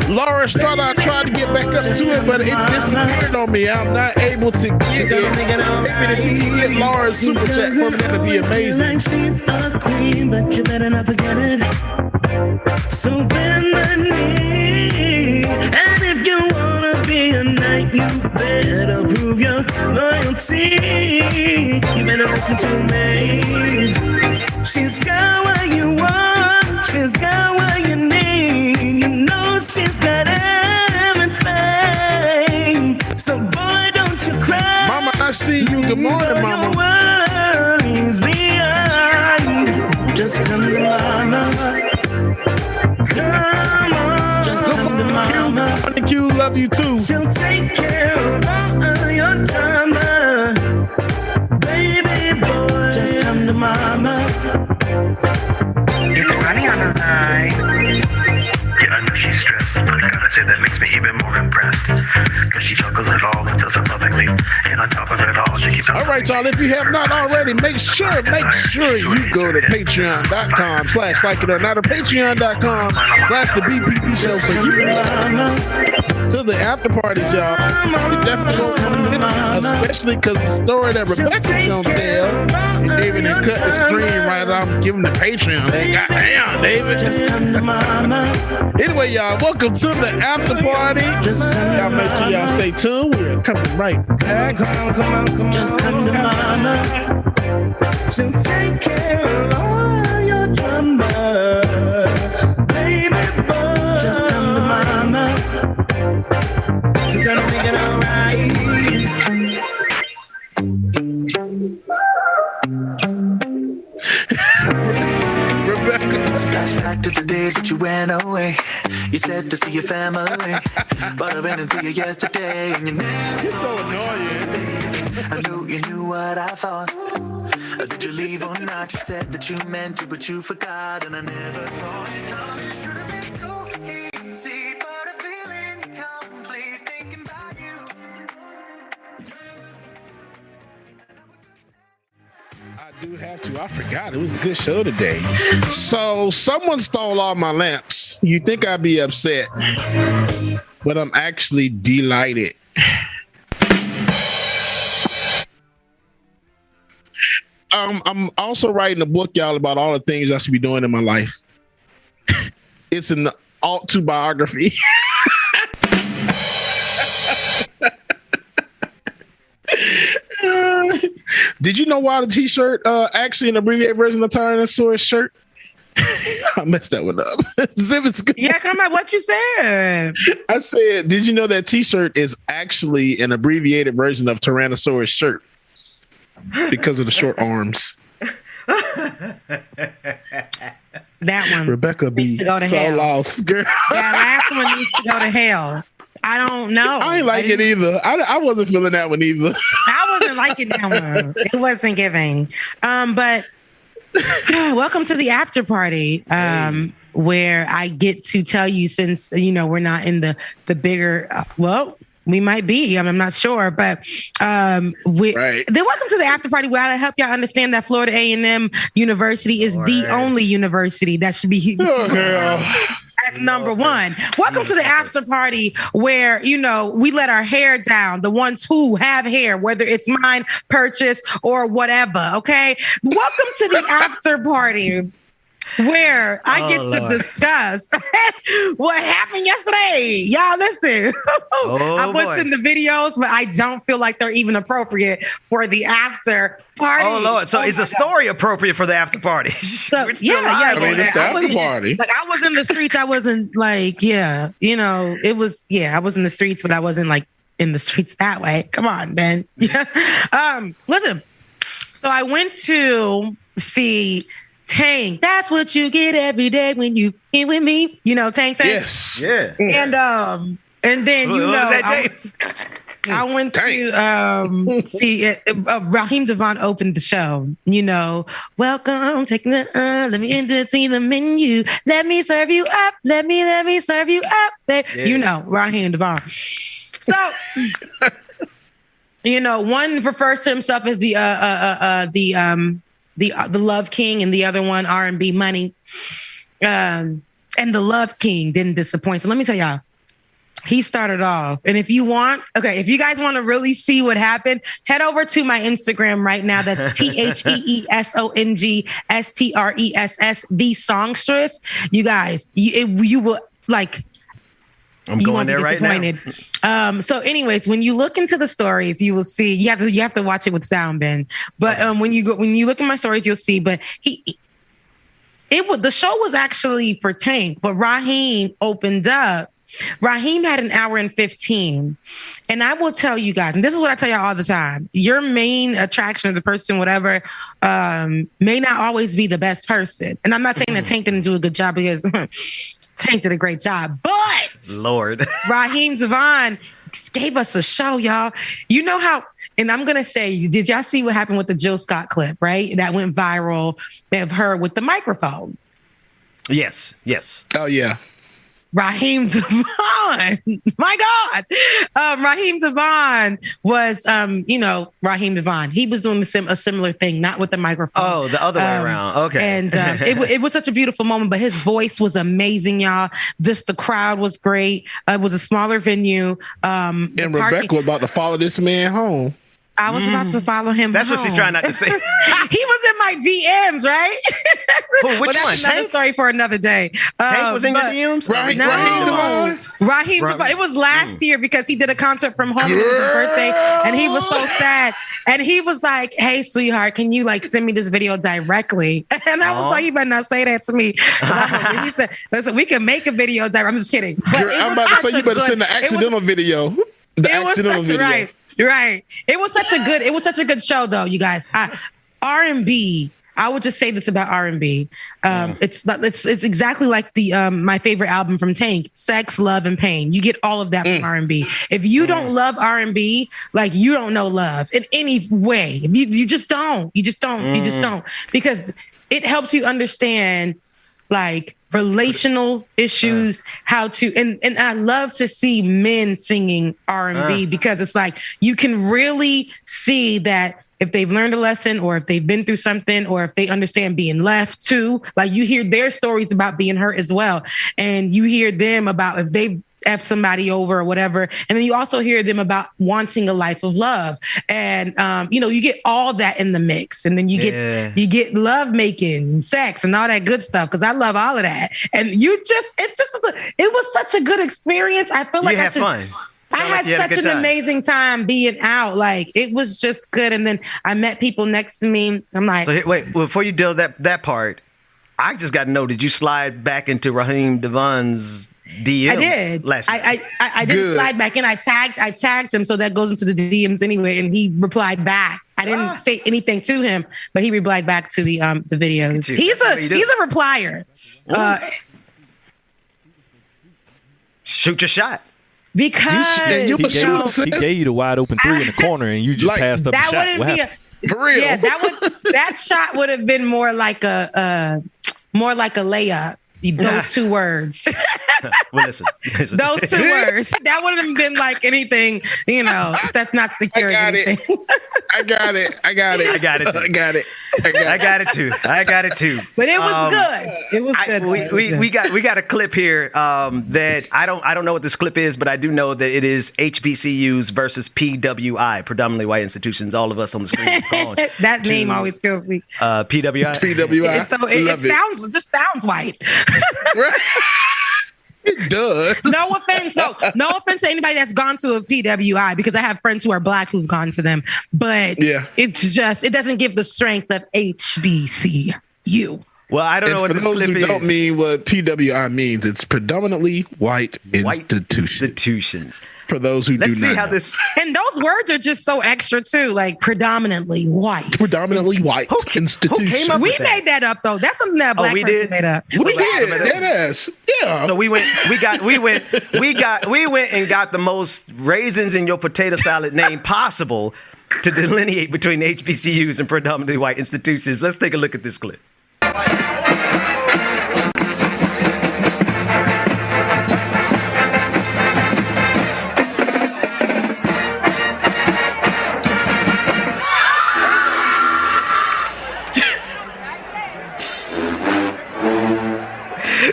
Laura Strada, I tried to get back up to it, but it disappeared on me. I'm not able to get it. Maybe if you can get Laura's super chat for me, that'd be amazing. Like she's a queen, but you better not forget it. So bend the knee, and if you wanna be a knight, you better prove your loyalty. You better listen to me. She's got what you want, she's got what you need. You know she's got everything. So boy, don't you cry. Mama, I see you. Good morning, Mama. Worries behind. Just come to mama. Come on, just come to mama. Thank you, love you too. She'll take care of all of your drama. Baby boy, just come to mama. It's Ronnie on the line. Yeah, I know she's stressed, but I gotta say that makes me even more impressed. Cause she juggles it all and does it lovingly. And on top of it all, she keeps on. All right, y'all, if you have not already, make sure you go to patreon.com/Like It or Not or patreon.com/The BPP Show so you can to the after parties, y'all. We definitely won't want to miss it, especially because the story that Rebecca's gonna tell. And David done cut the screen right off, give him the Patreon. Hey, goddamn, David. Anyway, y'all, welcome to the after party. Y'all make sure y'all stay tuned. We're coming right back. Just come to mama. She'll take care of all your drama. Baby boy, just come to mama. She's gonna make it alright. Flashback to the day that you went away. You said to see your family, but I ran into you yesterday, and you never. You're so annoying. I knew you knew what I thought. Did you leave or not? You said that you meant to, but you forgot, and I never saw it coming. Should have been so easy, but a feeling I do have to. I forgot. It was a good show today. So someone stole all my lamps. You think I'd be upset, but I'm actually delighted. I'm also writing a book, y'all, about all the things I should be doing in my life. It's an autobiography. Did you know why the t-shirt actually an abbreviated version of Tyrannosaurus shirt? I messed that one up. Yeah, come on. What you said? I said, did you know that t-shirt is actually an abbreviated version of Tyrannosaurus shirt because of the short arms? That one. Rebecca be to go to so hell. lost, girl. That last one needs to go to hell. I don't know. I ain't like it either. I wasn't feeling that one either. I wasn't liking that one. It wasn't giving. But welcome to the after party, where I get to tell you, since we're not in the bigger. We might be. I'm not sure, but then welcome to the after party where I help y'all understand that Florida A&M University is the only university that should be. That's number one. Welcome to the after party where, we let our hair down, the ones who have hair, whether it's mine, purchased, or whatever. Okay. Welcome to the after party where I get to discuss what happened yesterday. Y'all listen. I put in the videos, but I don't feel like they're even appropriate for the after party. Oh Lord! So is the story appropriate for the after party? So, it's the after party. Like I was in the streets. I wasn't like, it was. I was in the streets, but I wasn't like in the streets that way. Come on, Ben. Listen. So I went to see Tank. That's what you get every day when you in with me. Tank. Yes. Yeah. And then I went to see Raheem Devon opened the show. Welcome, taking the let me entertain the menu. Let me serve you up. Let me serve you up. Yeah. Raheem Devon. So one refers to himself as the Love King, and the other one R&B Money. And the Love King didn't disappoint. So let me tell y'all, he started off. And if you guys want to really see what happened, head over to my Instagram right now. That's TheeSongstress, the Songstress. You guys, you will like. I'm going there right now. So anyways, when you look into the stories, you will see, you have to watch it with sound, Ben. But when you look at my stories, you'll see, but the show was actually for Tank, but Raheem opened up. Raheem had an hour and 15. And I will tell you guys, and this is what I tell y'all all the time, your main attraction of the person, whatever, may not always be the best person. And I'm not saying that Tank didn't do a good job, because Tank did a great job, but Lord, Raheem Devon gave us a show, y'all. You know how, and I'm going to say, did y'all see what happened with the Jill Scott clip, right? That went viral of her with the microphone. Yes. Oh, yeah. Raheem Devon, my God. Raheem Devon was, Raheem Devon. He was doing a similar thing, not with the microphone. Oh, the other way around. Okay. And it was such a beautiful moment, but his voice was amazing, y'all. Just the crowd was great. It was a smaller venue. And Rebecca was about to follow this man home. I was about to follow him. That's home. what she's trying not to say. He was in my DMs, right? Which that's one? Another Tank? Story for another day. Tank was in your DMs? Raheem Devon. Raheem Devon. It was last year because he did a concert from home. It was his birthday, and he was so sad. And he was like, "Hey, sweetheart, can you send me this video directly?" And I was like, "You better not say that to me." He said, "Listen, we can make a video direct." I'm just kidding. I'm about to say you better send the accidental video. The accidental video. Right. It was such a good show, though, you guys. R&B. I would just say this about R&B. It's exactly like the my favorite album from Tank, Sex, Love, and Pain. You get all of that from R&B. If you don't love R&B, you don't know love in any way. You just don't. You just don't. Because it helps you understand relational issues, how to, and I love to see men singing R&B because it's you can really see that if they've learned a lesson or if they've been through something or if they understand being left too. Like you hear their stories about being hurt as well. And you hear them about if they've F somebody over or whatever. And then you also hear them about wanting a life of love. And, you get all that in the mix. And then you get love making, sex and all that good stuff. Cause I love all of that. And it was such a good experience. I feel like you had fun. I had such an amazing time being out. Like it was just good. And then I met people next to me. I'm like, so wait, before you deal that part, I just got to know, did you slide back into Raheem Devon's DMs? I did. Last night? I didn't slide back in. I tagged him, so that goes into the DMs anyway, and he replied back. I didn't say anything to him, but he replied back to the videos. He's a replier. Shoot your shot. Because he gave you the wide open three in the corner, and you just passed up the shot. That wouldn't be for real. Yeah, that shot would have been more like a layup. Those two words. Well, listen. Those two words. That wouldn't have been like anything, that's not securing anything. I got it too. But it was good. It was good. We got a clip here that I don't know what this clip is, but I do know that it is HBCUs versus PWI, predominantly white institutions. All of us on the screen are calling that name always kills me. PWI. PWI. It sounds white. It does. No offense to anybody that's gone to a PWI, because I have friends who are Black who've gone to them. But it doesn't give the strength of HBCU. Well, I don't know what this clip is. For those who don't mean what PWI means, it's predominantly white institutions. For those who Let's do see not how know. this. And those words are just so extra too, like predominantly white. Predominantly white institutions. Who came up We with that? made that up though. That's something that a Black person made up. We did. Yes. Yeah. So we went and got the most raisins in your potato salad name possible to delineate between HBCUs and predominantly white institutions. Let's take a look at this clip.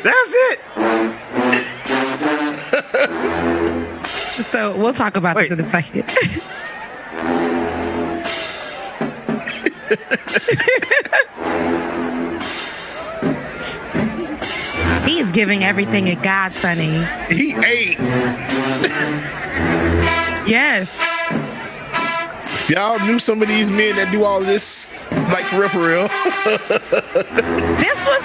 That's it. So we'll talk about this in a second. He is giving everything a God, Sonny. He ate. Yes. Y'all knew some of these men that do all this, like for real. This was.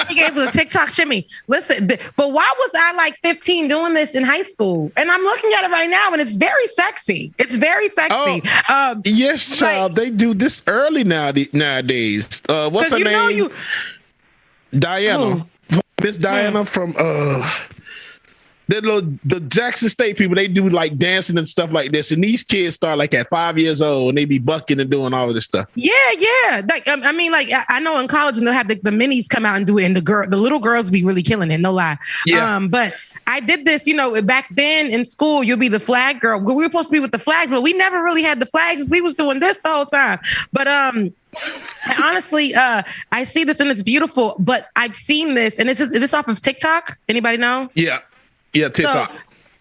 He gave a TikTok shimmy. Listen, but why was I like 15 doing this in high school? And I'm looking at it right now, and it's very sexy. It's very sexy. Yes, child. They do this early nowadays. What's her name? Diana. Miss Diana from the Jackson State people. They do like dancing and stuff like this, and these kids start like at 5 years old, and they be bucking and doing all of this stuff. Yeah. Like I mean, like I know in college, and they'll have the minis come out and do it, and the little girls be really killing it. No lie. Yeah. But I did this, back then in school. You'll be the flag girl. We were supposed to be with the flags, but we never really had the flags. We was doing this the whole time. But honestly, I see this and it's beautiful. But I've seen this, and is this off of TikTok? Anybody know? Yeah, TikTok.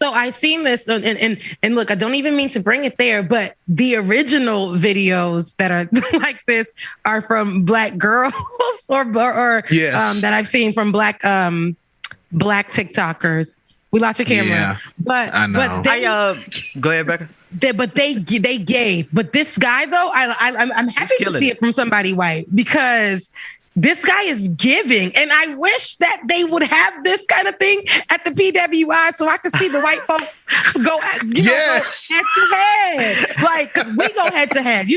So I seen this, and look, I don't even mean to bring it there, but the original videos that are like this are from Black girls or yes. That I've seen from Black TikTokers. We lost your camera, Yeah, but I know. Go ahead, Becca. They gave. But this guy though, I'm happy to see it from somebody white, because this guy is giving, and I wish that they would have this kind of thing at the PWI so I could see the white folks go head to head. Like, 'cause we go head to head,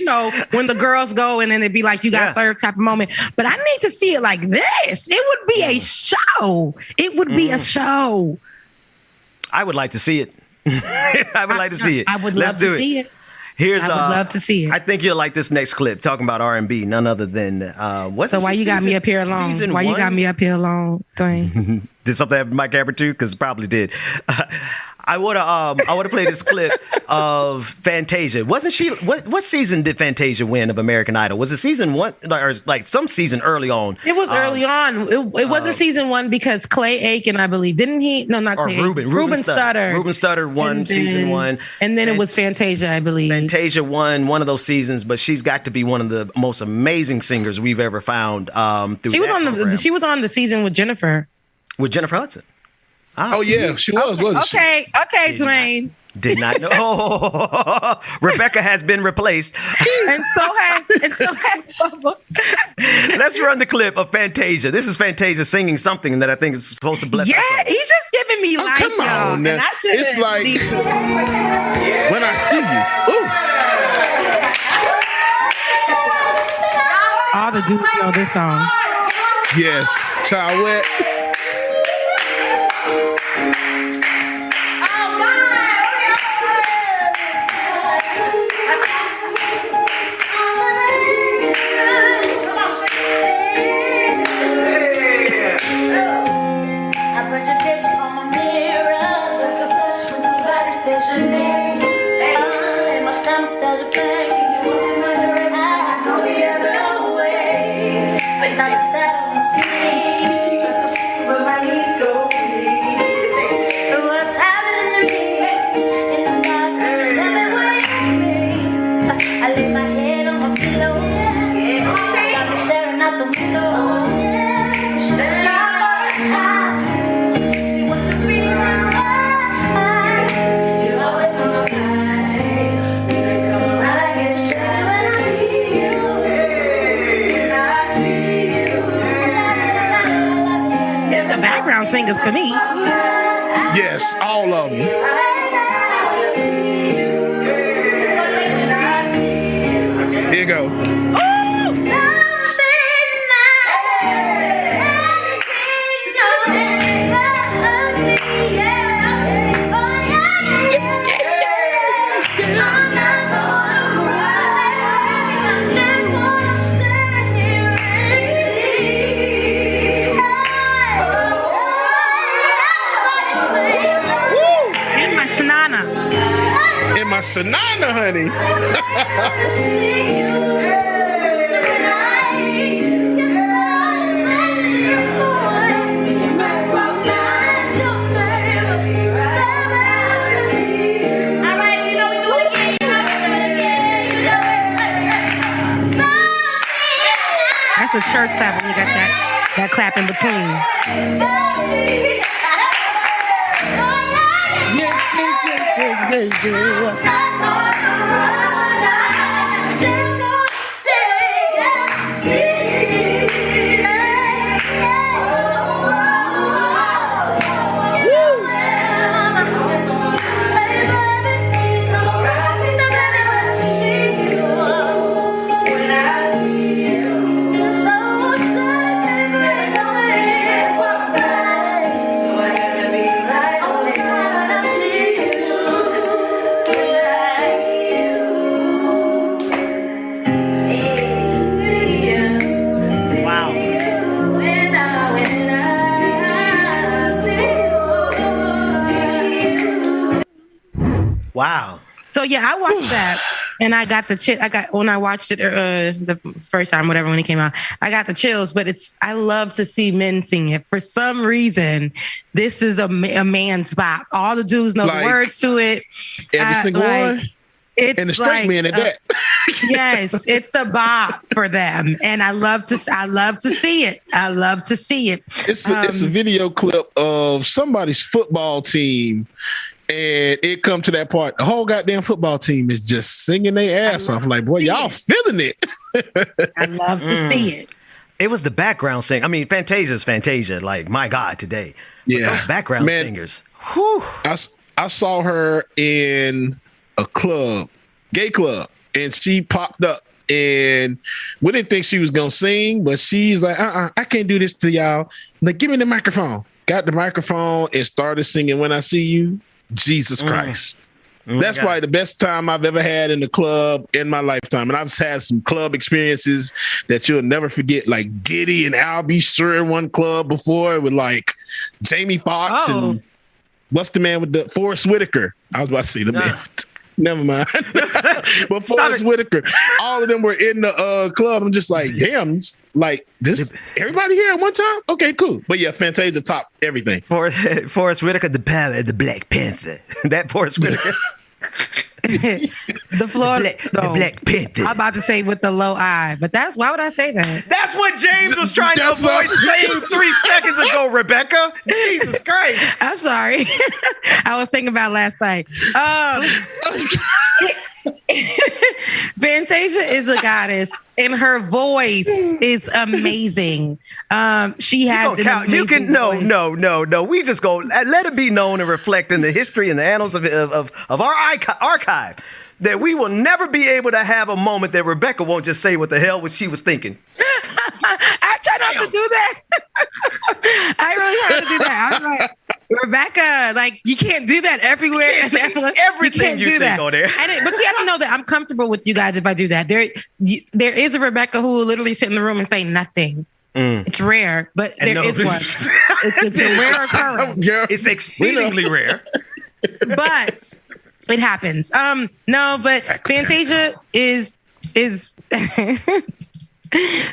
when the girls go and then it'd be like, you got served type of moment. But I need to see it like this. It would be a show. It would be a show. I would like to see it. I would like to see it. I would love to see it. Here's I would love to see it. I think you'll like this next clip talking about R&B. None other than So why you got me up here alone? Why you got me up here alone, Dwayne? Did something happen to Mike Amber too? Because it probably did. I would have played this clip of Fantasia. Wasn't she? What season did Fantasia win of American Idol? Was it season 1 or like some season early on? It was early on. It wasn't season 1 because Clay Aiken, I believe, didn't he? No, not Clay. Ruben Studdard. Ruben Studdard won season 1, and then it was Fantasia, I believe. Fantasia won one of those seasons, but she's got to be one of the most amazing singers we've ever found. Through she was on the season with Jennifer. With Jennifer Hudson. Oh yeah, she was, wasn't she? Okay, Dwayne. Did not know. Oh, Rebecca has been replaced. and so has Bubba. Let's run the clip of Fantasia. This is Fantasia singing something that I think is supposed to bless us. Yeah, he's just giving me life, come y'all. on, now. And I It's like when I see you. Ooh. All the dudes know this song. Yes, Child Wet. Singers for me. Yes, all of them. Here you go. Sanana, honey. That's the church clap when you got that clap in between. Wow. So yeah, I watched that, and I got when I watched it the first time, whatever, when it came out, I got the chills. But I love to see men sing it. For some reason, this is a man's bop. All the dudes know the words to it. Every single one. And the straight man at that. Yes, it's a bop for them, and I love to see it. I love to see it. It's a video clip of somebody's football team. And it come to that part. The whole goddamn football team is just singing their ass off. Like, boy, y'all feeling it. I love to see it. It was the background sing. I mean, Fantasia's Fantasia. Like, my God, today. Yeah. But those background singers. Whew. I saw her in a club, gay club, and she popped up. And we didn't think she was going to sing, but she's like, I can't do this to y'all. Like, give me the microphone. Got the microphone and started singing When I See You. Jesus Christ. That's probably the best time I've ever had in the club in my lifetime. And I've had some club experiences that you'll never forget, like Giddy and Al B. Sure in one club before with like Jamie Foxx and what's the man with the Forrest Whitaker? I was about to say the man. Never mind. But Forrest Whitaker, all of them were in the club. I'm just like, damn, like this. Everybody here at one time? Okay, cool. But yeah, Fantasia top everything. Forrest Whitaker, the power of the Black Panther. That Forrest Whitaker. The Florida, the Black Panther. I'm about to say with the low I, but why would I say that? That's what James was trying to avoid saying 3 seconds ago, Rebecca. Jesus Christ. I'm sorry. I was thinking about last night. Fantasia is a goddess, and her voice is amazing. She has an amazing You can no. We just go let it be known and reflect in the history and the annals of our archive that we will never be able to have a moment that Rebecca won't just say what the hell she was thinking. I try not to do that. I really try to do that. I was like, Rebecca, like, you can't do that everywhere. Everything you think on there. But you have to know that I'm comfortable with you guys if I do that. There is a Rebecca who will literally sit in the room and say nothing. It's rare, but there is one. It's a rare occurrence. It's exceedingly rare. But it happens. No, but Fantasia is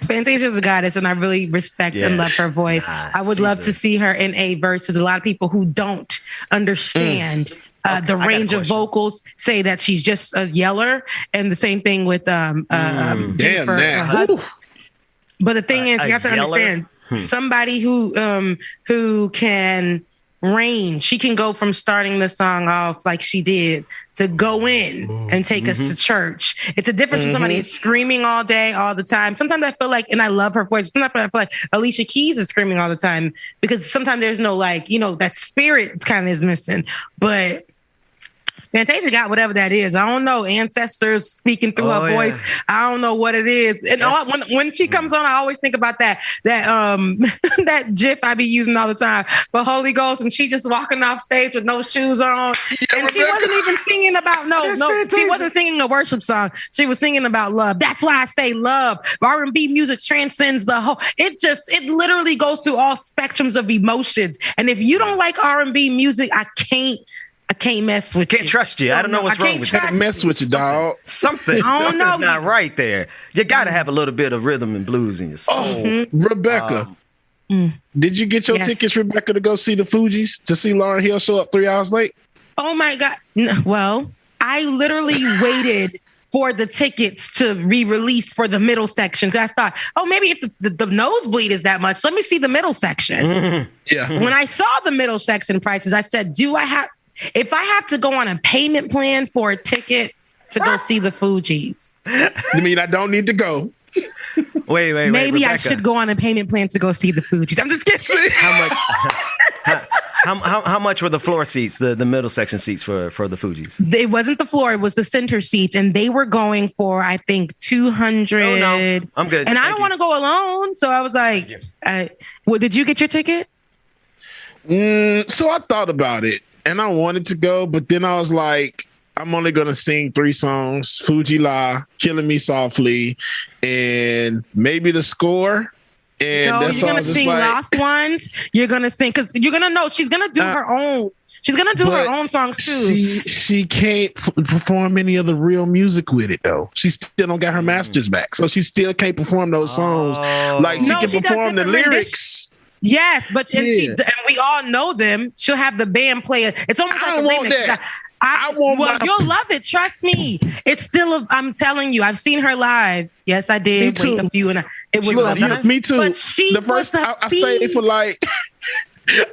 Fantasia is a goddess, and I really respect and love her voice. I would love to see her in a verse. There's a lot of people who don't understand the range of vocals, say that she's just a yeller, and the same thing with Jennifer. But the thing is, you have to understand somebody who can range. She can go from starting the song off like she did to go in and take us to church. It's a difference from somebody who's screaming all day, all the time. Sometimes I feel like, and I love her voice, sometimes I feel like Alicia Keys is screaming all the time because sometimes there's no that spirit kind of is missing. But Fantasia got whatever that is. I don't know. Ancestors speaking through her voice. I don't know what it is. And when she comes on, I always think about that that GIF I be using all the time for Holy Ghost, and she just walking off stage with no shoes on, and she wasn't even singing about she wasn't singing a worship song. She was singing about love. That's why I say love. R&B music transcends the whole. It literally goes through all spectrums of emotions. And if you don't like R&B music, I can't mess with you. Can't trust you. I don't know what's wrong with you. Can't mess with you, dog. Something's not right there. You got to have a little bit of rhythm and blues in your soul. Oh, Rebecca. Did you get your tickets, Rebecca, to go see the Fugees, to see Lauryn Hill show up 3 hours late? Oh, my God. Well, I literally waited for the tickets to be released for the middle section. Because I thought, maybe if the nosebleed is that much, let me see the middle section. Yeah. When I saw the middle section prices, I said, if I have to go on a payment plan for a ticket to go see the Fugees. You mean I don't need to go? Wait, maybe Rebecca. I should go on a payment plan to go see the Fugees. I'm just kidding. How much were the floor seats, the middle section seats for the Fugees? It wasn't the floor; it was the center seats, and they were going for I think 200. Oh, no. I'm good. And I don't want to go alone, so I was like, "Did you get your ticket?" So I thought about it, and I wanted to go, but then I was like, I'm only going to sing 3 songs, Fuji La, Killing Me Softly, and maybe The Score. And no, that's you're going to sing Lost Ones. You're going to sing, because you're going to know she's going to do her own. She's going to do her own songs too. She can't perform any of the real music with it though. She still don't got her masters back. So she still can't perform those songs. Like she can perform the lyrics. Yes, but and we all know them. She'll have the band play it. It's almost like a remix. You'll love it. Trust me. It's still. I'm telling you. I've seen her live. Yes, I did. Me too. Wait a few, and it was me too. But she the first I stayed for like.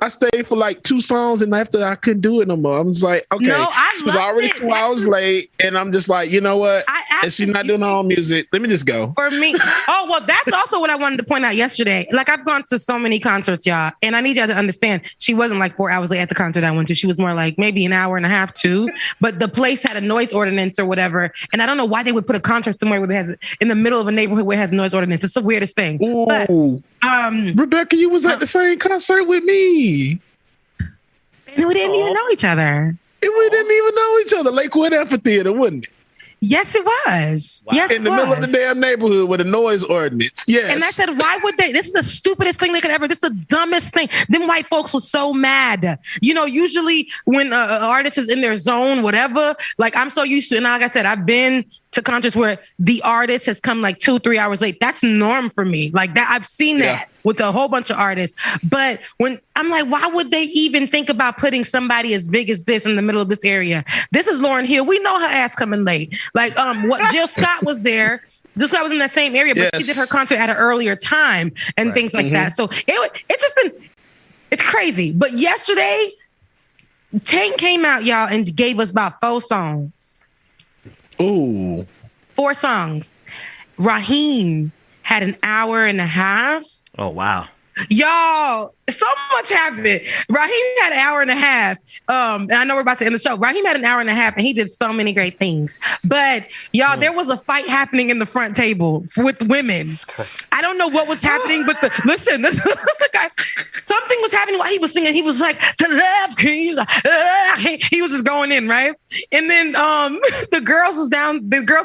I stayed for like 2 songs, and after I couldn't do it no more. I was like, okay, she was already 2 hours late, and I'm just like, you know what? And she's not doing her own music. Let me just go. For me, that's also what I wanted to point out yesterday. Like I've gone to so many concerts, y'all, and I need y'all to understand. She wasn't like 4 hours late at the concert I went to. She was more like maybe an hour and a half, 2. But the place had a noise ordinance or whatever, and I don't know why they would put a concert somewhere where it has in the middle of a neighborhood where it has noise ordinance. It's the weirdest thing. Ooh. But, Rebecca, you was at the same concert with me. And we didn't even know each other. We didn't even know each other. Lakewood Amphitheater, wasn't it? Yes, it was. Wow. Yes, in the middle of the damn neighborhood with a noise ordinance. Yes. And I said, why would they? This is the stupidest thing they could ever. This is the dumbest thing. Them white folks were so mad. You know, usually when an artist is in their zone, whatever, like I'm so used to, and like I said, I've been to concerts where the artist has come like 2-3 hours late. That's norm for me. Like that, I've seen that with a whole bunch of artists. But when I'm like, why would they even think about putting somebody as big as this in the middle of this area? This is Lauryn Hill. We know her ass coming late. Like, what Jill Scott was there. Jill Scott was in that same area, but she did her concert at an earlier time and things like that. So it's just been, it's crazy. But yesterday, Tank came out, y'all, and gave us about 4 songs. Ooh. 4 songs. Raheem had an hour and a half. Oh, wow. Y'all, so much happened. Raheem had an hour and a half. And I know we're about to end the show. Raheem had an hour and a half, and he did so many great things. But y'all, there was a fight happening in the front table with women. I don't know what was happening, but listen, guys. Something was happening while he was singing. He was like, "The love king." He was just going in, right? And then the girls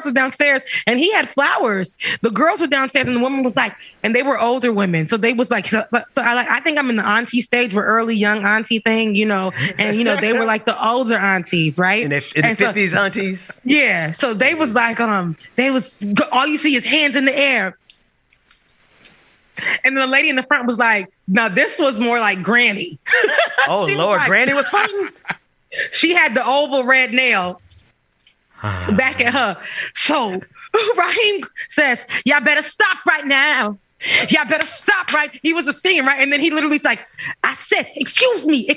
were downstairs, and he had flowers. The girls were downstairs, and the woman was like, and they were older women, so they was like, so I think I'm in the auntie stage, where early young auntie thing, you know, and you know they were like the older aunties, right? In the 50s aunties. Yeah, so they was like, they was all you see is hands in the air. And the lady in the front was like, "Now this was more like Granny." Oh Lord, like, Granny was fighting. She had the oval red nail back at her. So Raheem says, "Y'all better stop right now. Y'all better stop right." He was just singing, right? And then he literally was like, "I said, excuse me.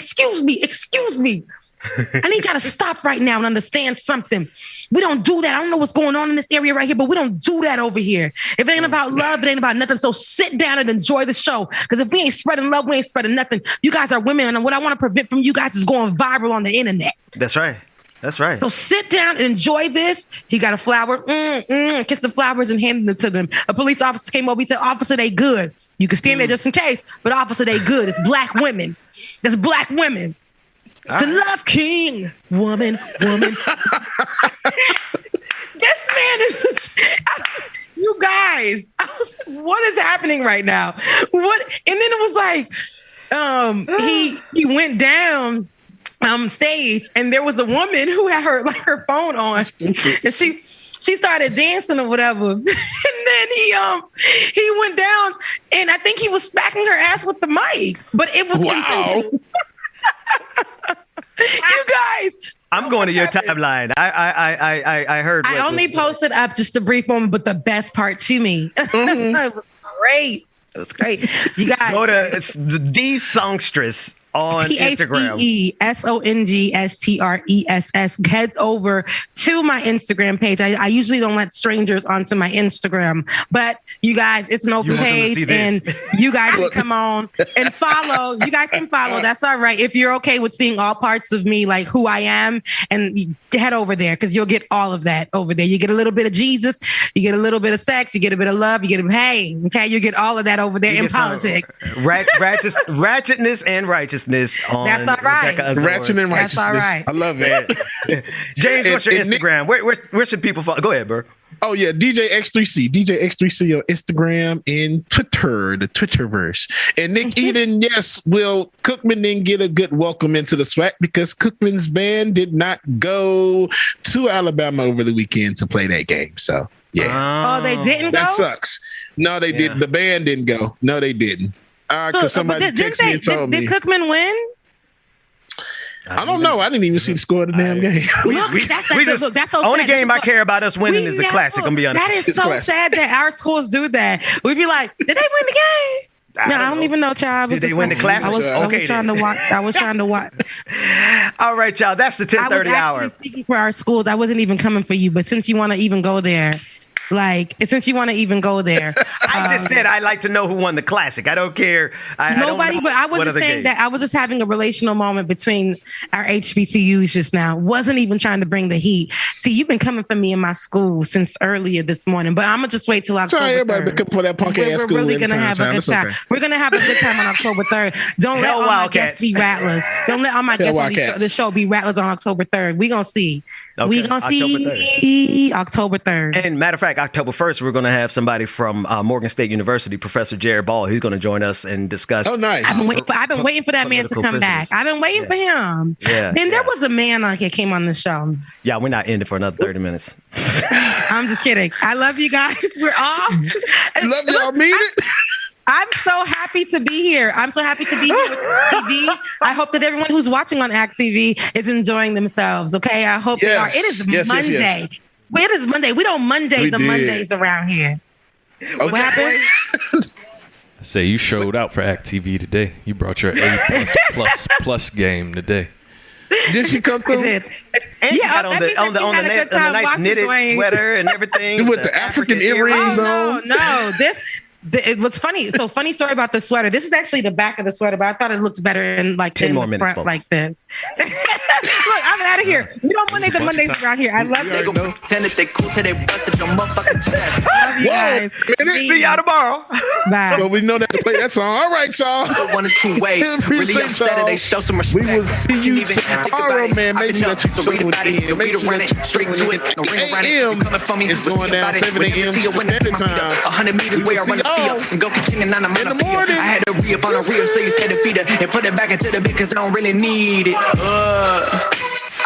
I need y'all to stop right now and understand something. We don't do that. I don't know what's going on in this area right here, but we don't do that over here. If it ain't about love, it ain't about nothing. So sit down and enjoy the show. Because if we ain't spreading love, we ain't spreading nothing. You guys are women, and what I want to prevent from you guys is going viral on the internet." That's right. That's right. So sit down and enjoy this. He got a flower, kiss the flowers and handed them to them. A police officer came over. He said, "Officer, they good. You can stand there just in case, but officer, they good. It's black women. It's black women. It's a love king. Woman. This man is... You guys, I was like, what is happening right now? What? And then it was like, he went down stage, and there was a woman who had her phone on, and she started dancing or whatever. And then he went down, and I think he was smacking her ass with the mic, but it was consensual. You guys, I'm going to your timeline. I heard. I only posted up just a brief moment, but the best part to me. It was great. It was great. You guys go to the Songstress on Instagram. TheSongstress. Head over to my Instagram page. I usually don't let strangers onto my Instagram, but you guys, it's an open page, and you guys can come on and follow. You guys can follow. That's all right. If you're okay with seeing all parts of me, like who I am, and you head over there, because you'll get all of that over there. You get a little bit of Jesus, you get a little bit of sex, you get a bit of love, you get you get all of that over there in politics. Ratchetness and righteousness. On that's all right. Ratchet and righteousness. That's all right. I love it. James, what's your Instagram? Where should people follow? Go ahead, bro. Oh yeah, DJ X3C on Instagram and Twitter, the Twitterverse. And Nick Eden, yes, will Cookman then get a good welcome into the SWAC, because Cookman's band did not go to Alabama over the weekend to play that game. So yeah. Oh, they didn't go? That sucks. No, they didn't. The band didn't go. No, they didn't. Because somebody texted me and told me. Did Cookman win? I don't know. I didn't even see the score of the damn game. That's so only sad. game I care about us winning is the classic. I'm gonna be honest. That is so sad that our schools do that. We'd be like, did they win the game? I don't even know, child. Did they win the classic? I was trying to watch. All right, y'all. That's the 10:30 hour. Speaking for our schools, I wasn't even coming for you, but since you want to even go there, Like, since you want to even go there. I just said I'd like to know who won the classic. I don't care. Nobody, but I was just saying that I was just having a relational moment between our HBCUs just now. Wasn't even trying to bring the heat. See, you've been coming for me in my school since earlier this morning, but I'm going to just wait till October 3rd. Everybody been coming for that punk ass school. We're really going to have a good time. Okay. We're going to have a good time on October 3rd. Don't let all my guests be rattlers. Don't let all my guests on the show be rattlers on October 3rd. We're going to see. Okay. We're going to see October 3rd. And matter of fact, October 1st, we're going to have somebody from Morgan State University, Professor Jared Ball. He's going to join us and discuss. Oh, nice. I've been waiting for that man to come back. I've been waiting for him. Yeah. Then there was a man on here came on the show. Yeah, we're not ending for another 30 minutes. I'm just kidding. I love you guys. We're off. Love y'all. Mean it. I'm so happy to be here. I'm so happy to be here with TV. I hope that everyone who's watching on Act TV is enjoying themselves. Okay, I hope they are. It is Monday. Yes. It is Monday. We don't Monday Mondays around here. Okay. What happened? Say you showed out for Act TV today. You brought your A++ game today. Did she come through? And she got on the nice knitted sweater and everything with the African earrings on. No, it was funny. So funny story about the sweater. This is actually the back of the sweater, but I thought it looked better in like 10 more the minutes, front folks. like this. Look, I'm out of here. We don't Monday the Mondays around here. I love They go pretend that they cool till they busted your motherfucking chest. Love you guys. See y'all tomorrow. Bye. Well, we know that to play that song. All right, y'all. One of two ways. Really upset that they show some respect. We will see you tomorrow, man. Make sure that you tune in. Make sure that you straight to it. AM is going down 7 a.m. Standard Time. 100 meters where I run the field and go catching and on in the morning. I had to re-up on a reel so you stay the feeder and put it back into the bit cause I don't really need it.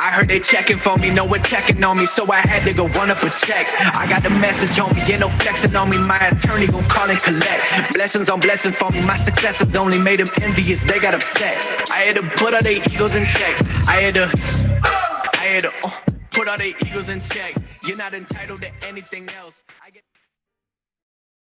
I heard they checking for me, no one checking on me, so I had to go run up a check. I got the message on me, get no flexing on me, my attorney gon' call and collect. Blessings on blessings for me, my successes only made them envious, they got upset. I had to put all their egos in check. I had to put all their egos in check. You're not entitled to anything else.